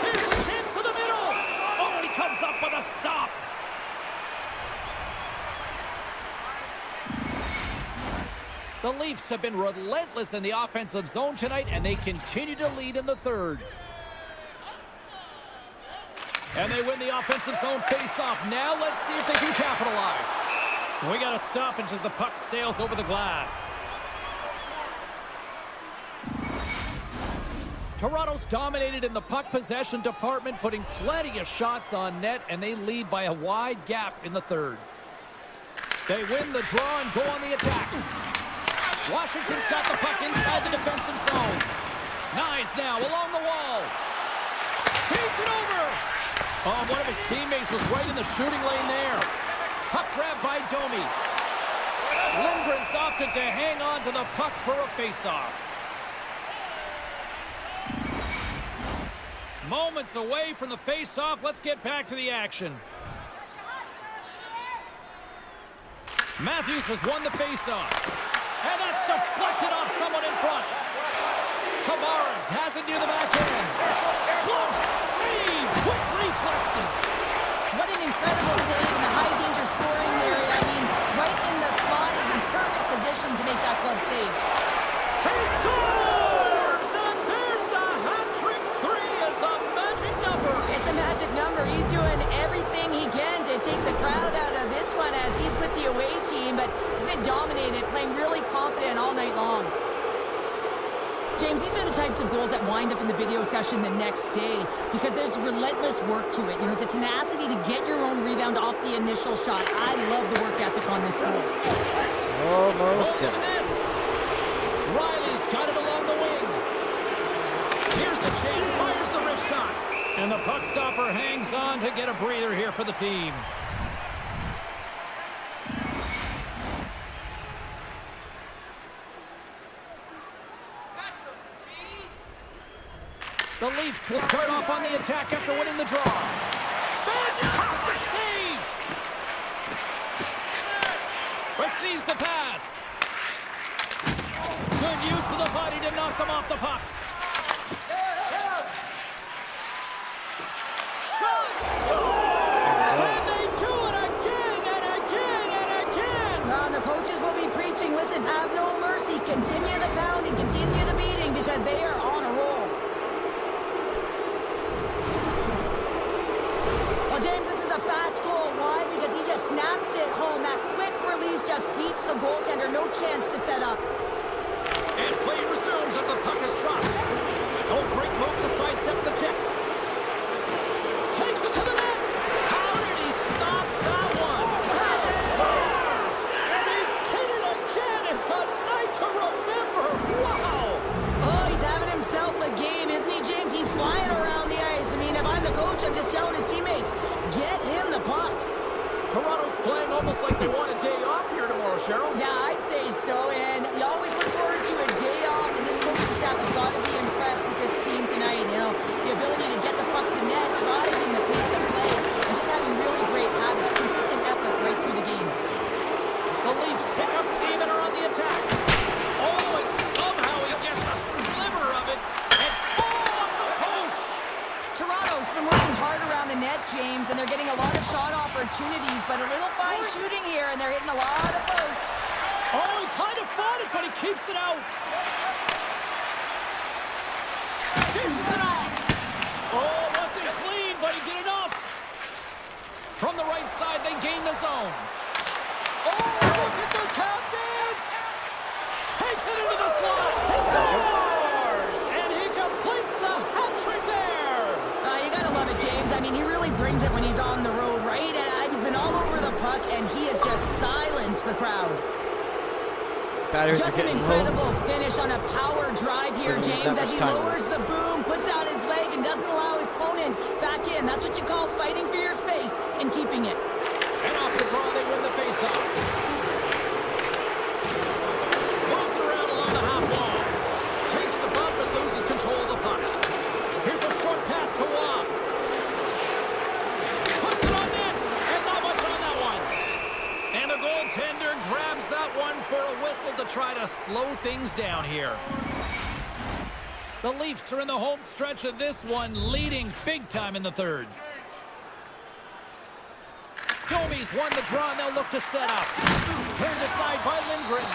Here's a chance to the middle. Oh, and he comes up with a stop. The The Leafs have been relentless in the offensive zone tonight, and they continue to lead in the third. And they win the offensive zone face-off. Now let's see if they can capitalize. We got a stoppage as the puck sails over the glass. Toronto's dominated in the puck possession department, putting plenty of shots on net, and they lead by a wide gap in the third. They win the draw and go on the attack. Washington's got the puck inside the defensive zone. Knies now along the wall. Feeds it over. Oh, one of his teammates was right in the shooting lane there. Puck grab by Domi. Lindgren's opted to hang on to the puck for a faceoff. Moments away from the face-off. Let's get back to the action. Matthews has won the face-off. And that's deflected off someone in front. Tavares has it near the back end. Close save. Quick reflexes. What an incredible save in the high-danger scoring area. I mean, right in the slot is in perfect position to make that glove save. He scores! And there's the hat-trick. 3 is the magic number. It's a magic number. He's doing everything he can to take the crowd out of this one as he's with the away team, but he's been dominated, playing really confident all night long. James, these are the types of goals that wind up in the video session the next day because there's relentless work to it. You know, it's a tenacity to get your own rebound off the initial shot. I love the work ethic on this goal. Almost done. Riley's got it along the wing. Here's the chance, fires the wrist shot. And the puck stopper hangs on to get a breather here for the team. The Leafs will start off on the attack after winning the draw. Fantastic save! Receives the pass. Good use of the body to knock them off the puck. Shot! Scores! And they do it again and again and again! And the coaches will be preaching, listen, have no mercy. Continue the pounding, continue the beating because they are on a roll. James, this is a fast goal. Why? Because he just snaps it home. That quick release just beats the goaltender. No chance to set up. And play resumes as the puck is dropped. Oh, great move to sidestep the check. Takes it to the net. How did he stop that one? Scores! And he did it again. It's a night to remember. Wow! Oh, he's having himself a game, isn't he, James? He's flying around the ice. I mean, if I'm the coach, I'm just telling his teammates, get him the puck. Toronto's playing almost like they want a day off here tomorrow, Cheryl. Yeah, I'd say so. And you always look forward to a day off, and this coaching staff has got to be impressed with this team tonight. You know, the ability to get the puck to net, driving the pace of play, and just having really great habits, consistent effort right through the game. The Leafs pick up steam and are on the attack. Oh, and somehow he gets a sliver of it. And off the post. Toronto's been working hard around the net, James, and they're getting a lot of shot opportunities, but a little fine shooting here, and they're hitting a lot of posts. Oh, he kind of fought it, but he keeps it out. Dishes it off. Oh, wasn't clean, but he did enough. From the right side, they gain the zone. Oh, look at the tap dance. Takes it into the slot. He scores! And he completes the hat trick there. You gotta love it, James. I mean, he really brings it when he's on the road, right? And he's been all over the puck, and he has just silenced the crowd. Batters Just are an getting incredible low. finish on a power drive here, Doesn't use James, that as he much time. lowers the boom, puts out his leg, and doesn't allow his opponent back in. That's what you call fighting for your space and keeping it. And off the draw, they win the faceoff. Moves it around along the half wall. Takes a bump and loses control of the puck. Here's a short pass to Waugh. Puts it on net, and not much on that one. And the goaltender grabs that one for a whistle to try to slow things down here. The Leafs are in the home stretch of this one, leading big time in the third. Domi's won the draw, and they'll look to set up. Turned aside by Lindgren.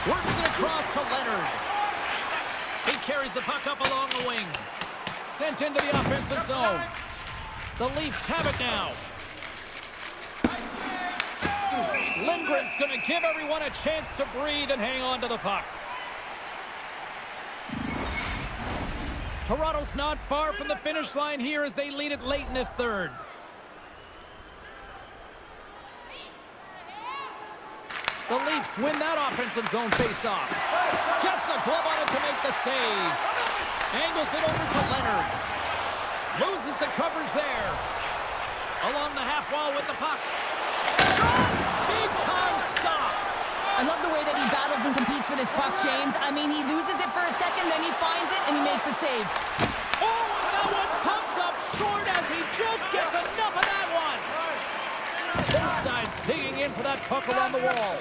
Works it across to Leonard. He carries the puck up along the wing. Sent into the offensive zone. The Leafs have it now. Lindgren's going to give everyone a chance to breathe and hang on to the puck. Toronto's not far from the finish line here as they lead it late in this third. The Leafs win that offensive zone faceoff. Gets a glove on it to make the save. Angles it over to Leonard. Loses the coverage there. Along the half wall with the puck. Big time stop. I love the way that he battles and competes for this puck, James. I mean, he loses it for a second, then he finds it, and he makes a save. Oh, and that one pumps up short as he just gets enough of that one. Both sides digging in for that puck along the wall.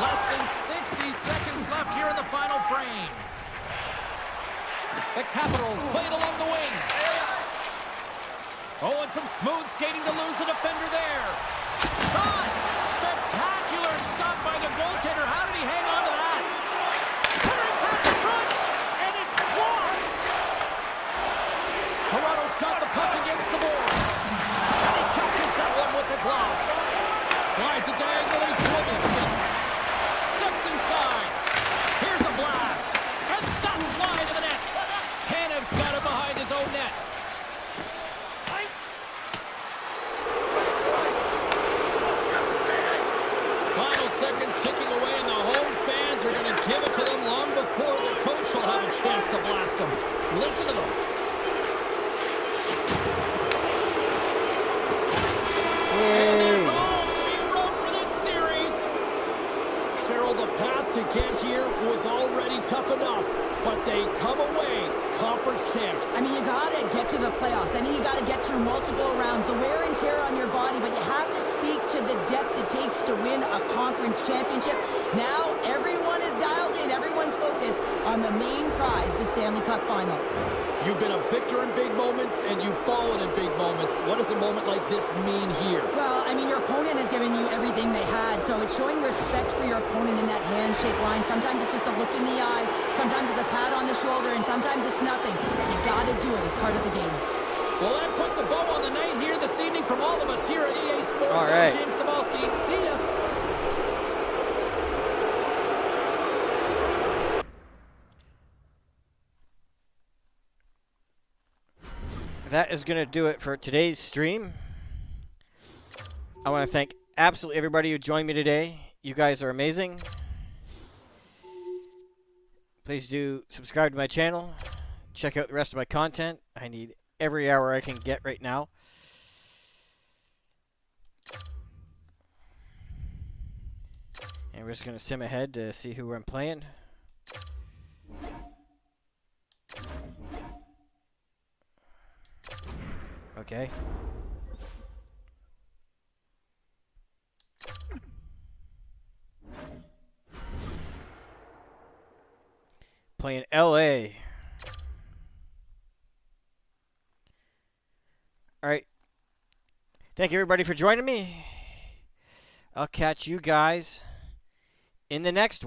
Less than 60 seconds left here in the final frame. The Capitals play it along the wing. Oh, and some smooth skating to lose the defender there. Shot! Spectacular stop by the goaltender. How did he hang on to that? Centering pass in front, and it's blocked. Toronto's got the puck against the boards. And he catches that one with the glove. Slides it diagonally to Ovechkin. Steps inside. Here's a blast. And that's wide of the net. Tanev's got it behind his own net. Final seconds ticking away, and the home fans are going to give it to them long before the coach will have a chance to blast them. Listen to them. And that's all she wrote for this series. Cheryl, the path to get here was already tough enough, but they come away conference champs. I mean, you gotta get to the playoffs. I mean, you gotta get through multiple rounds, the wear and tear on your body, but you have to speak to the depth it takes to win a conference championship. Now, everyone is dialed in, everyone's focused on the main prize, the Stanley Cup Final. You've been a victor in big moments, and you've fallen in big moments. What does a moment like this mean here? Well, I mean, your opponent has given you everything they had, so it's showing respect for your opponent in that handshake line. Sometimes it's just a look in the eye, sometimes it's a pat on the shoulder, and sometimes it's nothing. You gotta do it. It's part of the game. Well, that puts a bow on the night here this evening from all of us here at EA Sports. All right. I'm James Cebulski. See ya. That is going to do it for today's stream. I want to thank absolutely everybody who joined me today. You guys are amazing. Please do subscribe to my channel. Check out the rest of my content. I need every hour I can get right now. And we're just going to sim ahead to see who I'm playing. Okay. Playing LA. All right. Thank you everybody for joining me. I'll catch you guys in the next one.